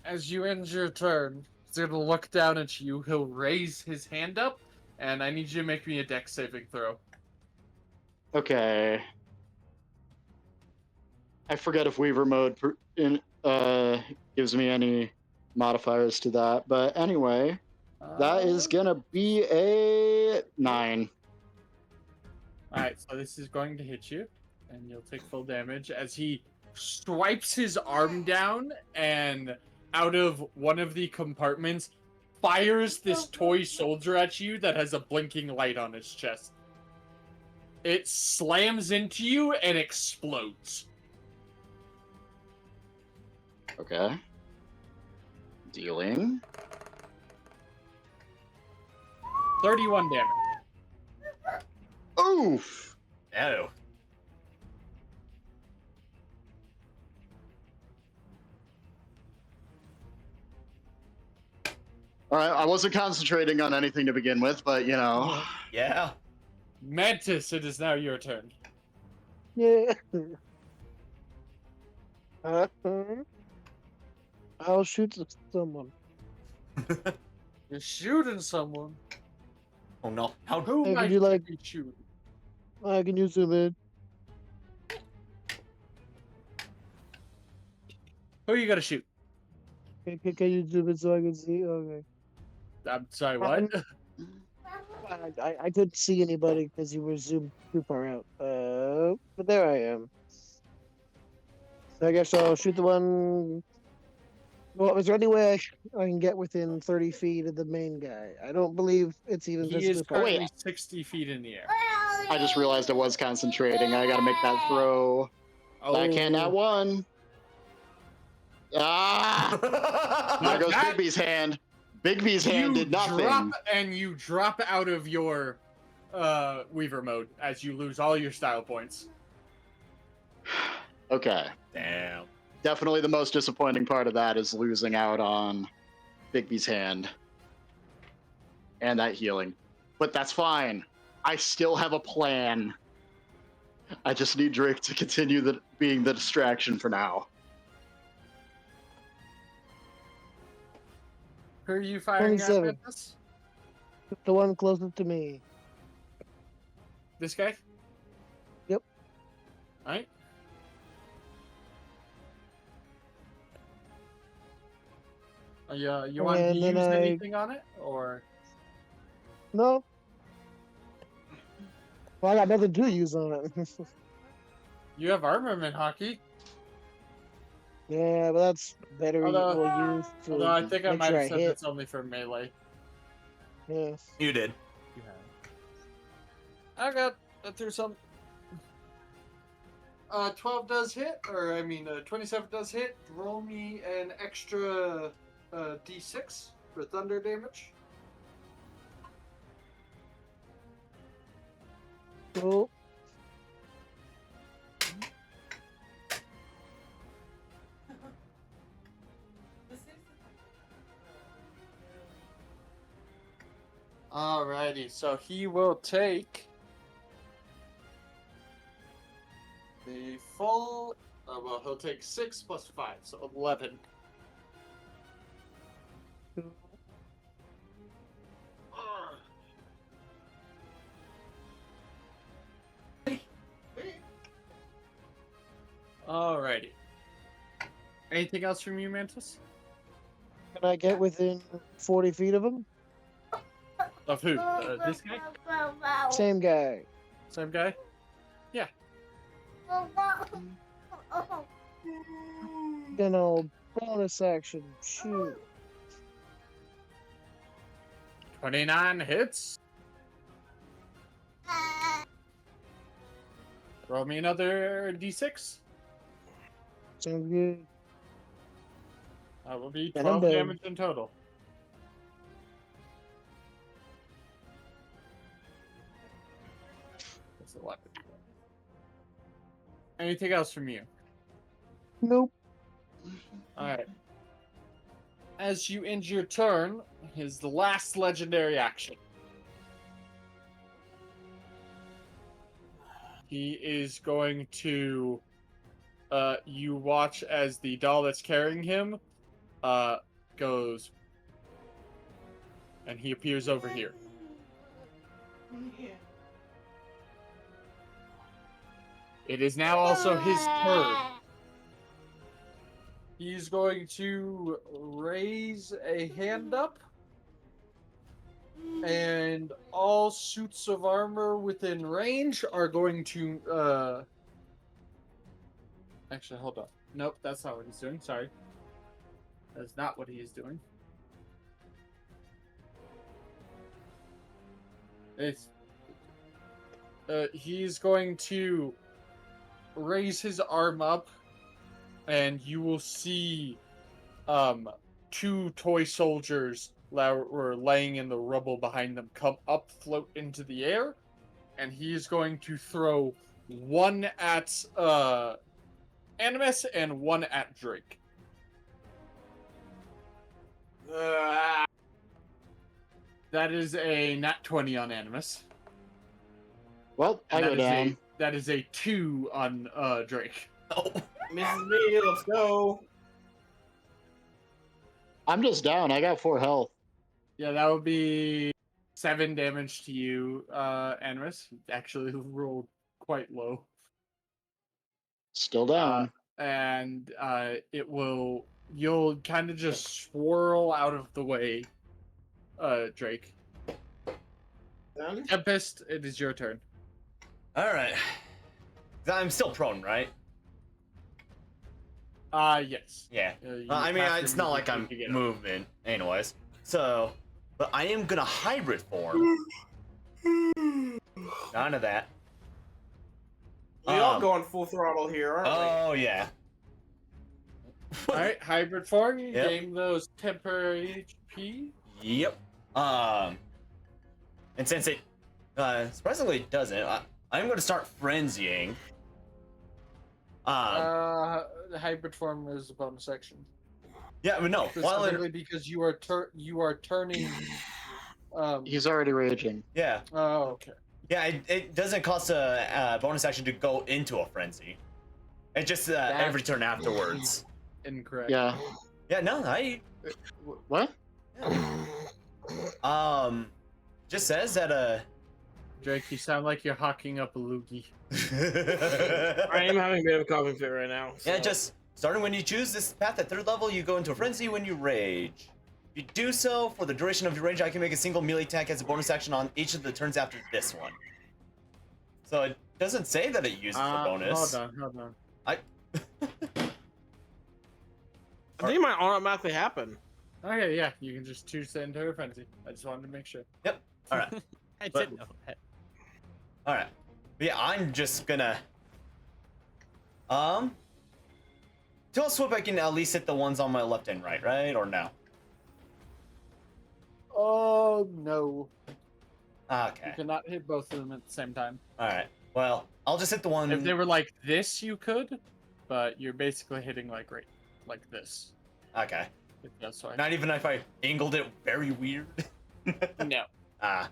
As you end your turn, he's going to look down at you. He'll raise his hand up, and I need you to make me a dex saving throw. Okay. I forget if Weaver mode gives me any modifiers to that, but anyway, that is gonna be a 9. Alright, so this is going to hit you, and you'll take full damage as he swipes his arm down, and out of one of the compartments, fires this toy soldier at you that has a blinking light on its chest. It slams into you and explodes. Okay. Dealing. 31 damage. Oof. Oh. All right, I wasn't concentrating on anything to begin with, but you know. Yeah. Mantis, it is now your turn. Yeah. I'll shoot someone. You're shooting someone. Oh no. How Who Hey, might could you, like- be shooting? Can you zoom in? Who are you gonna shoot? Can you zoom in so I can see? Okay. I'm sorry, what? I couldn't see anybody because you were zoomed too far out. But there I am. So I guess I'll shoot the one. Well, is there any way I can get within 30 feet of the main guy? I don't believe it's even He is physically possible. currently 60 feet in the air. I just realized I was concentrating. I gotta make that throw. Backhand at Oh, one. Ah! There goes that- Bigby's hand. Bigby's hand did nothing. You drop out of your Weaver mode as you lose all your style points. Okay. Damn. Definitely the most disappointing part of that is losing out on Bigby's hand. And that healing. But that's fine. I still have a plan. I just need Drake to continue being the distraction for now. Who are you firing at, 27. Mantis? The one closest to me. This guy? Yep. Alright. You want to And then use anything on it? Or No. Well, I got nothing to use on it. you have armament hockey? Yeah, but that's better Although- used to Although I think I make might sure have I said hit. it's only for melee. Yeah. You did. You have. I threw some. 12 does hit, or I mean, 27 does hit. Roll me an extra d6 for thunder damage. Cool. Alrighty, so he will take the full. Well, he'll take 6 plus 5, so 11. Alrighty. Anything else from you, Mantis? Can I get within 40 feet of him? Of who? This guy? Same guy. Same guy? Yeah. Then I'll bonus action shoot. 29 hits. Roll me another d6. Sounds good. That will be And I'm 12 dead. damage in total. That's 11. Anything else from you? Nope. Alright. As you end your turn, is the last legendary action. He is going to you watch as the doll that's carrying him goes, and he appears over here. It is now also his turn. He's going to raise a hand up, and all suits of armor within range are going to actually, hold on. Nope, that's not what he's doing. Sorry. That's not what he is doing. It's he's going to raise his arm up, and you will see two toy soldiers were laying in the rubble behind them come up, float into the air, and he is going to throw one at Animus and one at Drake. That is a nat 20 on Animus. Well, I go down. That is a 2 on Drake. Oh. Mrs. B, let's go. I'm just down. I got 4 health. Yeah, that would be 7 damage to you, Animus. Actually rolled quite low. Still down. And you'll kind of just swirl out of the way, Drake. Done? Tempest, it is your turn. All right. I'm still prone, right? Yes. Yeah. You I mean, have to it's not move like I'm to get up. moving, anyways. So, but I am gonna hybrid form. None of that. We all going full throttle here, aren't Oh yeah. Alright, hybrid form, you Yep. gain those temporary HP. Yep. And since it surprisingly doesn't, I'm going to start frenzying. The hybrid form is a bonus action. Yeah, but no. While Specifically because you are turning. He's already raging. Yeah. Oh, okay. Yeah, it doesn't cost a bonus action to go into a frenzy. It just every turn afterwards. Incorrect. Yeah. Yeah, no, What? just says that Drake, you sound like you're hawking up a loogie. I am having a bit of a coughing fit right now. Yeah, so- just starting when you choose this path at 3rd level, you go into a frenzy when you rage. If you do so, for the duration of your rage, I can make a single melee attack as a bonus action on each of the turns after this one. So it doesn't say that it uses a bonus. Hold on. I think it might automatically happen. Okay, yeah, you can just choose to enter a frenzy. I just wanted to make sure. Yep. All right. I But- didn't know that. All right. But yeah, I'm just gonna Till swoop, I can at least hit the ones on my left and right, or no? Oh no. You Okay. cannot hit both of them at the same time. All right. Well, I'll just hit the one. If they were like this, you could, but you're basically hitting like this. Okay. If that's why. Not even if I angled it very weird. No. I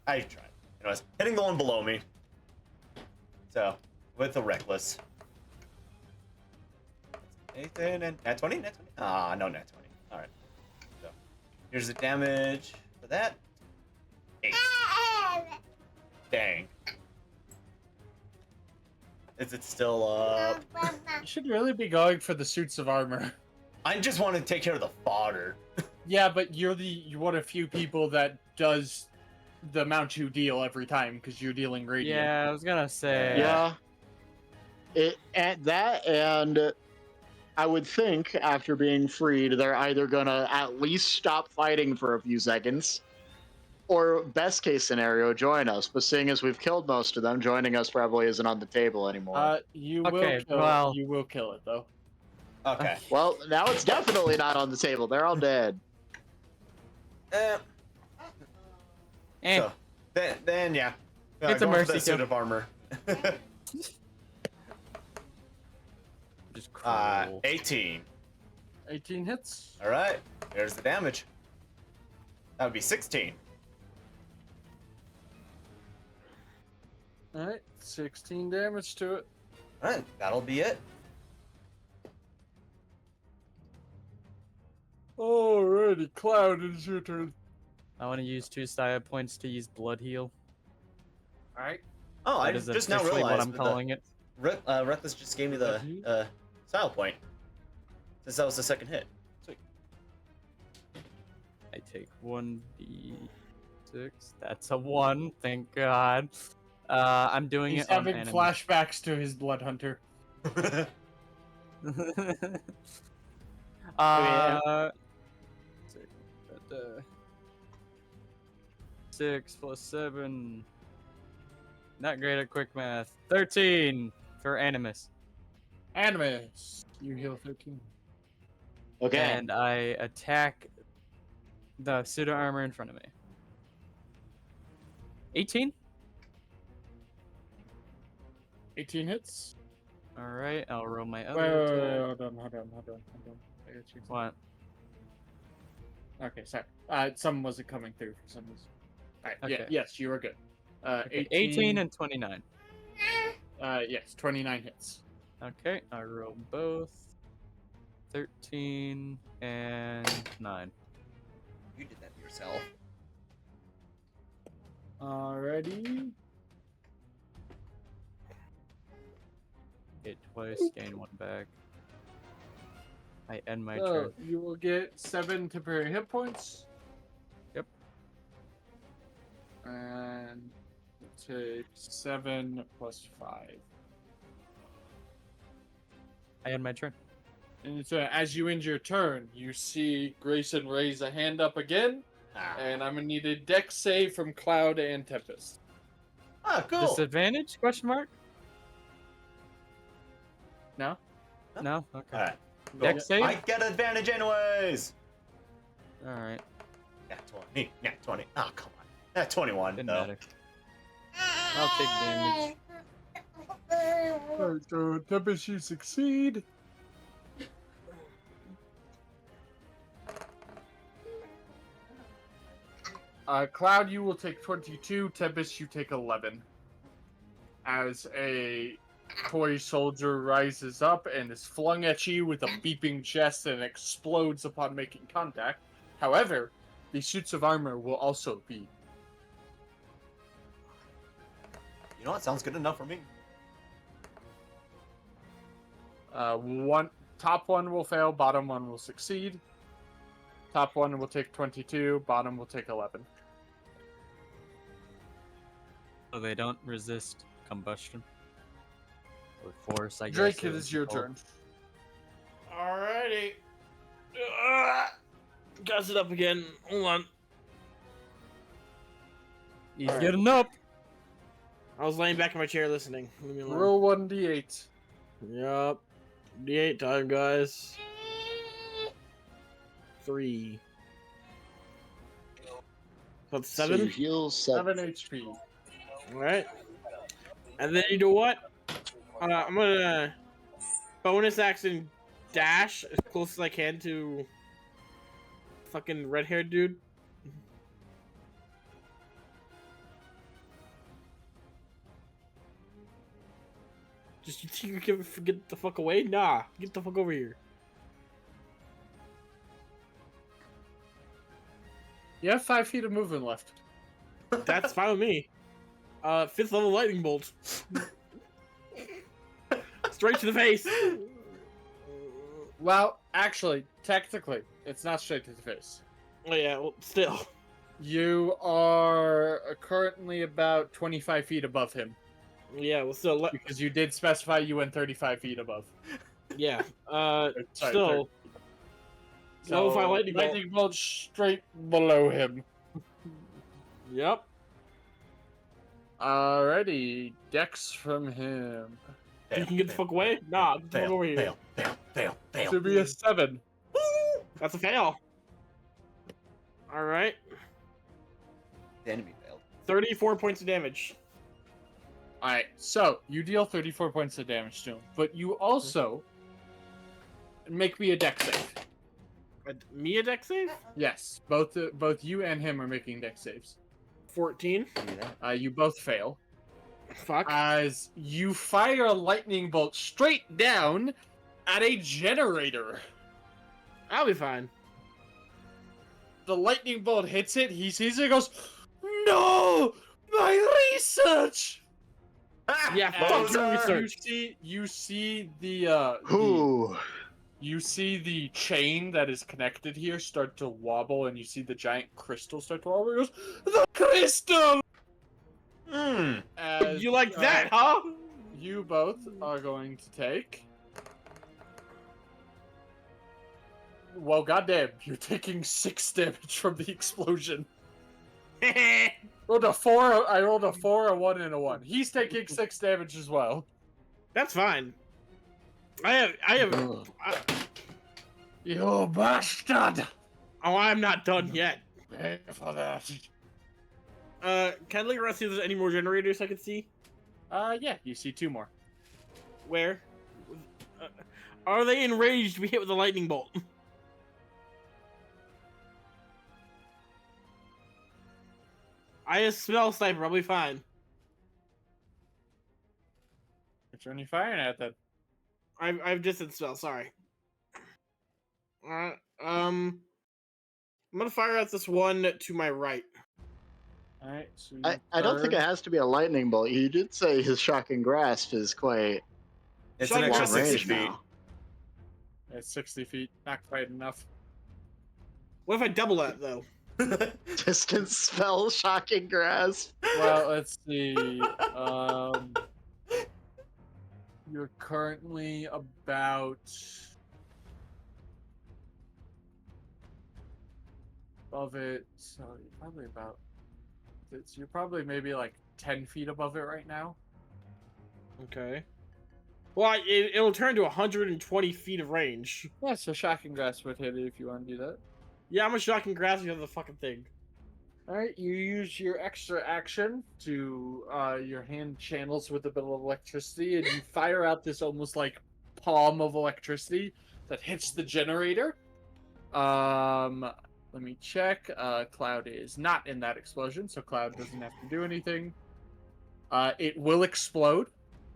tried. Anyways, hitting the one below me. So, with the reckless. Nathan and nat 20? Nat 20? Ah, no nat 20. Alright. So, here's the damage for that. 8. Dang. Is it still up? You should really be going for the suits of armor. I just want to take care of the fodder. Yeah, but you're one of few people that does the amount you deal every time because you're dealing radiant. Yeah, I was gonna say. Yeah. And I would think after being freed, they're either gonna at least stop fighting for a few seconds, or best case scenario, join us. But seeing as we've killed most of them, joining us probably isn't on the table anymore. You Okay, will well- you will kill it though. Okay. Well, now it's definitely not on the table. They're all dead. Eh, So, then yeah. It's a going for mercy that suit kill. of armor. just cruel. 18. 18 hits. All right. There's the damage. That would be 16. Alright, 16 damage to it. All right. That'll be it. Alrighty, Cloud, it is your turn. I want to use 2 style points to use blood heal. Alright. Oh, I That is just now officially realized what I'm calling it. Reckless just gave me the style point. Since that was the second hit. Sweet. I take 1d6. That's a 1. Thank God. I'm doing He's it on having enemy. flashbacks to his blood hunter. uh, 6 plus 7. Not great at quick math. 13 for Animus. Animus. You heal 13. Okay. And I attack the pseudo armor in front of me. 18. 18 hits. All right, I'll roll my Wait, other attack. hold on. I got you. What? Okay, sorry. Some wasn't coming through for some reason. All right. Okay. Yes, you were good. Okay, 18 and 29. Yes, 29 hits. Okay, I roll both. 13 and 9. You did that to yourself. Alrighty. Hit twice, gain 1 back. I end my So turn. you will get 7 temporary hit points. Yep. And take 7 plus 5. I end my turn. And so as you end your turn, you see Grayson raise a hand up again. And I'm gonna need a dex save from Cloud and Tempest. Ah, cool. Disadvantage? Question mark? No? No? Okay. All right. Dex save? I get advantage anyways. All right. Nat 20. Nat 20. Oh, come on. Nat 21. Didn't No. matter. I'll take damage. Alright, so Tempest, you succeed. Cloud, you will take 22. Tempest, you take 11. As a toy soldier rises up and is flung at you with a beeping chest and explodes upon making contact. However, the suits of armor will also be. You know what? Sounds good enough for me. Top one will fail, bottom one will succeed. Top one will take 22, bottom will take 11. So they don't resist combustion or force, I guess. Drake, it is your turn. Alrighty. Gas it up again. Hold on. He's getting up. I was laying back in my chair listening. Leave me alone. Roll 1d8. Yup. D8 time, guys. 3. That's So 7. you heal 7. 7 HP. Alright. And then you know what? I'm gonna bonus action dash as close as I can to fucking red-haired dude. Just you think you can get the fuck away? Nah, get the fuck over here. You have 5 feet of movement left. That's fine with me. 5th level lightning bolt. Straight to the face. Well, actually, technically, it's not straight to the face. Oh yeah, well, still. You are currently about 25 feet above him. Yeah, well, still. Because you did specify you went 35 feet above. Yeah. Sorry, Still. So if I lightning bolt straight below him. Yep. Alrighty, dex from him. You can get the fuck away? Nah, get the fuck over here. Fail. To be a 7. That's a fail. Alright. The enemy failed. 34 points of damage. Alright, so you deal 34 points of damage to him, but you also make me a dex save. Me a dex save? Yes, both you and him are making dex saves. 14. You both fail. Fuck. As you fire a lightning bolt straight down at a generator. I'll be fine. The lightning bolt hits it, he sees it and goes, "No! My research!" Yeah, fuck your research. You see the you see the chain that is connected here start to wobble, and you see the giant crystal start to wobble. He goes, "The crystal!" As, You like that, huh? You both are going to take. Well, goddamn, you're taking 6 damage from the explosion. Rolled a 4. I rolled a 4, a 1, and a 1. He's taking 6 damage as well. That's fine. You bastard! Oh, I'm not done yet. Pay for that. Can I look around see if there's any more generators I can see? Yeah, you see 2 more. Where? Are they enraged to be hit with a lightning bolt? I just smell sniper. I'll be fine. Which one are you firing at then? I've distant spell. Sorry. I'm gonna fire at this one to my right. Alright, so I don't think it third. has to be a lightning bolt. You did say his shocking grasp is quite It's Shocking an extra grasp 60 range feet. now. It's 60 feet. Not quite enough. What if I double that though? Distant spell, shocking grasp. Well, let's see. You're currently about above it. So you're probably about. You're probably maybe like 10 feet above it right now. Okay. Well, it'll turn to 120 feet of range. Yeah, so shocking grasp would hit it if you want to do that. Yeah, I'm a shocking grasp the other fucking thing. Alright, you use your extra action to your hand channels with a bit of electricity, and you fire out this almost like palm of electricity that hits the generator. Let me check. Cloud is not in that explosion, so Cloud doesn't have to do anything. It will explode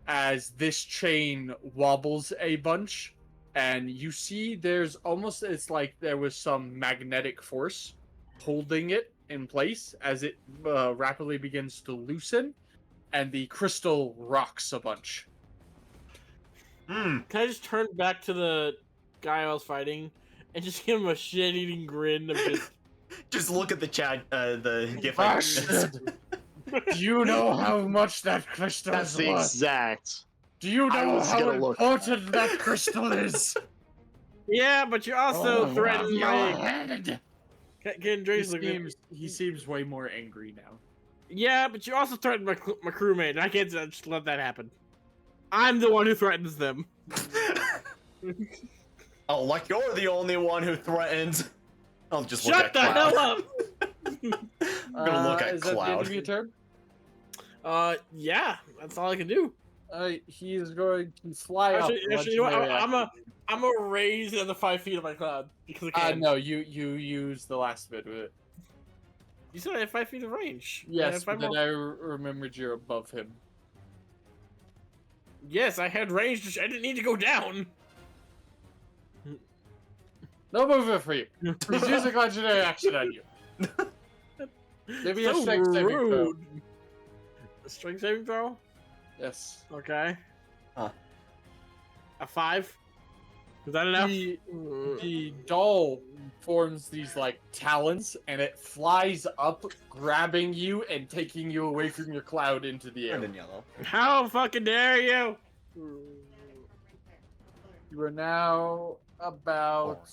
as this chain wobbles a bunch, and you see there's almost, it's like there was some magnetic force holding it in place as it rapidly begins to loosen, and the crystal rocks a bunch. Can I just turn back to the guy I was fighting and just give him a shit-eating grin of just... Just look at the chat, the gif. Bastard! Do you know how much that crystal That's is the worth? exact. Do you I know was how gonna look. important that crystal is? Yeah, but you also threatened your my... head! Can Dre's look at- He seems way more angry now. Yeah, but you also threatened my crewmate, and I can't just let that happen. I'm the one who threatens them. Oh, like you're the only one who threatens. I'll just look Shut at the Cloud. hell up! I'm gonna look at is that the end Cloud. of your turn? Yeah, that's all I can do. He is going to fly Actually, up. you know what? legendary I'm a raise another 5 feet of my cloud because I can. no, you use the last bit of it. You said I have 5 feet of range. I Yes, have but five then more- I remembered you're above him. Yes, I had range. I didn't need to go down. No movement for you. He's using legendary action on you. Maybe a strength saving throw. rude. A strength saving throw? Yes. Okay. Huh. A 5? Is that enough? The doll forms these like talons, and it flies up, grabbing you and taking you away from your cloud into the air. And in yellow. How fucking dare you? You are now about.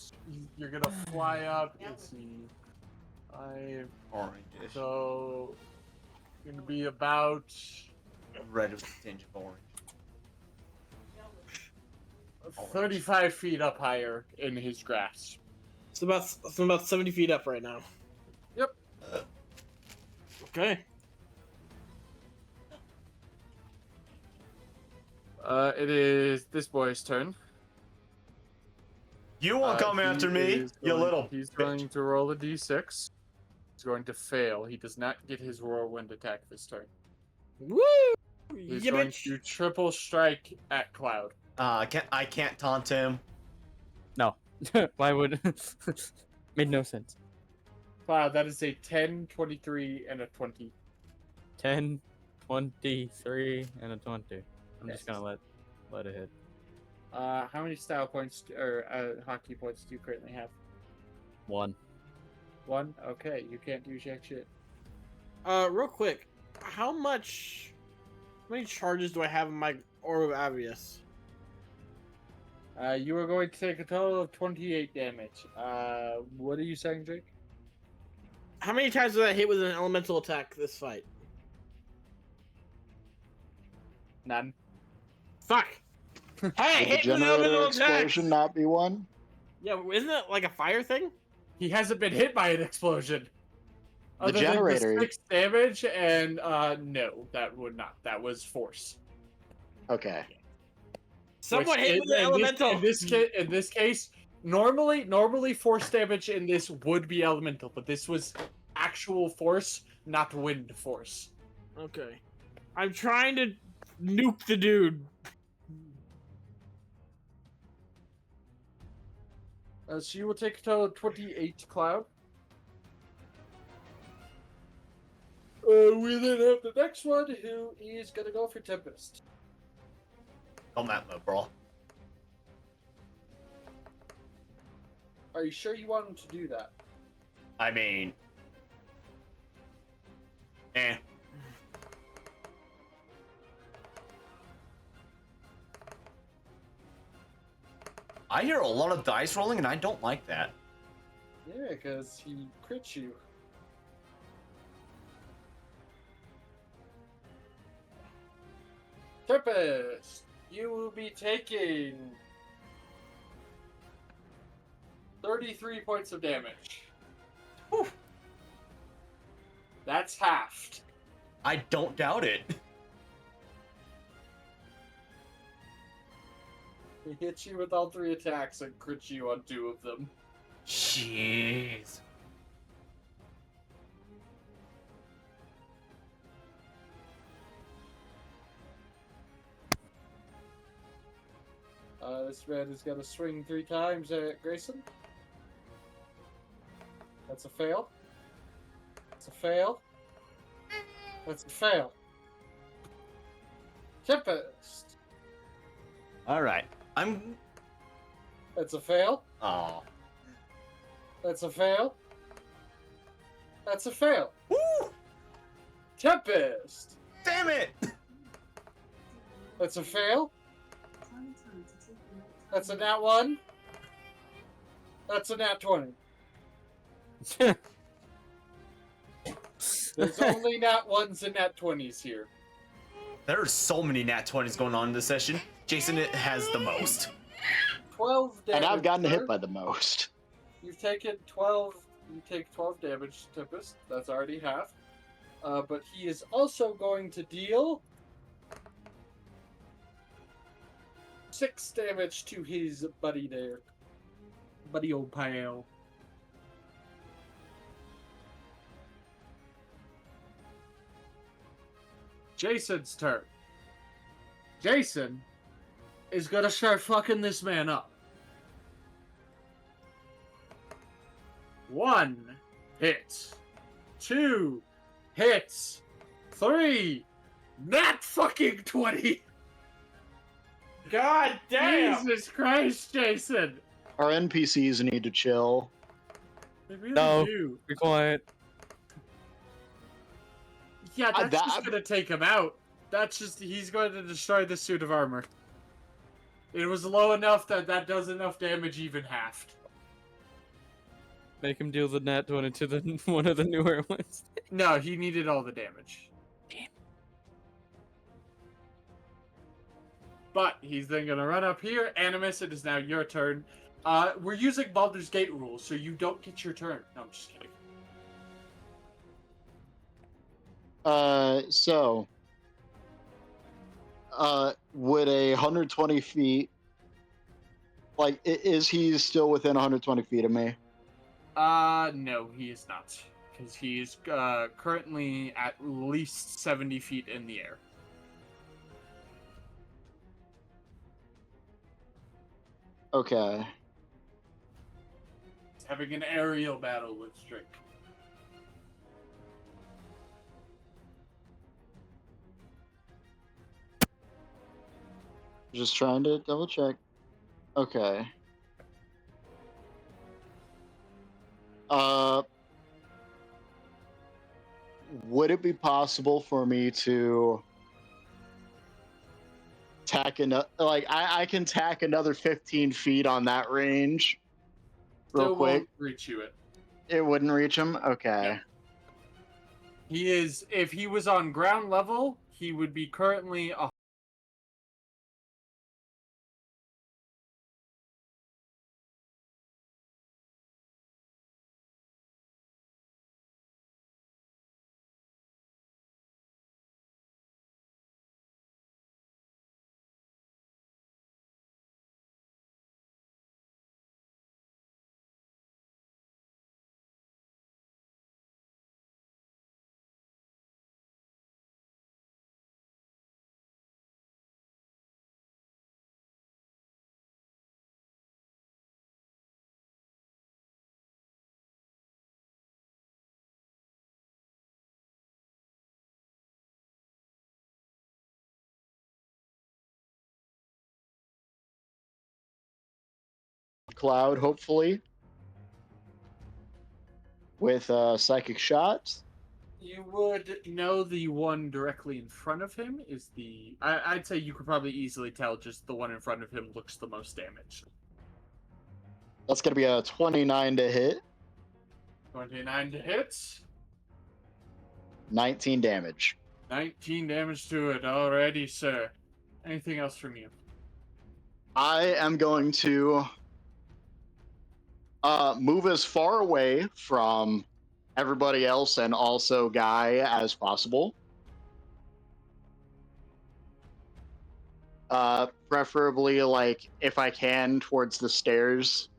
You're gonna fly up. Let's see. Orange-ish. So. Gonna be about. Red with a tinge of orange. 35 feet up higher in his grasp. It's about 70 feet up right now. Yep. Okay. It is this boy's turn. You won't come He after me, is you going- little He's bitch. going to roll a d6. He's going to fail. He does not get his whirlwind attack this turn. Woo! He's Yeah, going bitch. to triple strike at Cloud. I can't taunt him. No. Why would? Made no sense. Cloud, that is a 10, 23, and a 20. 10, 23, and a 20. I'm Yes. just gonna let it hit. How many style points or hockey points do you currently have? 1. 1? Okay, you can't do jack shit. Real quick, how many charges do I have in my Orb of Avius? You are going to take a total of 28 damage. What are you saying, Jake? How many times did I hit with an elemental attack this fight? None. Fuck! Hey, Would the hit with an generator elemental attack! explosion not be one? Yeah, isn't it like a fire thing? He hasn't been hit by an explosion. The Other generator. than the 6 damage, and no, that would not. That was force. Okay. Someone Which hit with the elemental. In this case, normally force damage in this would be elemental, but this was actual force, not wind force. Okay. I'm trying to nuke the dude. So you will take a total of 28 cloud. We then have the next one, who is gonna go for Tempest. On that mode, bro. Are you sure you want him to do that? I mean... Eh. I hear a lot of dice rolling, and I don't like that. Yeah, because he crits you. Tempest, you will be taking 33 points of damage. Whew. That's halved. I don't doubt it. He hits you with all 3 attacks and crits you on 2 of them. Jeez. This man is gonna swing 3 times at Grayson. That's a fail. That's a fail. That's a fail. Tempest. Alright. I'm... That's a fail. Oh. That's a fail. That's a fail. Woo! Tempest. Damn it! That's a fail. That's a nat 1. That's a nat 20. There's only nat 1s and nat 20s here. There are so many nat 20s going on in this session. Jason has the most. 12 damage. And I've gotten sir. hit by the most. You've taken 12. You take 12 damage, Tempest. That's already half. But he is also going to deal 6 damage to his buddy there. Buddy old pal. Jason's turn. Jason is gonna start fucking this man up. 1 hit. 2 hits. 3 nat fucking 20. God damn! Jesus Christ, Jason. Our NPCs need to chill. They really No. do. Be quiet. Yeah, that's that- just gonna take him out. That's just, he's going to destroy the suit of armor. It was low enough that that does enough damage even halved. Make him deal the nat 20 to the one of the newer ones. No, he needed all the damage. Damn. But he's then gonna run up here. Animus, it is now your turn. We're using Baldur's Gate rules, so you don't get your turn. No, I'm just kidding. Would a 120 feet, like, is he still within 120 feet of me? No, he is not. Because he is currently at least 70 feet in the air. Okay. He's having an aerial battle with Strick. Just trying to double check. Okay. Would it be possible for me to tack another, like, I can tack another 15 feet on that range real Still quick? won't reach you it. It wouldn't reach him? Okay. He is, if he was on ground level, he would be currently cloud, hopefully, with psychic shots. You would know the one directly in front of him is the. I'd say you could probably easily tell just the one in front of him looks the most damaged. That's going to be a 29 to hit. 29 to hit. 19 damage. 19 damage to it. Alrighty, sir. Anything else from you? I am going to move as far away from everybody else and also Guy as possible. Preferably, like, if I can, towards the stairs.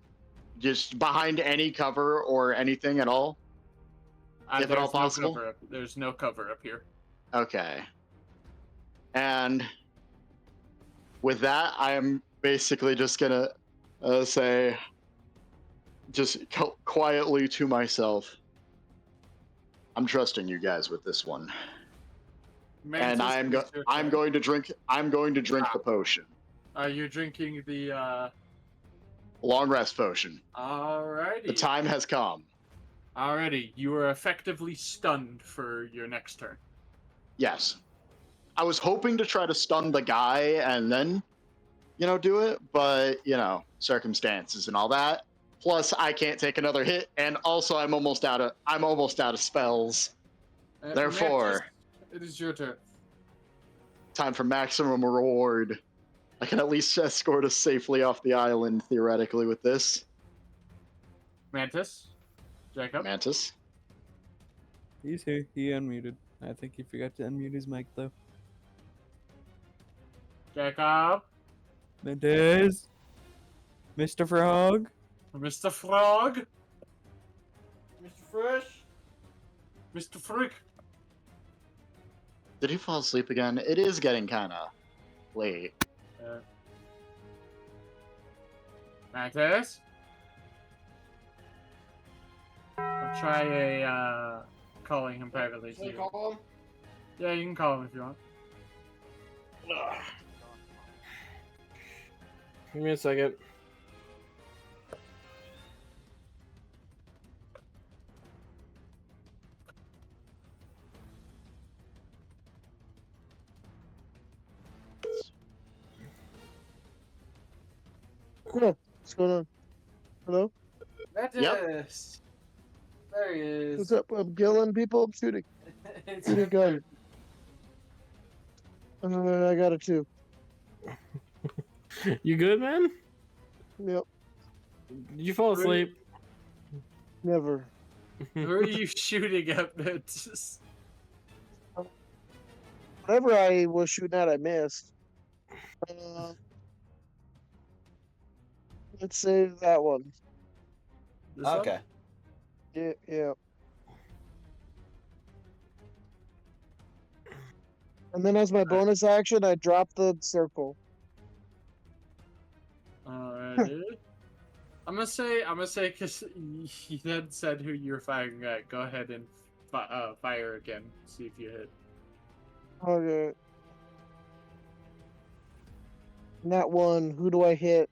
Just behind any cover or anything at all. If at all possible. There's no cover up here. Okay. And with that, I am basically just gonna say, just quietly to myself, I'm trusting you guys with this one. Mantis, and I'm going to drink the potion. You're drinking the Long rest potion. Alrighty. The time has come. Alrighty, you are effectively stunned for your next turn. Yes. I was hoping to try to stun the guy and then, do it, but, circumstances and all that. Plus, I can't take another hit, and also I'm almost out of spells. Therefore, it is your turn. Time for maximum reward. I can at least escort us safely off the island, theoretically, with this. Mantis? Jacob? Mantis? He's here. He unmuted. I think he forgot to unmute his mic, though. Jacob? Mantis? Mr. Frog? Mr. Frog? Mr. Fresh? Mr. Frick? Did he fall asleep again? It is getting kind of late. Mantis? I'll try calling him privately. Should I call him? Yeah, you can call him if you want. Give me a second. Yeah, what's going on? Hello? Mantis! There he is. What's up? I'm killing people. I'm shooting. Shoot a gun. I got it too. You good, man? Yep. Did you fall asleep? Never. Who are you shooting at, Mantis? Whatever I was shooting at, I missed. Let's say that one. This one? Okay. Yeah. And then as my bonus action, I drop the circle. Alrighty. I'm gonna say, because he then said who you were firing at. Go ahead and fire again. See if you hit. Okay. And that one, who do I hit?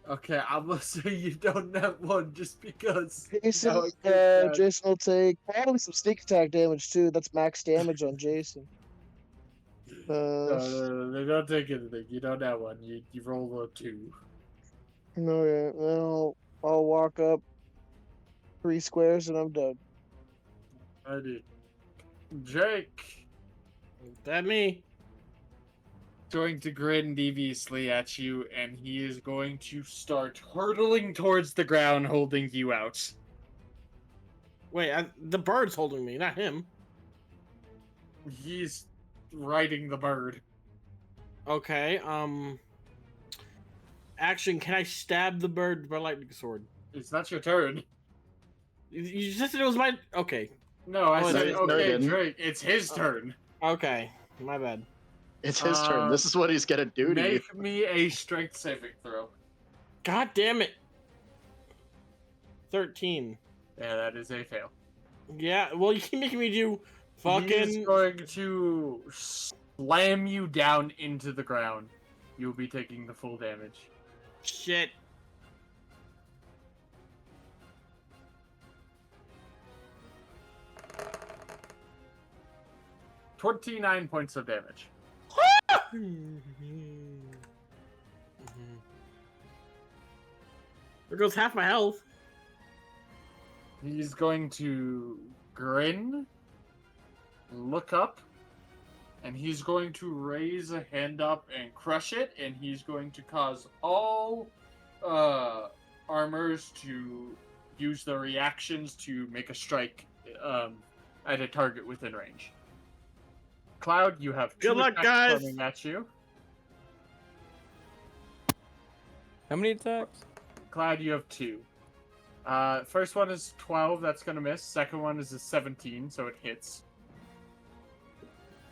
Okay, I'm gonna say you don't have one just because. Jason, Jason will take probably some sneak attack damage too. That's max damage on Jason. They don't take anything. You don't have one. You roll a 2. No, yeah. Then I'll walk up 3 squares and I'm done. Alrighty. Jake. That me. Going to grin deviously at you, and he is going to start hurtling towards the ground, holding you out. Wait, the bird's holding me, not him. He's riding the bird. Okay, action, can I stab the bird with my lightning sword? It's not your turn. You just said it was my... Okay. No, I said, no, okay, Drake, it's his turn. Okay, my bad. It's his turn. This is what he's gonna do to you. Make me a strength saving throw. God damn it. 13. Yeah, that is a fail. Yeah, well, you keep making me do fucking... He's going to slam you down into the ground. You'll be taking the full damage. Shit. $29 points of damage. There goes half my health. He's going to grin, look up, and he's going to raise a hand up and crush it, and he's going to cause all armors to use their reactions to make a strike at a target within range. Cloud, you have two Good luck, attacks guys. coming at you. How many attacks? Cloud, you have 2. First one is 12, that's gonna miss. Second one is a 17, so it hits.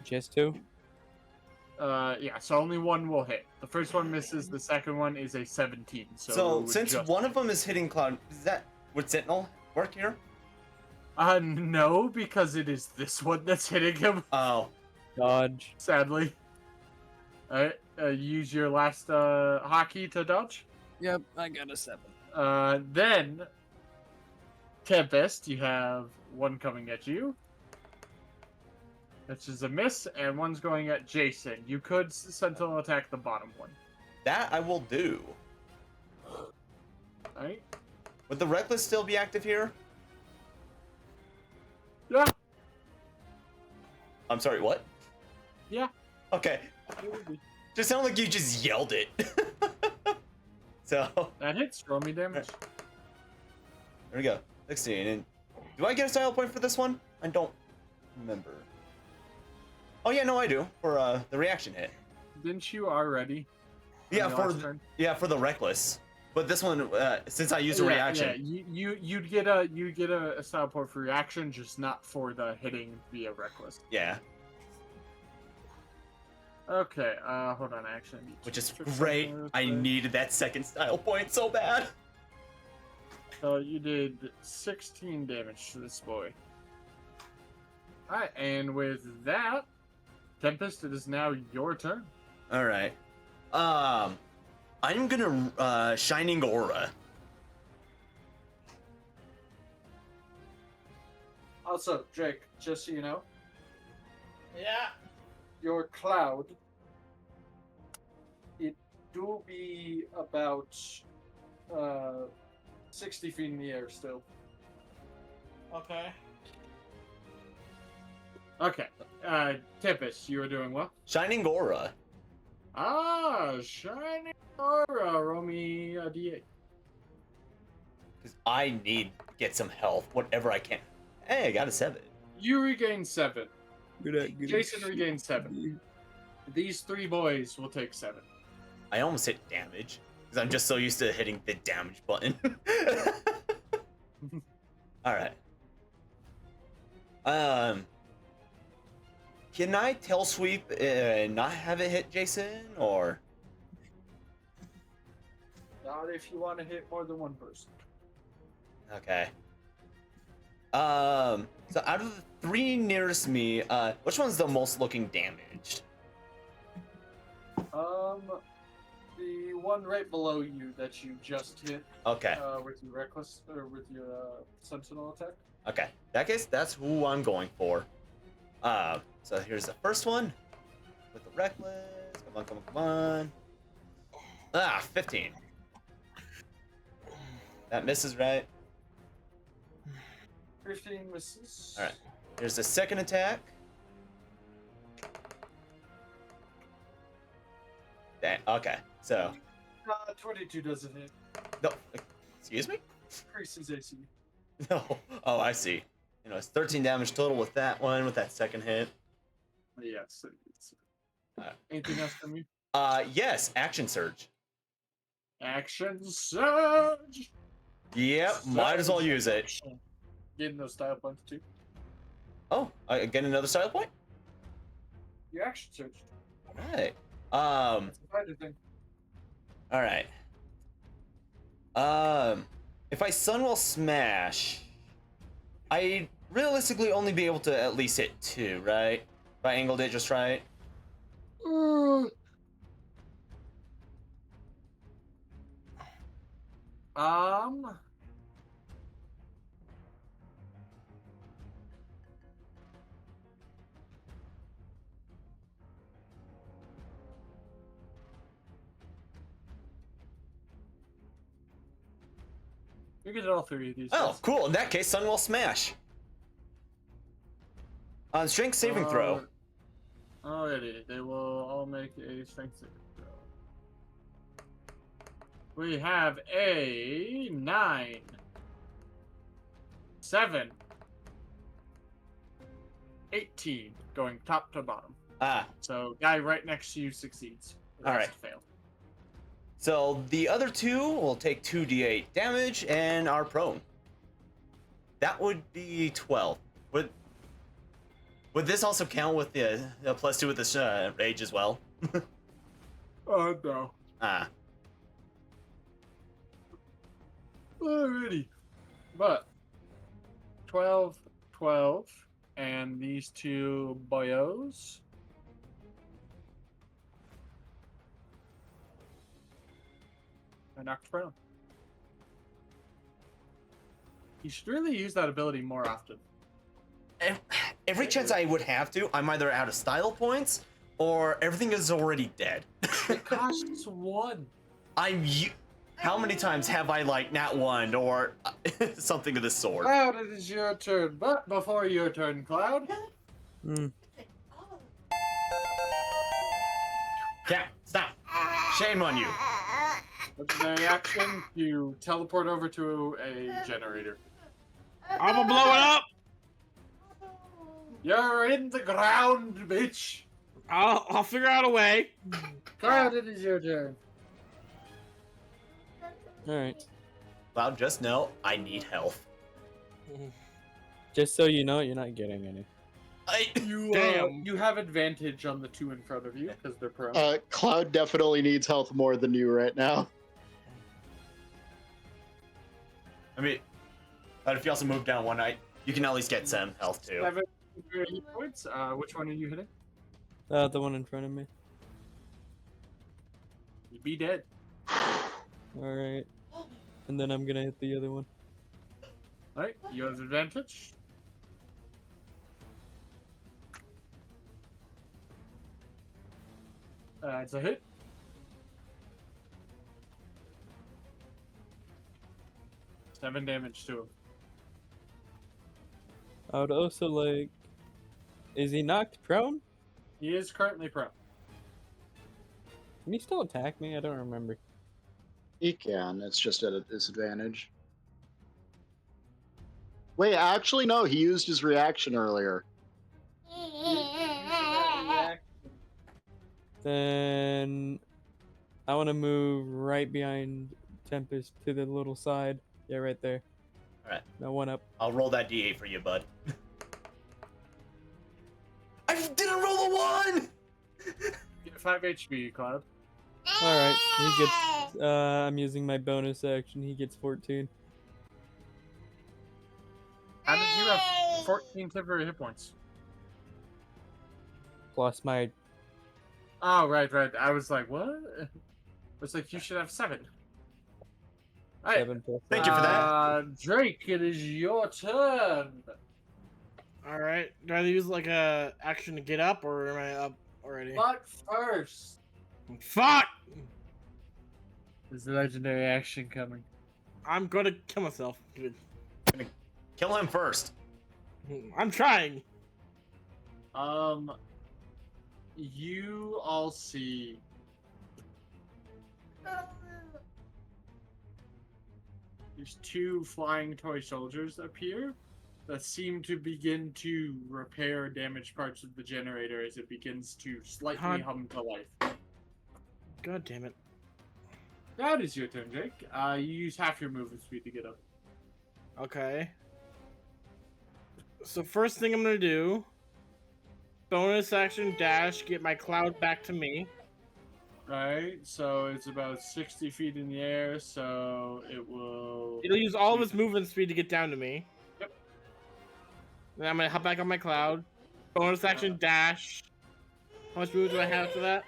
Just 2? Yeah, so only one will hit. The first one misses, the second one is a 17. So, it So would since just- one of them is hitting Cloud, would Sentinel work here? No, because it is this one that's hitting him, Oh. Dodge. sadly. Alright, use your last hockey to dodge. Yep, I got a 7. Then, Tempest, you have one coming at you. Which is a miss, and one's going at Jason. You could Sentinel attack the bottom one. That I will do. Alright? Would the Reckless still be active here? Yeah. I'm sorry, what? Yeah. Okay. Just sounded like you just yelled it. So. That hits. Roll me damage. There we go. 16. And do I get a style point for this one? I don't remember. Oh yeah, no, I do for the reaction hit. Didn't you already? Yeah, on your last turn? for the Reckless. But this one, since I used a reaction. Yeah, you'd get a style point for reaction, just not for the hitting via reckless. Yeah. Okay, hold on, actually. I need to Which is fix great. something real I quick. needed that second style point so bad. So you did 16 damage to this boy. Alright, and with that, Tempest, it is now your turn. All right. I'm gonna Shining Aura. Also, Drake, just so you know, Yeah. your cloud, it do be about 60 feet in the air still. Okay. Okay, Tempest, you are doing well. Shining Aura. Ah, Shining Aura, roll me a d8. Because I need to get some health, whatever I can. Hey, I got a 7. You regain 7. Good Jason regains 7. These 3 boys will take 7. I almost hit damage. Because I'm just so used to hitting the damage button. Alright. Can I tail sweep and not have it hit Jason, or? Not if you want to hit more than one person. Okay. So out of the 3 nearest me, which one's the most looking damaged? The one right below you that you just hit. Okay. With your reckless or with your sentinel attack. Okay. In that case, that's who I'm going for. So here's the first one with the reckless. Come on, come on, come on. Ah, 15. That misses, right? 15 misses. All right. Here's the second attack. Dang. Okay. So. 22 doesn't hit. No. Excuse me? Increases AC. No. Oh, I see. You know, it's 13 damage total with that one, with that second hit. Yes. Anything else from you? Yes. Action surge. Action surge. Yep. Might as well use it. Getting those style points too. Oh, I get another style point? Your action surge. Alright. That's a fighter thing. Alright. If I Sunwell Smash, I'd realistically only be able to at least hit 2, right? If I angled it just right. Um. You get all three of these. Oh, guys. cool. In that case, Sun will smash. On strength saving throw. Alrighty, they will all make a strength saving throw. We have a 9, 7, 18 going top to bottom. Ah, So guy right next to you succeeds. The All rest right. fail. so the other two will take 2d8 damage and are prone. That would be 12. Would this also count with the +2 with the rage as well? No. Ah, Alrighty. But 12, 12, and these two boyos. Are knocked prone. You should really use that ability more often. every chance I would have to, I'm either out of style points or everything is already dead. It costs 1. How many times have I like nat 1 or something of this sort? Cloud, it is your turn. But before your turn, Cloud, Cat, stop! Shame on you. legendary action, you teleport over to a generator. I'm gonna blow it up. You're in the ground, bitch. I'll figure out a way. Cloud, it is your turn. Alright. Cloud, just know I need health. Just so you know, you're not getting any. You have advantage on the two in front of you because they're prone. Cloud definitely needs health more than you right now. I mean, but if you also move down one night, you can at least get some health too. 7 hit points. Which one are you hitting? The one in front of me. You'd be dead. Alright. And then I'm gonna hit the other one. Alright, you have advantage. It's a hit. Seven damage to him. I would also like... Is he knocked prone? He is currently prone. Can he still attack me? I don't remember. He can, it's just at a disadvantage. Wait, actually, no, he used his reaction earlier. Then... I want to move right behind Tempest to the little side. Yeah, right there. Alright. No, one up. I'll roll that d8 for you, bud. I didn't roll a 1! Get 5 HP, Cloud. Alright, he gets... I'm using my bonus action. He gets 14. How did you have 14 temporary hit points? Plus my... Oh, right. I was like, what? It's like, you should have 7. Alright. 7 plus... Thank you for that. Drake, it is your turn. All right. Do I use like a action to get up, or am I up already? But first, Fuck! is the legendary action coming? I'm gonna kill myself. Kill him first. I'm trying. You all see there's 2 flying toy soldiers appear that seem to begin to repair damaged parts of the generator as it begins to slightly hum to life. God damn it. That is your turn, Jake. You use half your movement speed to get up. Okay. So first thing I'm gonna do, bonus action dash, get my cloud back to me. Right, so it's about 60 feet in the air, so it will... It'll use all of its movement speed to get down to me. Yep. Then I'm gonna hop back on my cloud. Bonus action dash. How much movement do I have for that?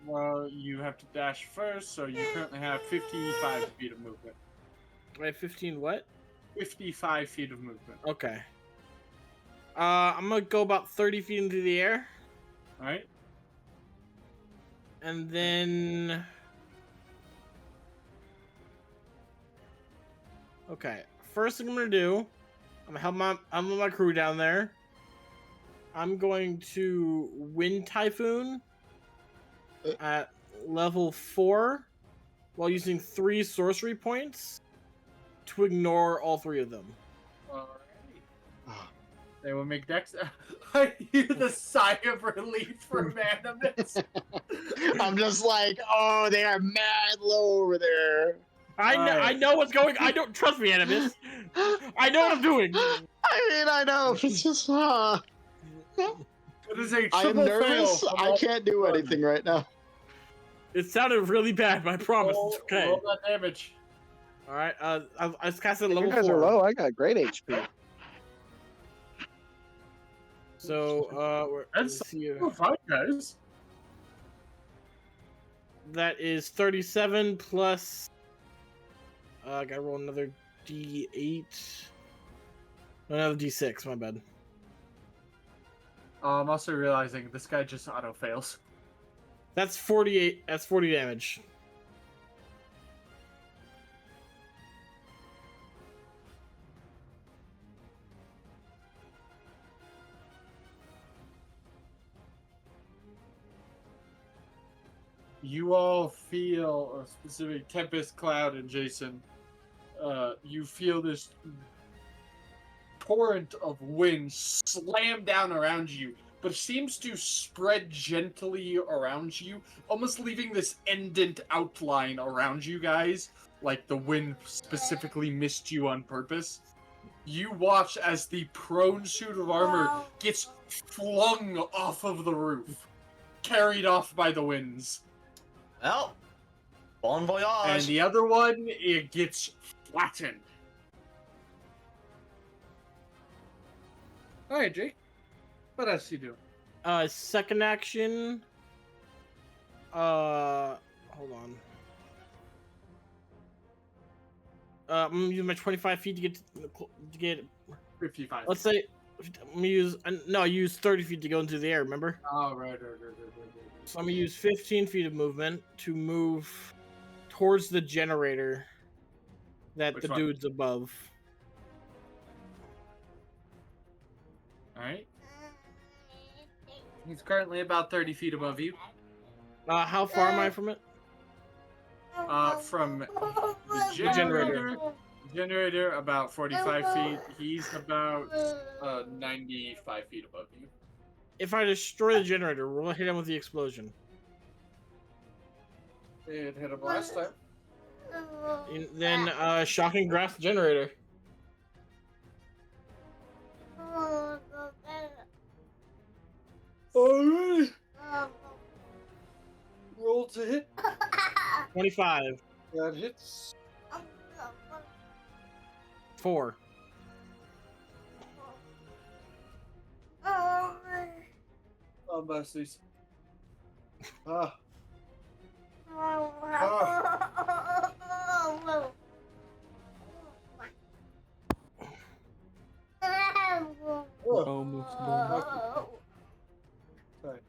Well, you have to dash first, so you currently have 55 feet of movement. Wait, 15 what? 55 feet of movement. Okay. I'm gonna go about 30 feet into the air. Alright? And then... Okay. First thing I'm gonna do, I'm gonna help my crew down there. I'm going to Wind Typhoon at level 4 while using 3 sorcery points to ignore all 3 of them. Alrighty. They will make dex. I hear the sigh of relief from Animus. I'm just like, oh, they are mad low over there. I know what's going. I don't trust me, Animus. I know what I'm doing. I know. It's just. It is a I am triple nervous. fail. I can't do anything right now. It sounded really bad, but I promise it's okay. Roll that damage. All right. I just cast it at You level guys 4. are low. I got great HP. So That's let's see, fine, guys. that is 37 plus. I gotta roll another D8. Another D6. My bad. I'm also realizing this guy just auto fails. That's 48. That's 40 damage. You all feel a specific Tempest, Cloud, and Jason. You feel this torrent of wind slam down around you, but seems to spread gently around you, almost leaving this indent outline around you guys, like the wind specifically missed you on purpose. You watch as the prone suit of armor gets flung off of the roof, carried off by the winds. Well, bon voyage. And the other one, it gets flattened. Alright, Jake. What else you do? Second action. Hold on. I'm gonna use my 25 feet to get 55. Let's say I'm gonna use I use 30 feet to go into the air. Remember? Oh, right. So I'm gonna use 15 feet of movement to move towards the generator that Which the one? dude's above. Alright. He's currently about 30 feet above you. How far am I from it? From the generator, about 45 feet. He's about 95 feet above you. If I destroy the generator, will it hit him with the explosion? It hit him last time. And then shocking grasp the generator. Alright. Roll to hit. 25. That hits. 4. Oh, mercies. Almost done. Sorry.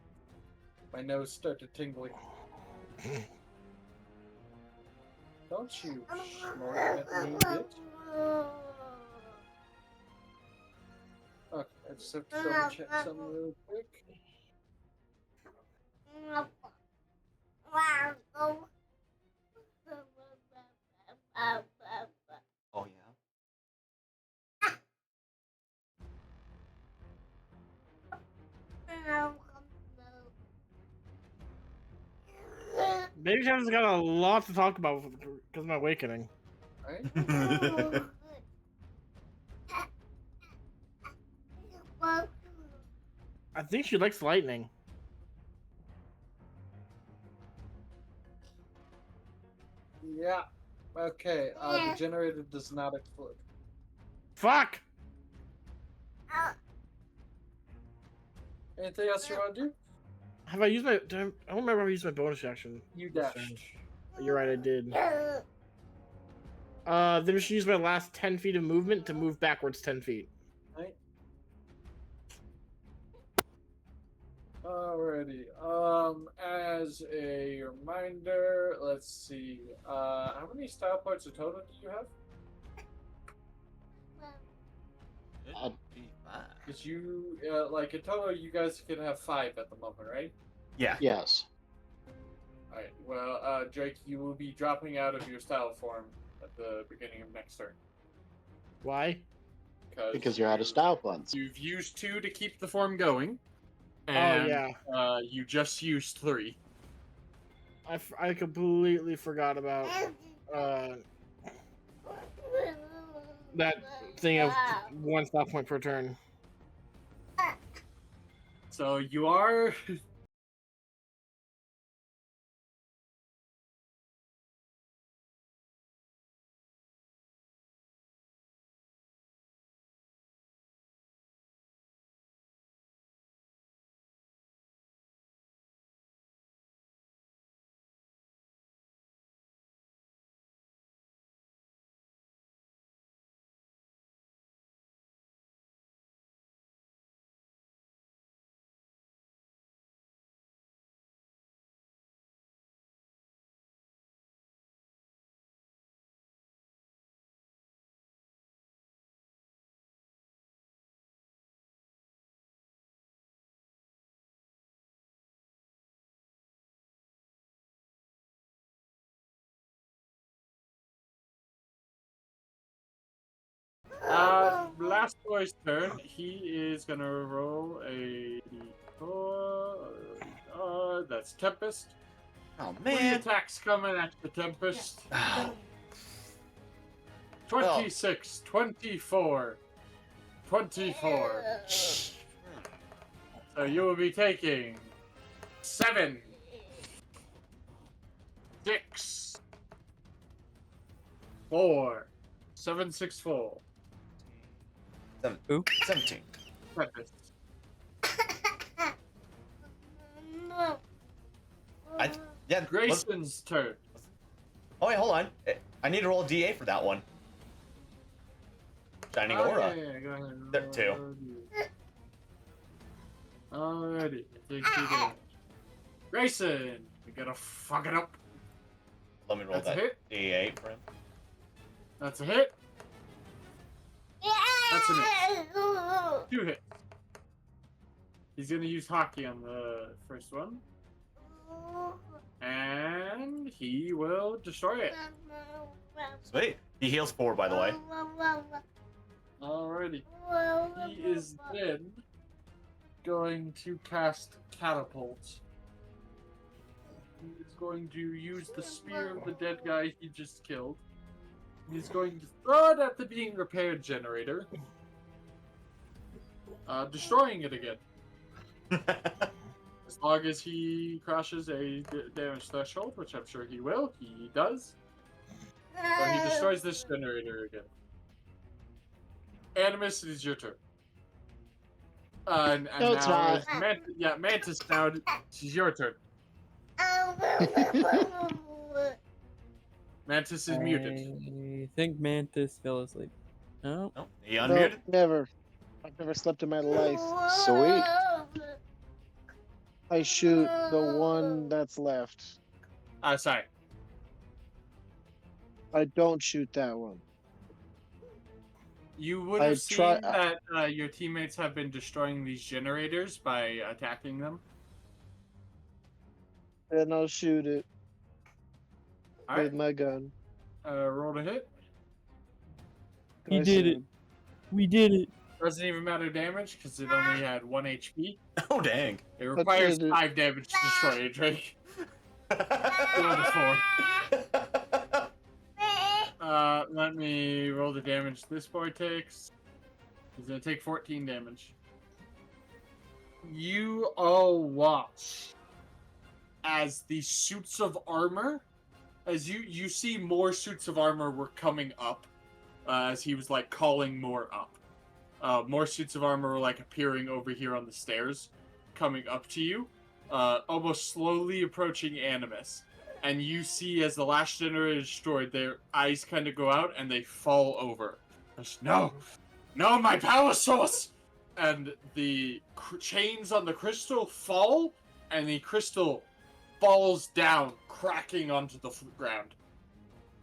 My nose started tingling. Don't you snort at me, bitch. Okay, I just have to double check something real quick. Oh yeah. Baby Chap's got a lot to talk about because of my awakening. Right? I think she likes lightning. Yeah. Okay, the generator does not explode. Fuck! Anything else you want to do? Have I used my? I don't remember if I used my bonus action. You this turn. dashed. You're right, I did. Then I should use my last 10 feet of movement to move backwards 10 feet. Right. Alrighty. As a reminder, let's see. How many style points in total do you have? Because you, like, in total, you guys can have 5 at the moment, right? Yeah. Yes. Alright, well, Drake, you will be dropping out of your style form at the beginning of next turn. Why? Because you're out of style points. You've used 2 to keep the form going. Oh, And, yeah. You just used 3. I completely forgot about that thing of 1 stop point per turn. So you are Blastoise's turn. He is gonna roll a that's Tempest. Oh 3 man. attacks coming at the Tempest. Oh. 26, 24, 24. So you will be taking 7, 6, 4, 7, 6, 4. 17. Tempest. Yeah. Grayson's turn. Oh wait, hold on. I need to roll a DA for that one. Shining Aura. Yeah, go ahead. There, 2. Alrighty. Take 2 damage. Grayson, you gotta fuck it up. Let me roll That's a that hit. D8 for him. That's a hit. That's a miss. 2 hits. He's gonna use hockey on the first one. And he will destroy it. Sweet. He heals 4, by the way. Alrighty. He is then going to cast Catapult. He is going to use the spear of the dead guy he just killed. He's going to throw it at the being repaired generator. Destroying it again. As long as he crosses a damage threshold, which I'm sure he will. He does. So he destroys this generator again. Animus, it is your turn. And No, it's now, not. Mantis, now it's your turn. Mantis is muted. I think Mantis fell asleep. Oh. Oh, he No, unmuted? never. I've never slept in my life. Sweet. I shoot the one that's left. Sorry. I don't shoot that one. You would have seen that your teammates have been destroying these generators by attacking them. Then I'll shoot it All with my gun. Roll to hit. He did it. We did it. Doesn't even matter damage because it only had 1 HP. Oh, dang. It requires 5 damage to destroy it, Drake. 2 out of 4. Let me roll the damage this boy takes. He's gonna take 14 damage. You all watch as the suits of armor, as you see more suits of armor were coming up, as he was like calling more up. More suits of armor were like appearing over here on the stairs, coming up to you. almost slowly approaching Animus. And you see as the last generator is destroyed, their eyes kind of go out and they fall over. No! No, my power source! And the chains on the crystal fall, and the crystal falls down, cracking onto the ground.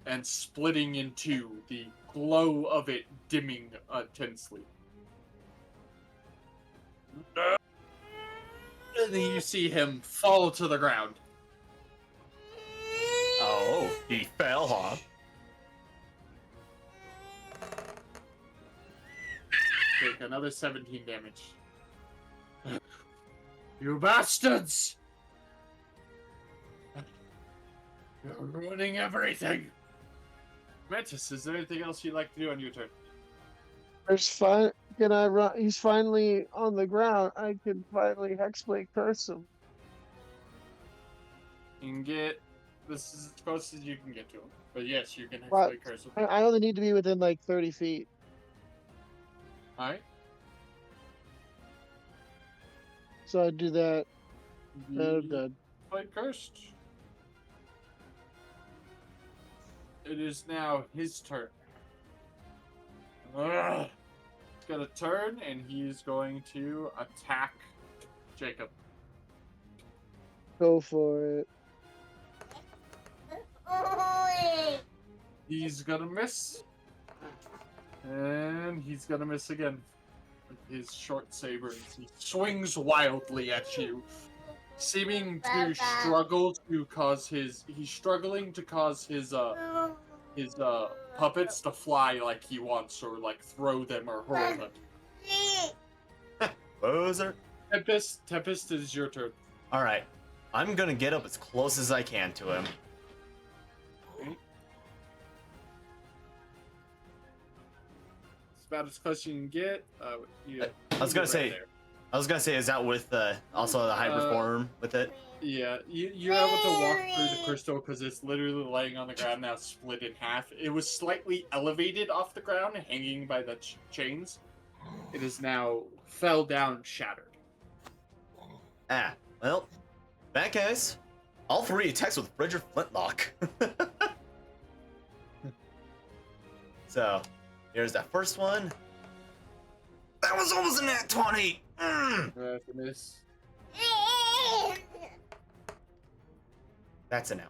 And splitting in two, the glow of it dimming intensely. And then you see him fall to the ground. Oh, he fell, huh? Take another 17 damage. You bastards! You're ruining everything! Mantis, is there anything else you'd like to do on your turn? There's fine. Can I run? He's finally on the ground. I can finally hexblade curse him. You can get... This is as close as you can get to him. But yes, you can What? hexblade curse him. I only need to be within like 30 feet. Alright. So I do that. And I'm done. Hexblade cursed. It is now his turn. Ugh. He's gonna turn and he is going to attack Jacob. Go for it. He's gonna miss. And he's gonna miss again. With his short saber. He swings wildly at you. Seeming to struggle to cause his... He's struggling to cause his puppets to fly like he wants, or like throw them or hurl them. Loser. Tempest, is your turn. Alright. I'm gonna get up as close as I can to him. It's about as close as you can get. I was gonna say, is that with also the hyper form with it? Yeah, you're able to walk through the crystal because it's literally laying on the ground now, split in half. It was slightly elevated off the ground, hanging by the chains. It is now fell down, shattered. Ah, well, in that case, all three attacks with Bridger Flintlock. So, here's that first one. That was almost a nat 20! That's a miss. That's a nat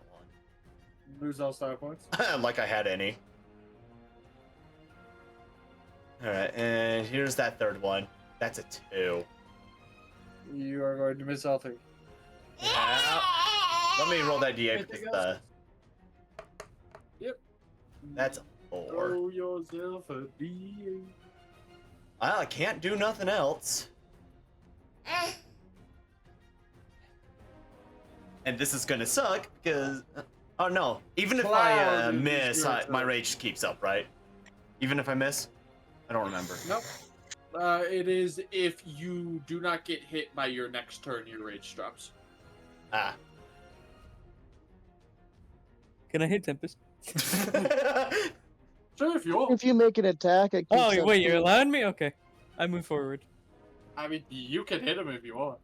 1. Lose all star points. Like I had any. Alright, and here's that third one. That's a 2. You are going to miss all three. Yeah. Let me roll that D8 because the... Yep. That's a 4. Roll yourself a D8. I can't do nothing else. And this is gonna suck because... oh no, even if I miss, my rage keeps up, right? Even if I miss? I don't remember. Nope. It is if you do not get hit by your next turn, your rage drops. Ah. Can I hit Tempest? Sure, if you want. If you make an attack, it keeps Oh, up wait, you're to- allowing me? Okay. I move forward. I mean, you can hit him if you want.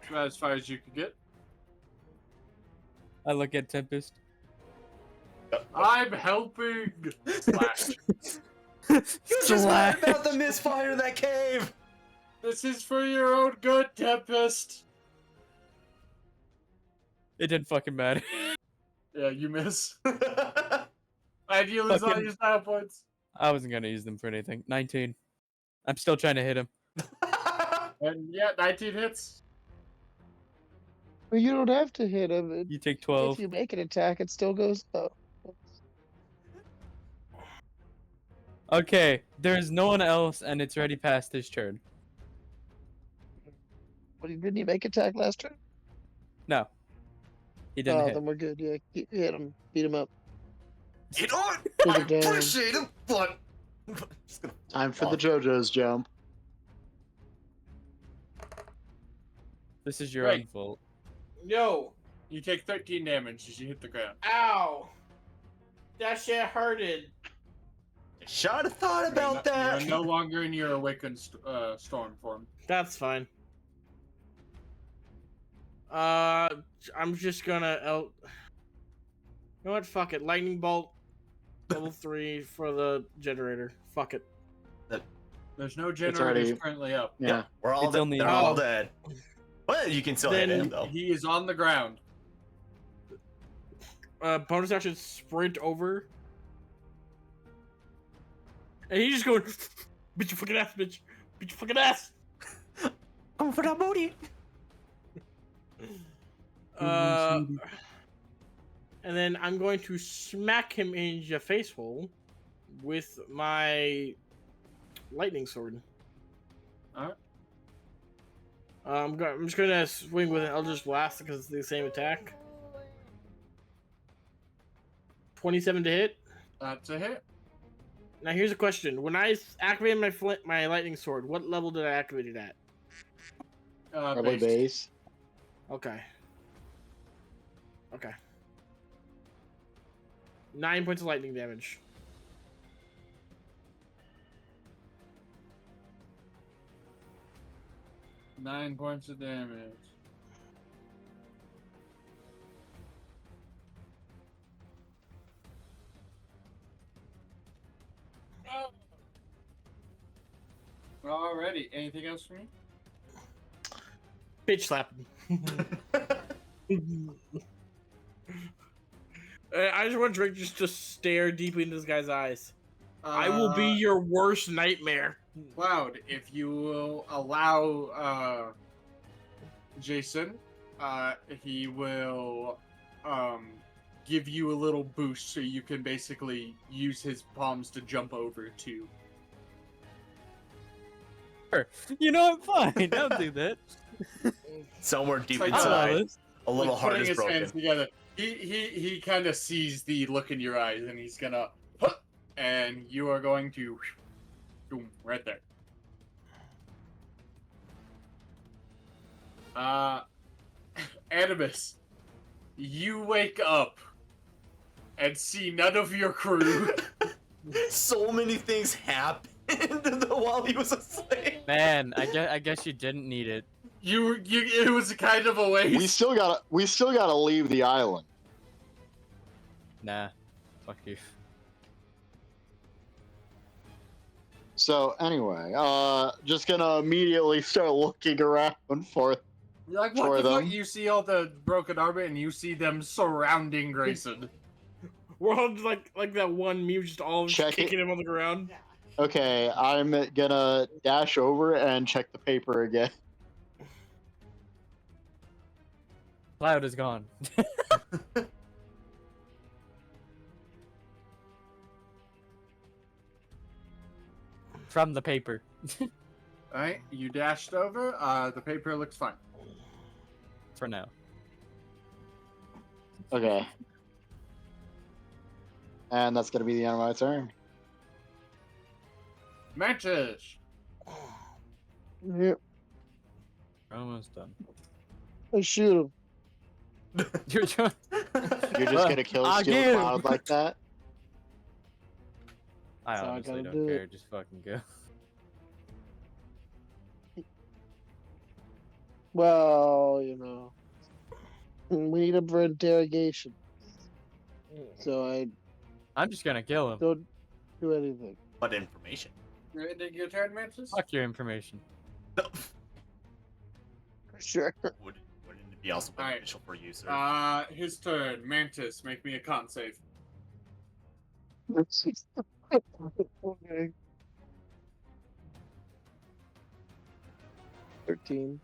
About as far as you can get. I look at Tempest. I'm helping! Slash. You just Slash. lied about the misfire in that cave! This is for your own good, Tempest! It didn't fucking matter. Yeah, you miss. And you lose all Fucking- your style points. I wasn't gonna use them for anything. 19. I'm still trying to hit him. And yeah, 19 hits. Well, you don't have to hit him. You take 12. If you make an attack, it still goes up. Okay, there's no one else, and it's already past his turn. But didn't he make attack last turn? No. He didn't Oh, hit. then we're good. Yeah, hit him. Beat him up. You know what? Take I it down. appreciate it, but... Just gonna Time for fall. the JoJo's jump. This is your Right. own fault. Yo, You take 13 damage as you hit the ground. ow. That shit hurted. Should have thought about that. You're no longer in your awakened storm form. That's fine. I'm just gonna you know what? Fuck it. Lightning bolt, level 3 for the generator. Fuck it. There's no It's generators already currently up. yeah. Yep, we're all It's dead. only They're in all the- dead. Well, you can still hit Then- him though. He is on the ground. Bonus action sprint over. And he's just going, bitch your fucking ass, bitch. Bitch your fucking ass. Come for that booty. And then I'm going to smack him in the face hole with my lightning sword. Alright. I'm just gonna swing with an Eldritch Blast because it's the same attack. 27 to hit. That's a hit. Now here's a question: when I activated my lightning sword, what level did I activate it at? Probably Base. base. Okay. Okay. 9 points of lightning damage. Nine points of damage. Alrighty. Anything else for me? Bitch slap him. I just want Drake just to stare deeply into this guy's eyes. I will be your worst nightmare. Cloud, if you will allow Jason, he will give you a little boost so you can basically use his palms to jump over to. You know, I'm fine. Don't do that. Somewhere deep Like, inside, a little Like, heart putting is his broken. hands together. He kind of sees the look in your eyes, and he's gonna, and you are going to, boom, right there. Animus, you wake up and see none of your crew. So many things happened while he was asleep. Man, I guess you didn't need it. It was kind of a waste. We still gotta leave the island. Nah, fuck you. So anyway, just gonna immediately start looking around for You're like, for what the fuck? them. You see all the broken armor, and you see them surrounding Grayson. We're all just like that one meme, just all just Check it. kicking him on the ground. Okay, I'm gonna dash over and check the paper again. Cloud is gone. From the paper. Alright, you dashed over. The paper looks fine. For now. Okay. And that's gonna be the end of my turn. Mantis! Yep. Almost done. I shoot him. You're trying. You're just gonna kill I'll Steel give. Cloud like that? I That's all I honestly gotta don't do. care. Just fucking go. Well, you know, we need him for interrogation, so I I'm just gonna kill him. don't do anything. What information? You ending your turn, Mantis? Fuck your information. Sure. Wouldn't it be also Alright. beneficial for you, sir? His turn. Mantis, make me a con save. Okay. 13.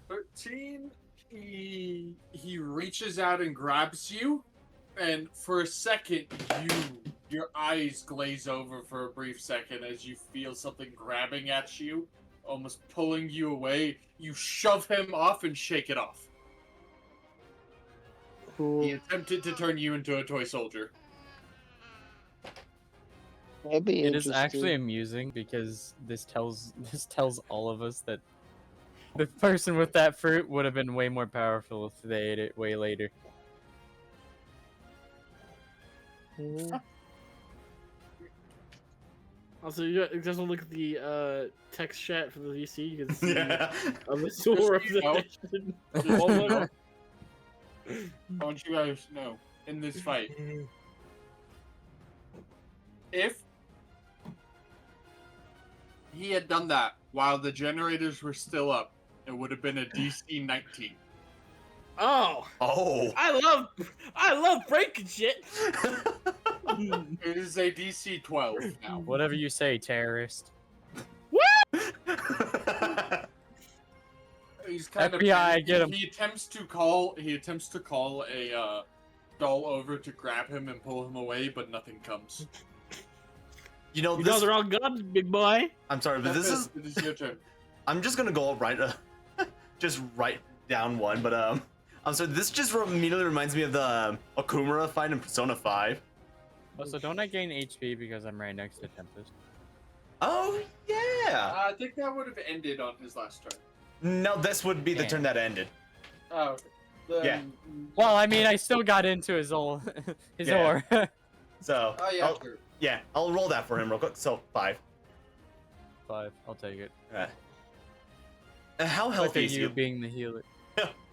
13. He reaches out and grabs you, and for a second, your eyes glaze over for a brief second as you feel something grabbing at you, almost pulling you away. You shove him off and shake it off. Cool. He attempted to turn you into a toy soldier. That'd be It is interesting. actually amusing because this tells all of us that the person with that fruit would have been way more powerful if they ate it way later. Mhm. Also, you just look at the text chat for the VC. You can see Yeah. a visual Just so you know. representation. Just so Oh, you look. know, I want you guys to know, in this fight, if he had done that while the generators were still up, it would have been a DC 19. Oh, Oh. I love breaking shit. It is a DC 12 now. Whatever you say, terrorist. He's kind FBI, of get him. He attempts to call a doll over to grab him and pull him away, but nothing comes. You know, You this. know they're all guns, big boy. I'm sorry, but this is. It is your turn. I'm just gonna go right, just write down one. But I'm sorry. This just immediately reminds me of the Okumura fight in Persona 5. Also, don't I gain HP because I'm right next to Tempest? Oh yeah. I think that would have ended on his last turn. No, this would be the Damn. turn that ended. Oh, okay. Then- Yeah. Well, I mean, I still got into his ore. Yeah. So. Oh yeah. I'll, Sure. yeah, I'll roll that for him real quick. So 5. 5. I'll take it. Alright. How Look healthy at is you you? being the healer.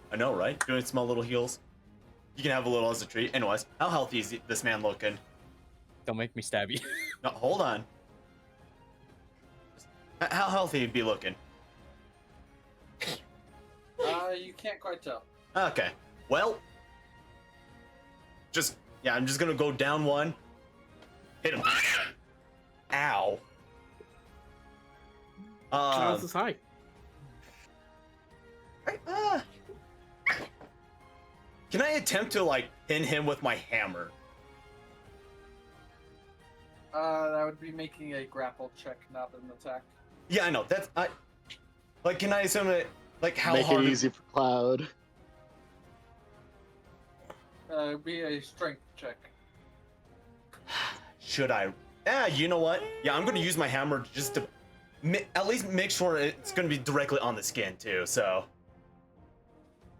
I know, right? Doing small little heals. You can have a little as a treat. Anyways, how healthy is this man looking? Don't make me stab you. No, hold on. How healthy he'd be looking? You can't quite tell. Okay. Well. I'm just gonna go down one. Hit him. Ow. How's this high? Can I attempt to like pin him with my hammer? That would be making a grapple check, not an attack. Yeah, I know. That's like. Can I assume that like how Make hard? it easy for Cloud. It'd be a strength check. Should I? You know what? Yeah, I'm gonna use my hammer just to at least make sure it's gonna be directly on the skin too. So.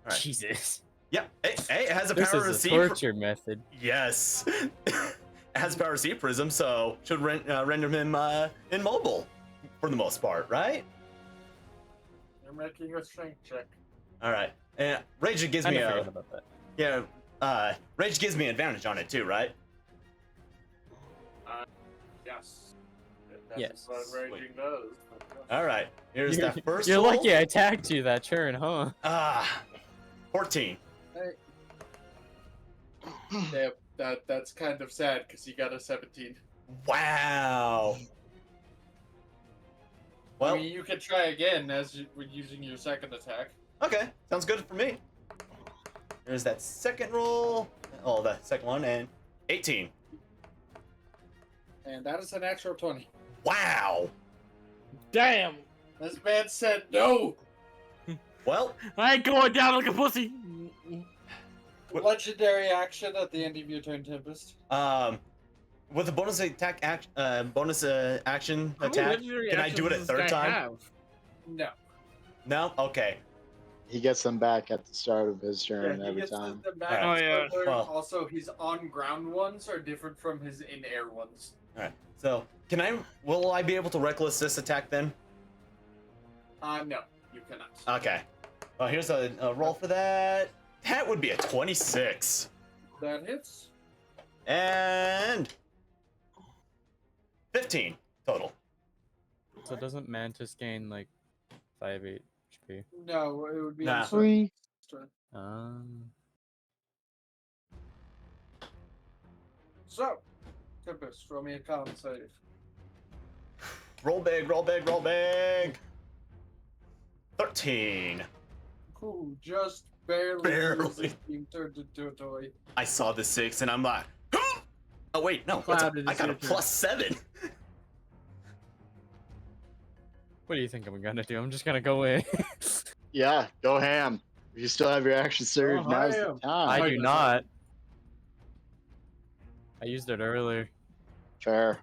Alright. Jesus. Yeah. Hey, it has a This power to is a see. torture method. Yes. It has power to see prism, so should render him immobile for the most part, right? You're making a strength check. All right. And Rage gives I me forgot a about that. yeah. Rage gives me advantage on it too, right? Yes. That's Yes. what raging does. All right. Here's that first. You're roll. lucky I attacked you that turn, huh? 14. Yeah, that's kind of sad because he got a 17. Wow. Well, I mean, you can try again when using your second attack. okay. Sounds good for me. There's that second roll. Oh, the second one, and 18. And that is an actual 20. Wow. Damn. This man said no! Well, I ain't going down like a pussy. Legendary action at the end of your turn, Tempest. with a bonus attack action attack, can I do it a third time? No. No? Okay. He gets them back at the start of his turn he every gets time. them back. Alright. Oh, yeah. Well. Also, his on-ground ones are different from his in-air ones. Alright. So, will I be able to reckless this attack then? No, you cannot. Okay. Well, here's a roll for that. That would be a 26. That hits. And 15 total. So doesn't Mantis gain like 5 HP? No, it would be Nah. on Three. turn. So, Tempest, roll me a con save. Roll big, roll big, roll big. 13. Cool, just barely. Barely. Being turned into a toy. I saw the 6 and I'm like, oh wait, no, Cloud, it I is got a your turn. +7. What do you think I'm gonna do? I'm just gonna go in. Yeah, go ham. If you still have your action surge, Go now's ham. the time. I Hi, do guys. not. I used it earlier. Fair.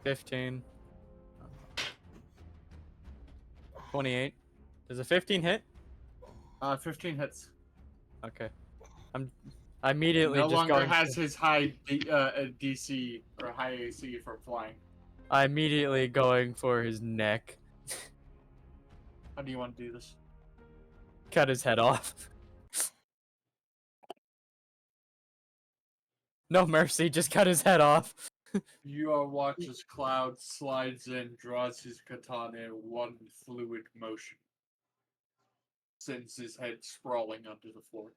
$15. 28. Does a 15 hit? 15 hits. Okay. I'm I immediately no just longer going. has his high DC or high AC for flying. I immediately going for his neck. How do you want to do this? Cut his head off. No mercy, just cut his head off. You all watch as Cloud slides in, draws his katana in one fluid motion. Sends his head sprawling onto the floor.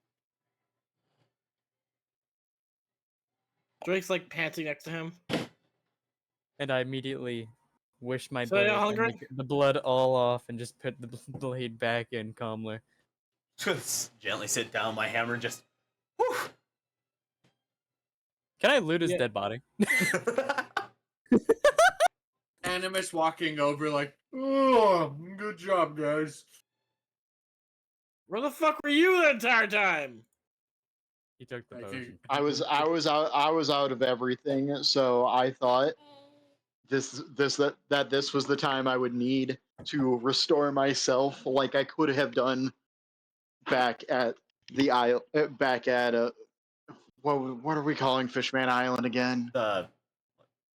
Drake's like panting next to him. And I immediately wish my So you're blade and hungry? make the blood all off and just put the blade back in calmly. Just gently sit down my hammer and just. Whew. Can I loot his Yeah. dead body? Animus walking over like, oh, good job, guys. Where the fuck were you the entire time? He took the I potion. think- I was out of everything, so I thought this was the time I would need to restore myself, like I could have done back at the isle, back at what are we calling Fishman Island again?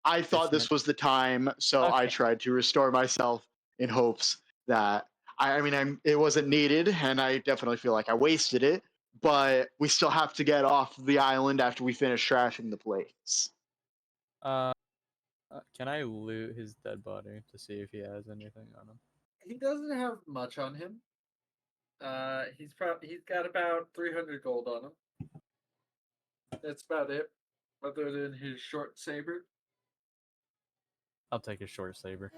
I thought this was the time, so I Okay. tried to restore myself in hopes that it wasn't needed, and I definitely feel like I wasted it. But we still have to get off the island after we finish trashing the place. Can I loot his dead body to see if he has anything on him? He doesn't have much on him. He's got about 300 gold on him. That's about it, other than his short saber. I'll take his short saber.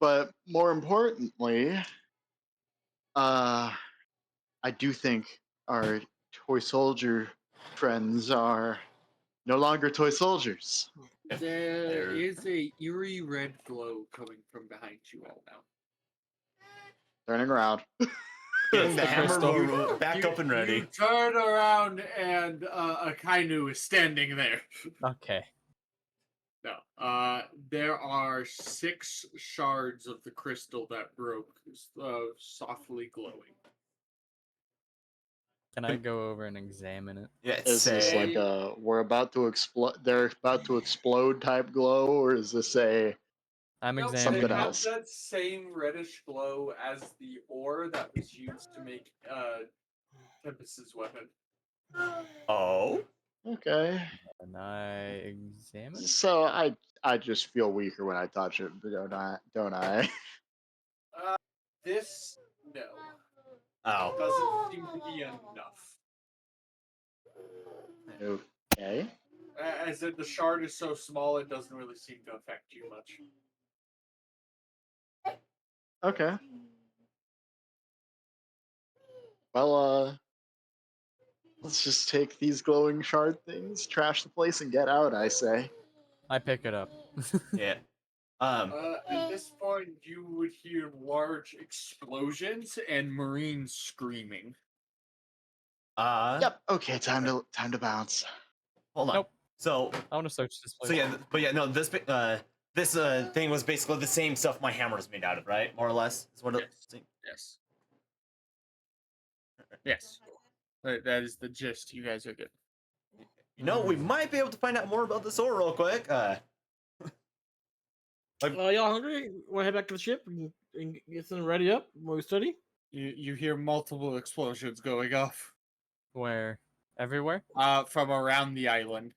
But more importantly, I do think our toy soldier friends are no longer toy soldiers. There is a eerie red glow coming from behind you all now. Turning around. Getting the crystal. hammer back up and You ready. turn around and a Kainu is standing there. Okay. No, there are 6 shards of the crystal that broke, softly glowing. Can I go over and examine it? Yeah, Is this like a we're about to explode? They're about to explode type glow, or is this a I'm Nope, examining. they have else. that same reddish glow as the ore that was used to make Tempest's weapon. Oh? okay? And I examine. So I just feel weaker when I touch it, don't I? This, no. Oh. Doesn't seem to be enough. Okay. As in, the shard is so small, it doesn't really seem to affect you much. Okay. Well, let's just take these glowing shard things, trash the place, and get out, I say. I pick it up. Yeah. At this point, you would hear large explosions and Marines screaming. Yep. Okay, time to bounce. Hold on. Nope. So I want to search this place. So yeah, but yeah, no, this thing was basically the same stuff my hammer is made out of, right? More or less. Is what Yes. Yes. That is the gist. You guys are good. You know, we might be able to find out more about this ore real quick. Y'all hungry? Want to head back to the ship and get something ready up while we study? You hear multiple explosions going off. Where? Everywhere? From around the island.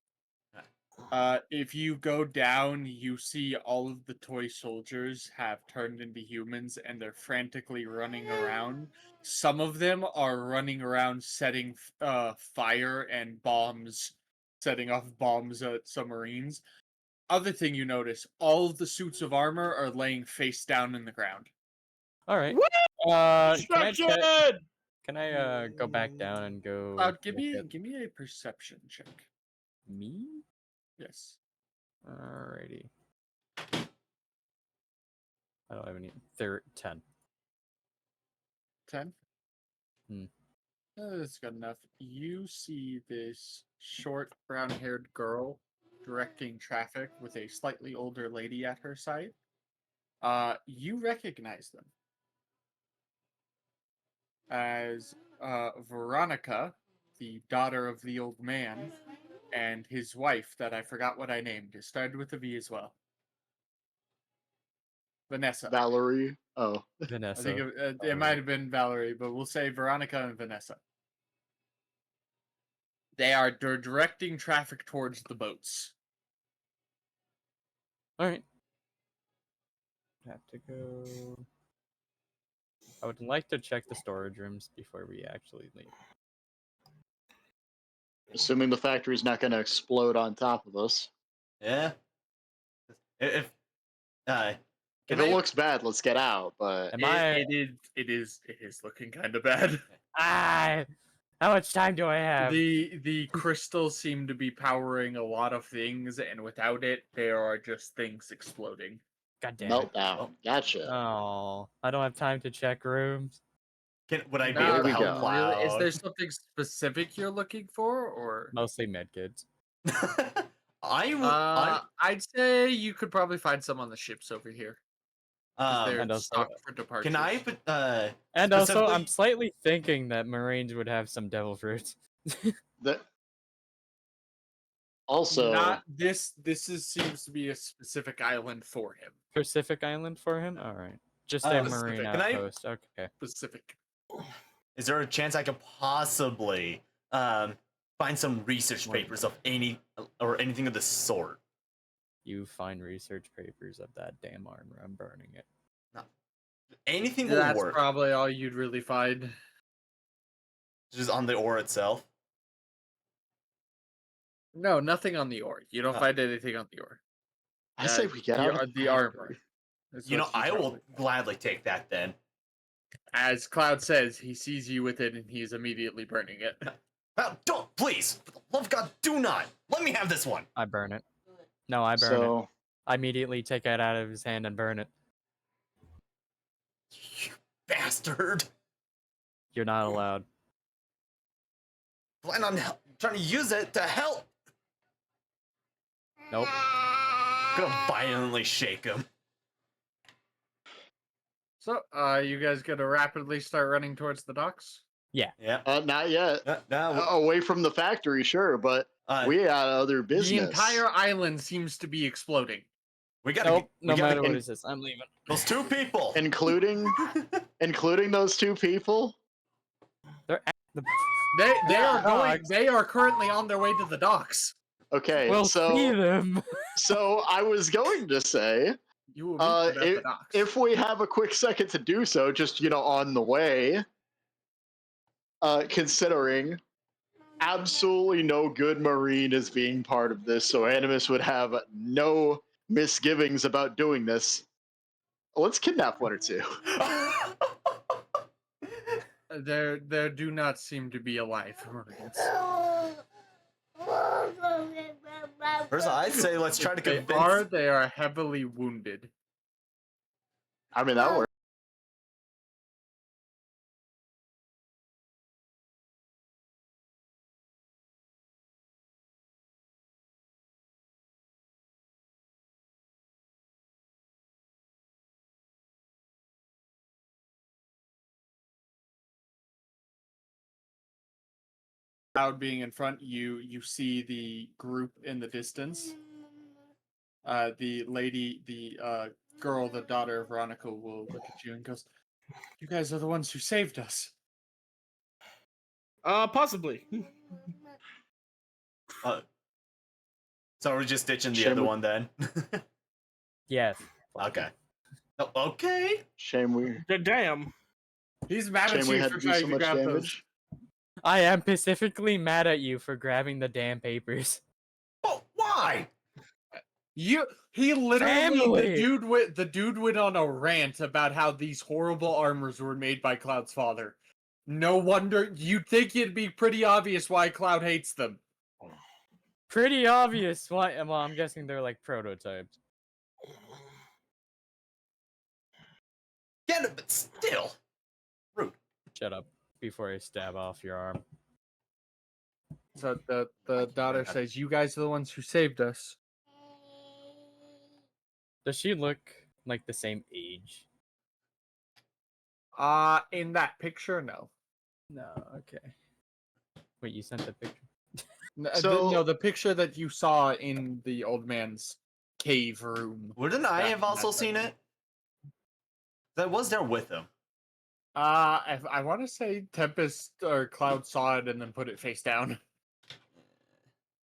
If you go down, you see all of the toy soldiers have turned into humans and they're frantically running around. Some of them are running around setting fire and bombs, setting off bombs at submarines. Other thing you notice, all of the suits of armor are laying face down in the ground. All right. Destruction! Can I go back down and go? Give look me a perception check. at me. Yes. Alrighty. I don't have any. 10. 10? Hmm. That's good enough. You see this short, brown-haired girl directing traffic with a slightly older lady at her side. You recognize them as Veronica the daughter of the old man, and his wife that I forgot what I named. It started with a V as well. Vanessa. Valerie. Oh, I Vanessa. think it might have been Valerie, but we'll say Veronica and Vanessa. They're directing traffic towards the boats. All right. Have to go. I would like to check the storage rooms before we actually leave. assuming the factory's not going to explode on top of us. Yeah. If If can it I- looks bad, let's get out. But It is looking kind of bad. Ah, how much time do I have? The crystals seem to be powering a lot of things, and without it, there are just things exploding. God damn it. meltdown. Gotcha. Oh, I don't have time to check rooms. would I be Not able to we help go. Cloud? Is there something specific you're looking for, or? Mostly medkits. I'd say you could probably find some on the ships over here. They're and also- stocked for departures. Can I put And also, specifically- I'm slightly thinking that Marines would have some devil fruits. That also, Not this. Seems to be a specific island for him. Pacific Island for him? Alright. Just a Specific. Marine Can I- outpost. Okay. Specific. is there a chance I could possibly find some research papers of anything of the sort? You find research papers of that damn armor. I'm burning it. Anything will That's work. probably all you'd really find. Just on the ore itself. No, nothing on the ore. You don't Oh. find anything on the ore. I say we get out of the armor. is You know, what he's I will probably- gladly take that then. As Cloud says, he sees you with it and he's immediately burning it. Don't, please, for the love of God, do not. Let me have this one. I burn it. No, I burn it. So I immediately take it out of his hand and burn it. You bastard. You're not allowed. Plan on trying to use it to help. Nope. Gonna violently shake him. So, you guys gonna rapidly start running towards the docks? Yeah. not yet. No. Away from the factory, sure, but we got other business. The entire island seems to be exploding. We gotta. Nope. we No gotta matter what get it says, I'm leaving. those two people. including those two people. They're at the. They are going. Docks. They are currently on their way to the docks. Okay, We'll see so them. I was going to say, You will meet them at the docks. if we have a quick second to do so, just on the way, considering absolutely no good Marine is being part of this, so Animus would have no misgivings about doing this. Let's kidnap one or two. There do not seem to be alive Marines. First, I'd say let's try to If convince. they are heavily wounded. I mean, that works. Cloud being in front, you see the group in the distance. The lady, the girl, the daughter of Veronica will look at you and goes, "You guys are the ones who saved us." Possibly. So we're just ditching the Shame other we- one then. Yes. Okay. Oh, okay. Shame we Damn. He's mad at shame we you had for to do trying so to much grab those. damage. I am specifically mad at you for grabbing the damn papers. Oh, why? He literally Family! the dude went on a rant about how these horrible armors were made by Cloud's father. No wonder you'd think it'd be pretty obvious why Cloud hates them. Pretty obvious. Why? Well, I'm guessing they're like prototypes. Get it, but still. Rude. Shut up before I stab off your arm. So the daughter says, "You guys are the ones who saved us." Does she look like the same age? In that picture, no. No. Okay. Wait, you sent the picture? No, the picture that you saw in the old man's cave room. Wouldn't I back have in also that seen section. it? That was there with him. I want to say Tempest or Cloud saw it and then put it face down.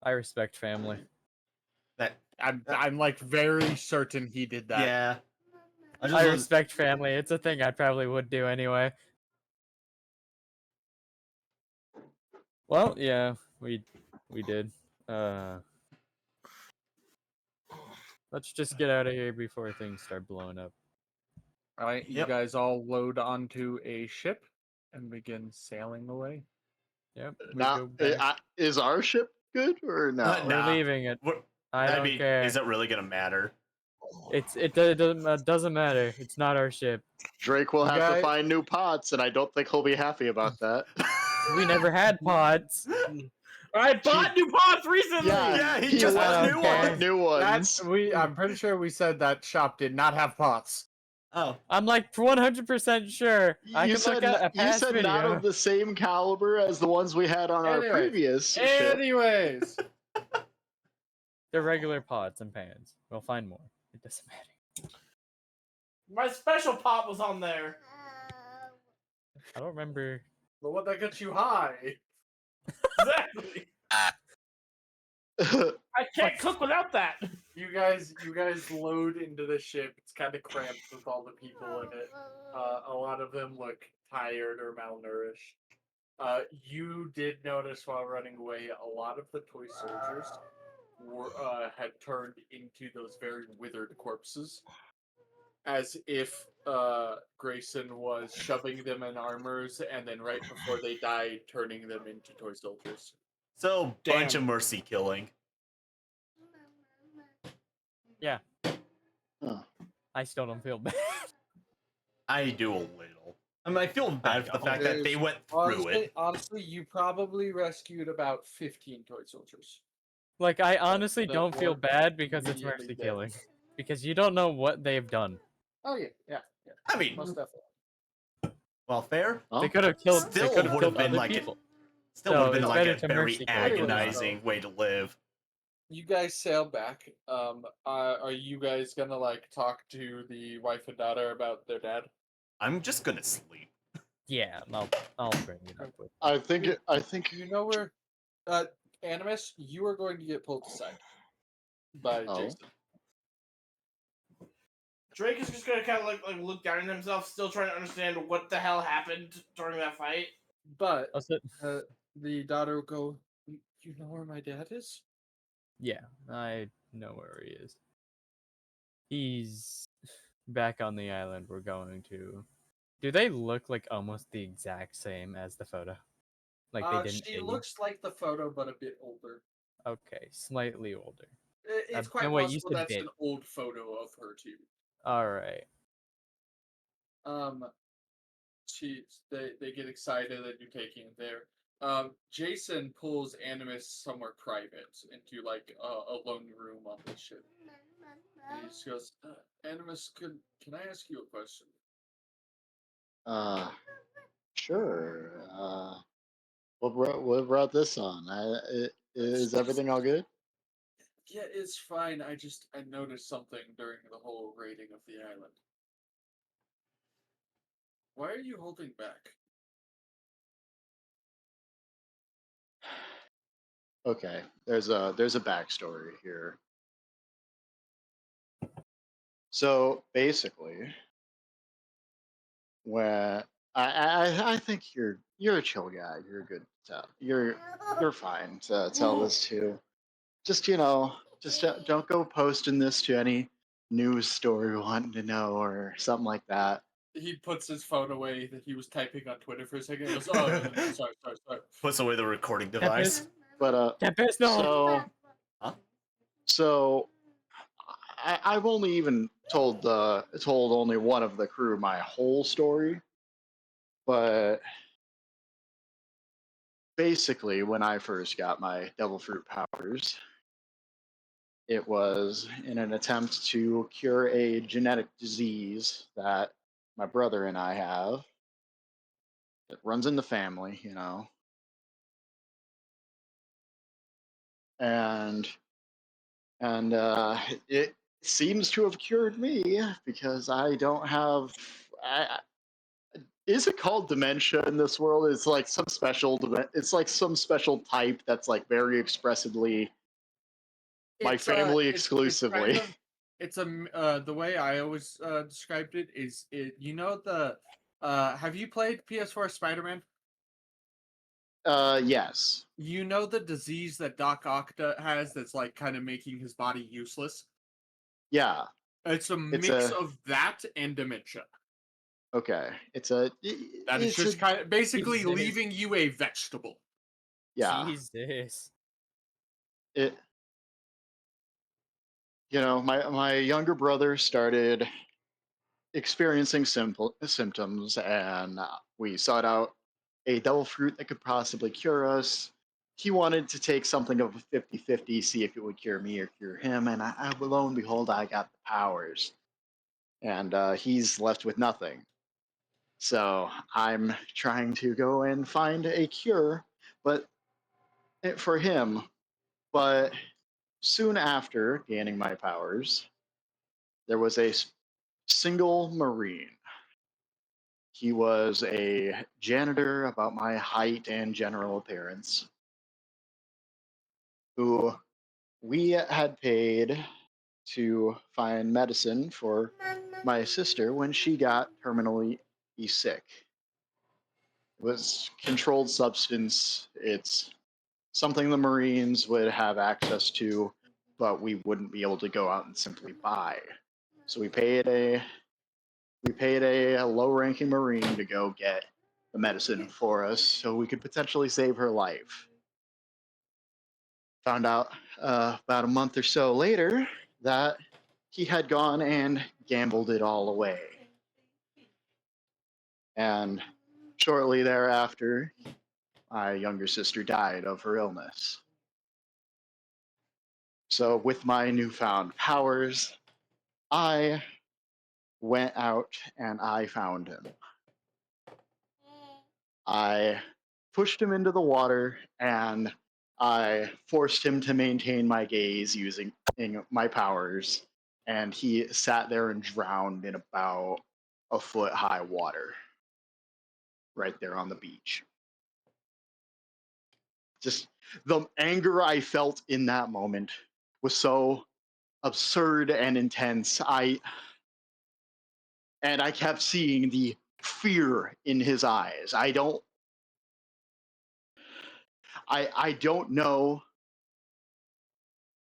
I respect family. That I'm like very certain he did that. yeah. I respect family. It's a thing I probably would do anyway. Well, yeah, we did. Let's just get out of here before things start blowing up. All right, you Yep. guys all load onto a ship and begin sailing away. Yep. We Now, go back. is our ship good or no? We're Nah. leaving it. I don't care. Is it really gonna matter? It doesn't matter. It's not our ship. Drake will You have guys- to find new pods, and I don't think he'll be happy about that. We never had pods. I bought new pods recently. Yeah, he just I has don't new care. ones. New ones. I'm pretty sure we said that shop did not have pots. Oh, I'm like 100% sure. I You can said look at a not, you past said not video. of the same caliber as the ones we had on our Anyways. previous ship. Anyways, They're regular pots and pans. We'll find more. It doesn't matter. My special pot was on there. I don't remember. the one that gets you high. Exactly. I can't cook without that. You guys load into the ship. It's kind of cramped with all the people in it. A lot of them look tired or malnourished. You did notice while running away, a lot of the toy soldiers had turned into those very withered corpses, as if Grayson was shoving them in armors and then right before they died, turning them into toy soldiers. so bunch Damn. of mercy killing. Yeah. Huh. I still don't feel bad. I do a little. I mean, I feel bad for the fact that they went through it. Honestly, you probably rescued about 15 toy soldiers. Like, I honestly that don't feel weren't bad because it's immediately mercy dead. killing. Because you don't know what they've done. Oh yeah. I mean, Most definitely. well, fair. Well, They could have killed. Still They could have would've killed been other like people. Still So would have been it's like better a to very mercy kill agonizing way to live. You guys sail back. Are you guys gonna like talk to the wife and daughter about their dad? I'm just gonna sleep. Yeah, I'll bring it up with. I think You know where, Animus, you are going to get pulled aside by Oh. Jason. Drake is just gonna kind of like look down at himself, still trying to understand what the hell happened during that fight. But That's it. the daughter will go, you know where my dad is? Yeah, I know where he is. He's back on the island we're going to. Do they look like almost the exact same as the photo? Like they didn't She age? looks like the photo, but a bit older. Okay, slightly older. It's Uh, quite and wait, you possible said that's bit. an old photo of her too. Alright. They get excited that you're taking it there. Jason pulls Animus somewhere private into like a lone room on the ship. And he just goes, Animus, can I ask you a question? Sure. What brought this on? Is everything all good? Yeah, it's fine. I noticed something during the whole raiding of the island. Why are you holding back? Okay. There's a backstory here. So basically, when I think you're a chill guy. You're a good. You're fine to tell this to. Just don't go posting this to any news story wanting to know or something like that. He puts his phone away that he was typing on Twitter for a second. And goes, oh, sorry. Puts away the recording device. But Tempest, no! So I've only even told only one of the crew my whole story, but basically when I first got my devil fruit powers, it was in an attempt to cure a genetic disease that my brother and I have. It runs in the family, and it seems to have cured me because I don't have. Is it called dementia in this world? It's like some special. It's like some special type that's like very expressively my family exclusively. The way I always described it is have you played PS4 Spider-Man? Yes. You know the disease that Doc Ock has that's like kind of making his body useless? Yeah. It's a mix of that and dementia. Okay. That is just kind of basically leaving you a vegetable. Yeah. Jesus. My younger brother started experiencing symptoms, and we sought out a devil fruit that could possibly cure us. He wanted to take something of a 50-50, see if it would cure me or cure him, and lo and behold, I got the powers. And he's left with nothing. So I'm trying to go and find a cure, but for him. But soon after gaining my powers, there was a single Marine. He was a janitor about my height and general appearance, who we had paid to find medicine for my sister when she got terminally sick. It was controlled substance. It's something the Marines would have access to, but we wouldn't be able to go out and simply buy. So we paid a low-ranking Marine to go get the medicine for us so we could potentially save her life. Found out about a month or so later that he had gone and gambled it all away. And shortly thereafter, my younger sister died of her illness. So with my newfound powers, I went out and I found him. I pushed him into the water and I forced him to maintain my gaze using my powers, and he sat there and drowned in about a foot high water right there on the beach. Just the anger I felt in that moment was so absurd and intense. I kept seeing the fear in his eyes. I don't know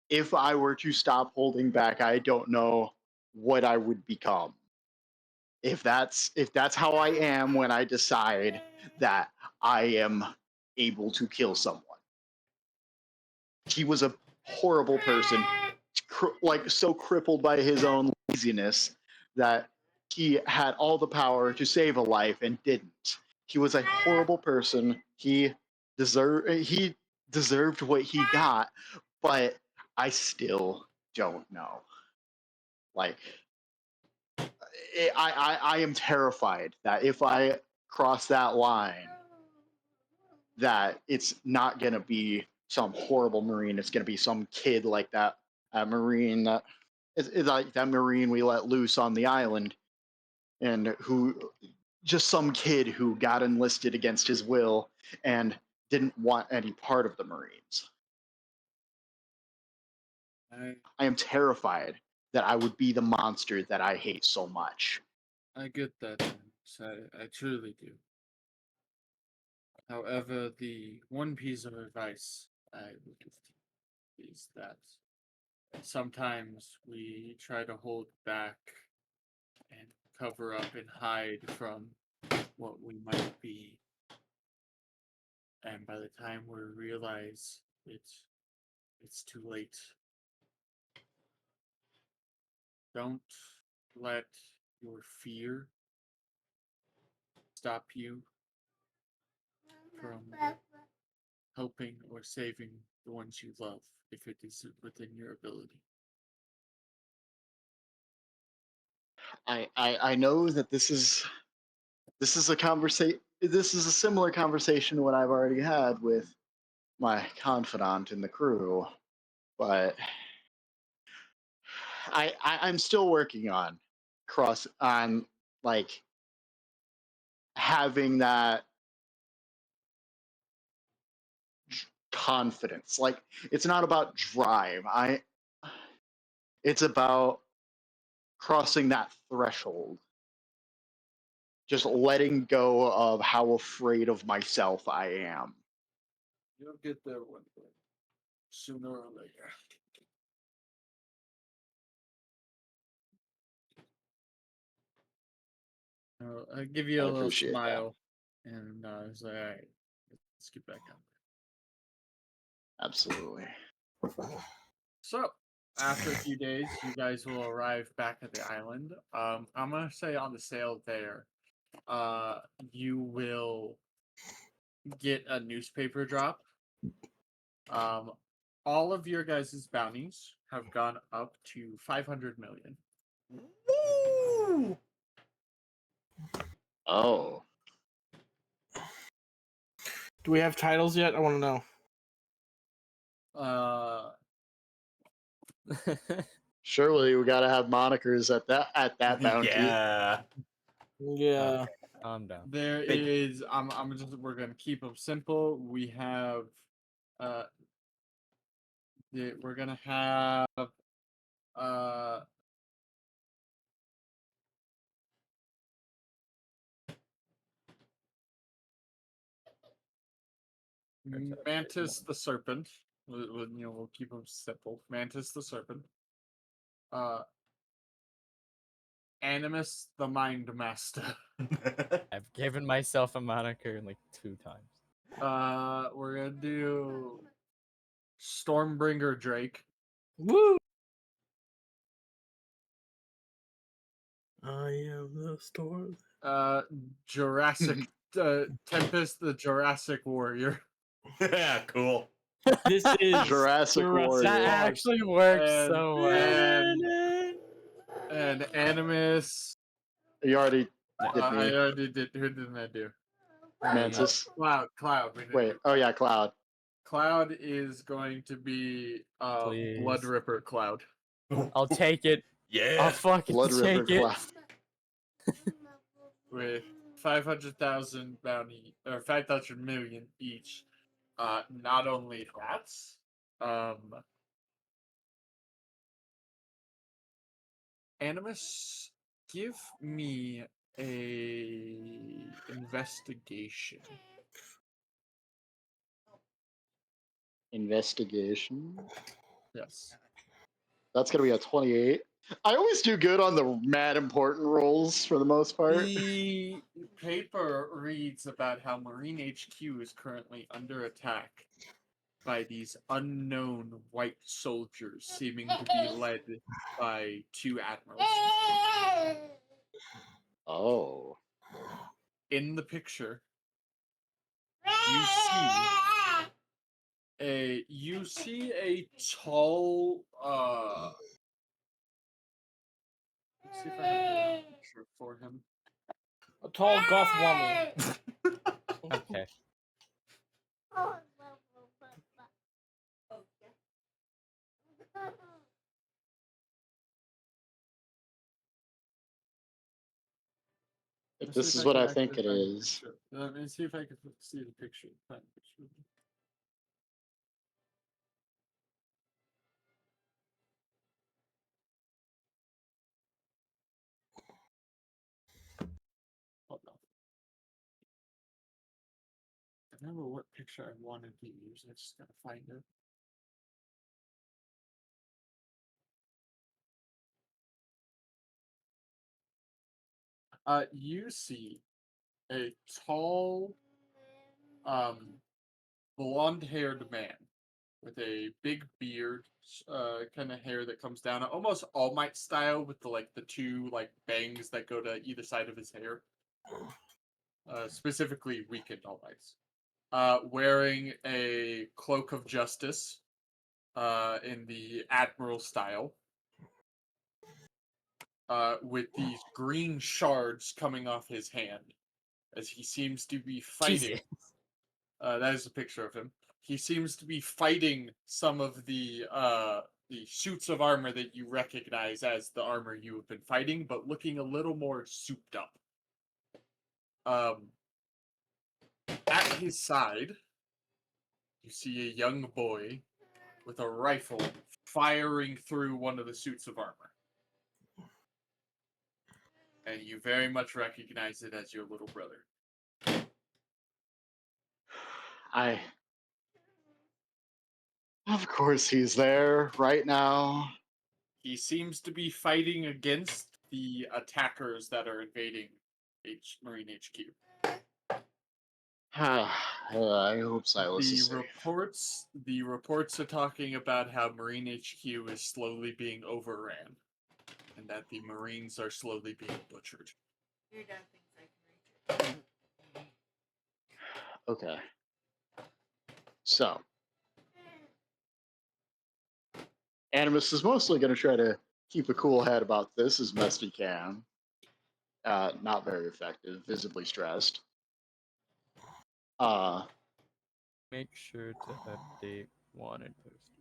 if I were to stop holding back. I don't know what I would become. If that's how I am when I decide that I am able to kill someone. He was a horrible person, like so crippled by his own laziness that he had all the power to save a life and didn't. He was a horrible person. He deserved what he got, but I still don't know. Like, I am terrified that if I cross that line, that it's not gonna be some horrible Marine. It's gonna be some kid like that Marine that is like that Marine we let loose on the island, and who just some kid who got enlisted against his will and didn't want any part of the Marines. I am terrified that I would be the monster that I hate so much. I get that. I truly do. However, the one piece of advice I would give to you is that sometimes we try to hold back and cover up and hide from what we might be. And by the time we realize it's too late. Don't let your fear stop you from helping or saving the ones you love if it is within your ability. I know that this is a conversation. This is a similar conversation to what I've already had with my confidant in the crew. but I'm still working on like having that confidence. Like it's not about drive. It's about crossing that threshold. Just letting go of how afraid of myself I am. You'll get there one day, sooner or later. I give you I a little appreciate that. smile, and I was like, "All right, let's get back out." Absolutely. So, after a few days, you guys will arrive back at the island. I'm gonna say on the sail there, you will get a newspaper drop. All of your guys' bounties have gone up to 500 million. Woo! Oh. Do we have titles yet? I want to know. Surely we gotta have monikers at that bounty. Yeah. Yeah. Calm down. There Big- is. We're gonna keep them simple. We have. We're gonna have. Mantis the Serpent. We'll keep them simple. Mantis the Serpent. Animus the Mind Master. I've given myself a moniker like 2 times. We're gonna do Stormbringer Drake. Woo! I am the storm. Jurassic Tempest the Jurassic Warrior. Yeah, cool. This is Jurassic Warrior. That actually works And- so well. And Animus. You already I did me. already did. Who didn't I do? Mantis. Cloud. We didn't Wait. do- Oh yeah, Cloud. Cloud is going to be Please. Blood Ripper Cloud. I'll take it. I'll Yeah. fucking Blood River take it. Cloud. With 500,000 bounty or 5,000 million each. Not only that, Animus, give me a investigation. Investigation. Yes. That's gonna be a 28. I always do good on the mad important rolls for the most part. The paper reads about how Marine HQ is currently under attack by these unknown white soldiers, seeming to be led by 2 admirals. Oh. In the picture, you see a tall let's see if I have a picture for him. A tall goth woman. Okay. If Let's this see is if what can I think actually it find the is. picture. Let me see if I can see the picture. Find the picture. Hold on. I remember what picture I wanted to use. I just gotta find it. You see a tall, blonde-haired man with a big beard, kind of hair that comes down, almost All Might style, with the 2 bangs that go to either side of his hair. Specifically weakened All Mights. Wearing a cloak of justice, in the admiral style. With these green shards coming off his hand, as he seems to be fighting Jesus. That is a picture of him. He seems to be fighting some of the suits of armor that you recognize as the armor you have been fighting, but looking a little more souped up. At his side, you see a young boy with a rifle firing through one of the suits of armor. And you very much recognize it as your little brother. Of course he's there right now. He seems to be fighting against the attackers that are invading Marine HQ. I hope Silas is safe. The reports are talking about how Marine HQ is slowly being overran, and that the Marines are slowly being butchered. Your dad thinks I can reach it. Okay. So, Animus is mostly going to try to keep a cool head about this as best he can. Not very effective, visibly stressed. Make sure to update wanted poster.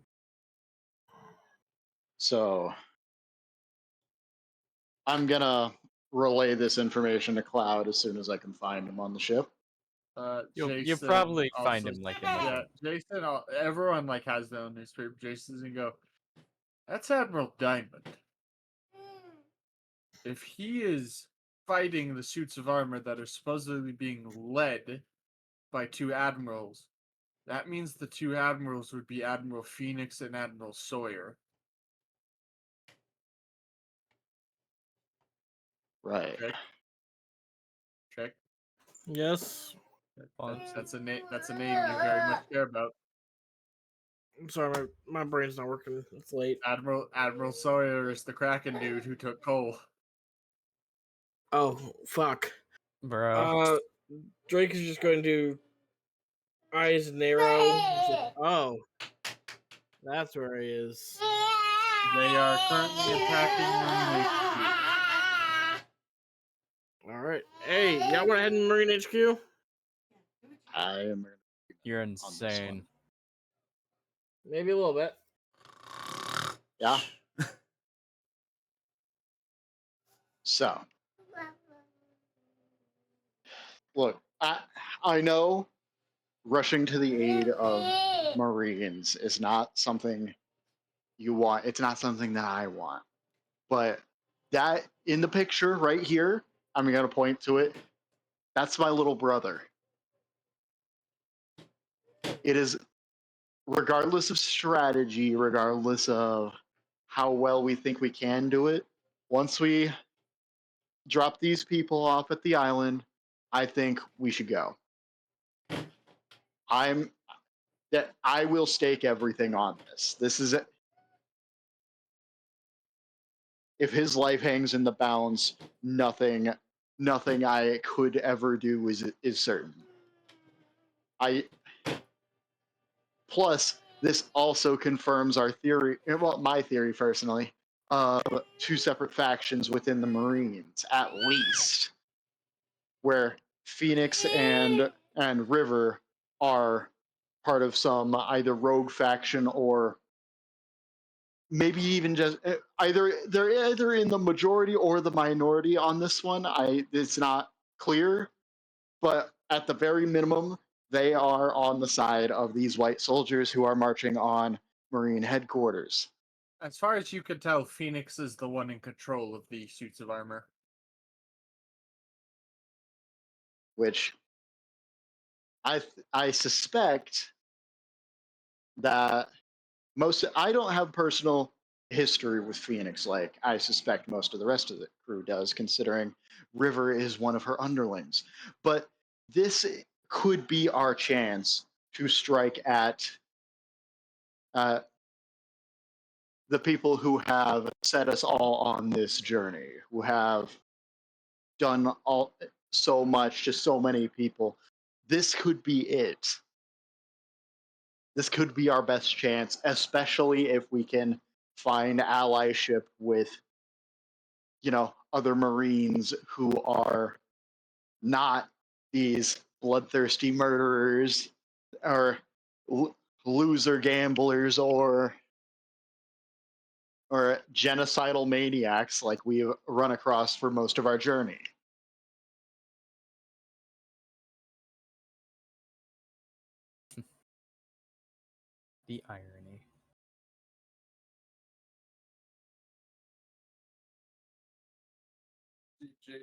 So, I'm going to relay this information to Cloud as soon as I can find him on the ship. You'll probably find him like in the yeah. Jason, everyone like has their own newspaper. Jason's gonna go. That's Admiral Diamond. If he is fighting the suits of armor that are supposedly being led by two admirals, that means the two admirals would be Admiral Phoenix and Admiral Sawyer. Right. Check. Yes. That's a name. That's a name you very much care about. I'm sorry, my brain's not working. It's late. Admiral Sawyer is the Kraken dude who took Cole. Oh fuck, Bro. Drake is just going to eyes narrow. Oh, that's where he is. They are currently attacking Marine HQ. All right. Hey, y'all want to head in Marine HQ? I am. You're insane. Maybe a little bit. Yeah. So, look, I know rushing to the aid of Marines is not something you want. It's not something that I want. But that in the picture right here, I'm going to point to it. That's my little brother. It is, regardless of strategy, regardless of how well we think we can do it, once we drop these people off at the island, I think we should go. I will stake everything on this. This is it. If his life hangs in the balance, nothing I could ever do is certain. Plus, this also confirms our theory, well, my theory personally, of two separate factions within the Marines, at least, where Phoenix and River are part of some either rogue faction or maybe even just they're either in the majority or the minority on this one. It's not clear, but at the very minimum, they are on the side of these white soldiers who are marching on Marine headquarters. As far as you can tell, Phoenix is the one in control of the suits of armor. Which I suspect that I don't have personal history with Phoenix like I suspect most of the rest of the crew does, considering River is one of her underlings. But this could be our chance to strike at the people who have set us all on this journey, who have done so much to so many people. This could be it. This could be our best chance, especially if we can find allyship with, other Marines who are not these bloodthirsty murderers or loser gamblers or genocidal maniacs like we've run across for most of our journey. The irony.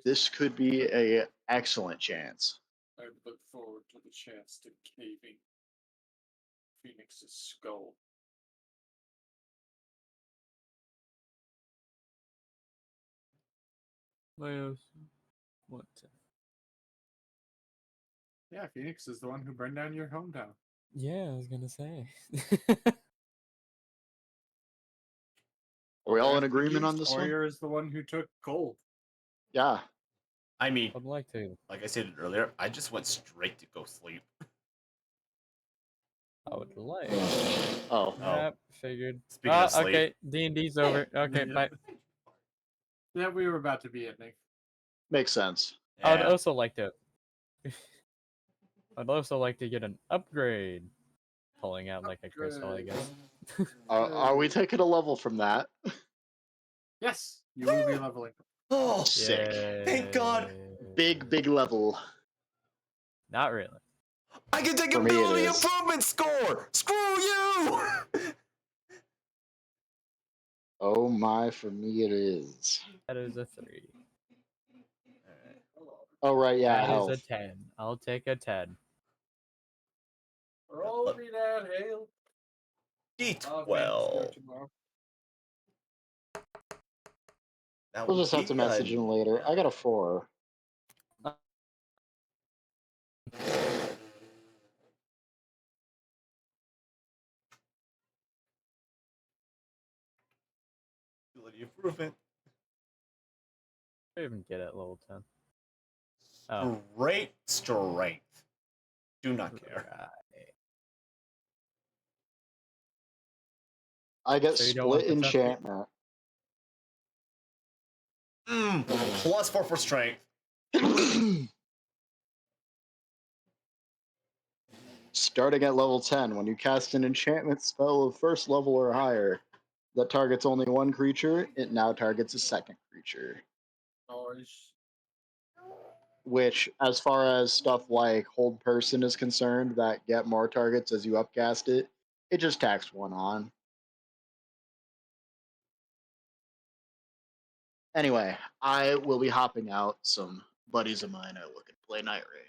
This could be a excellent chance. I look forward to the chance to caving Phoenix's skull. What? Yeah, Phoenix is the one who burned down your hometown. Yeah, I was gonna say. Are we all in After agreement you, on this one? Sawyer is the one who took gold. Yeah. I mean, I'd like to. like I said earlier, I just went straight to go sleep. I would like. Oh. Yep, figured. Speaking of sleep. Okay. D&D's over. Okay, bye. Yeah, we were about to be ending. Makes sense. I would Yeah. also like to. I'd also like to get an upgrade. Pulling out like a crystal, I guess. Are we taking a level from that? Yes, you will be leveling. Oh, Sick. thank God. Big level. Not really. I can take For me, it ability is. improvement score. Screw you. Oh my, for me it is. That is a 3. Oh right, yeah, That is health. a 10. I'll take a 10. Roll me that hail. D12. That We'll would just have to be message him later. I got a 4. ability improvement. I even get it level 10. Oh. Great strength. Do not care. Right. I get So you don't want split the tough beat? enchantment. Plus 4 for strength. Starting at level 10, when you cast an enchantment spell of first level or higher that targets only one creature, it now targets a second creature. Nice. Which, as far as stuff like Hold Person is concerned, that get more targets as you upcast it, it just tacks one on. Anyway, I will be hopping out. Some buddies of mine are looking to play Night Raid.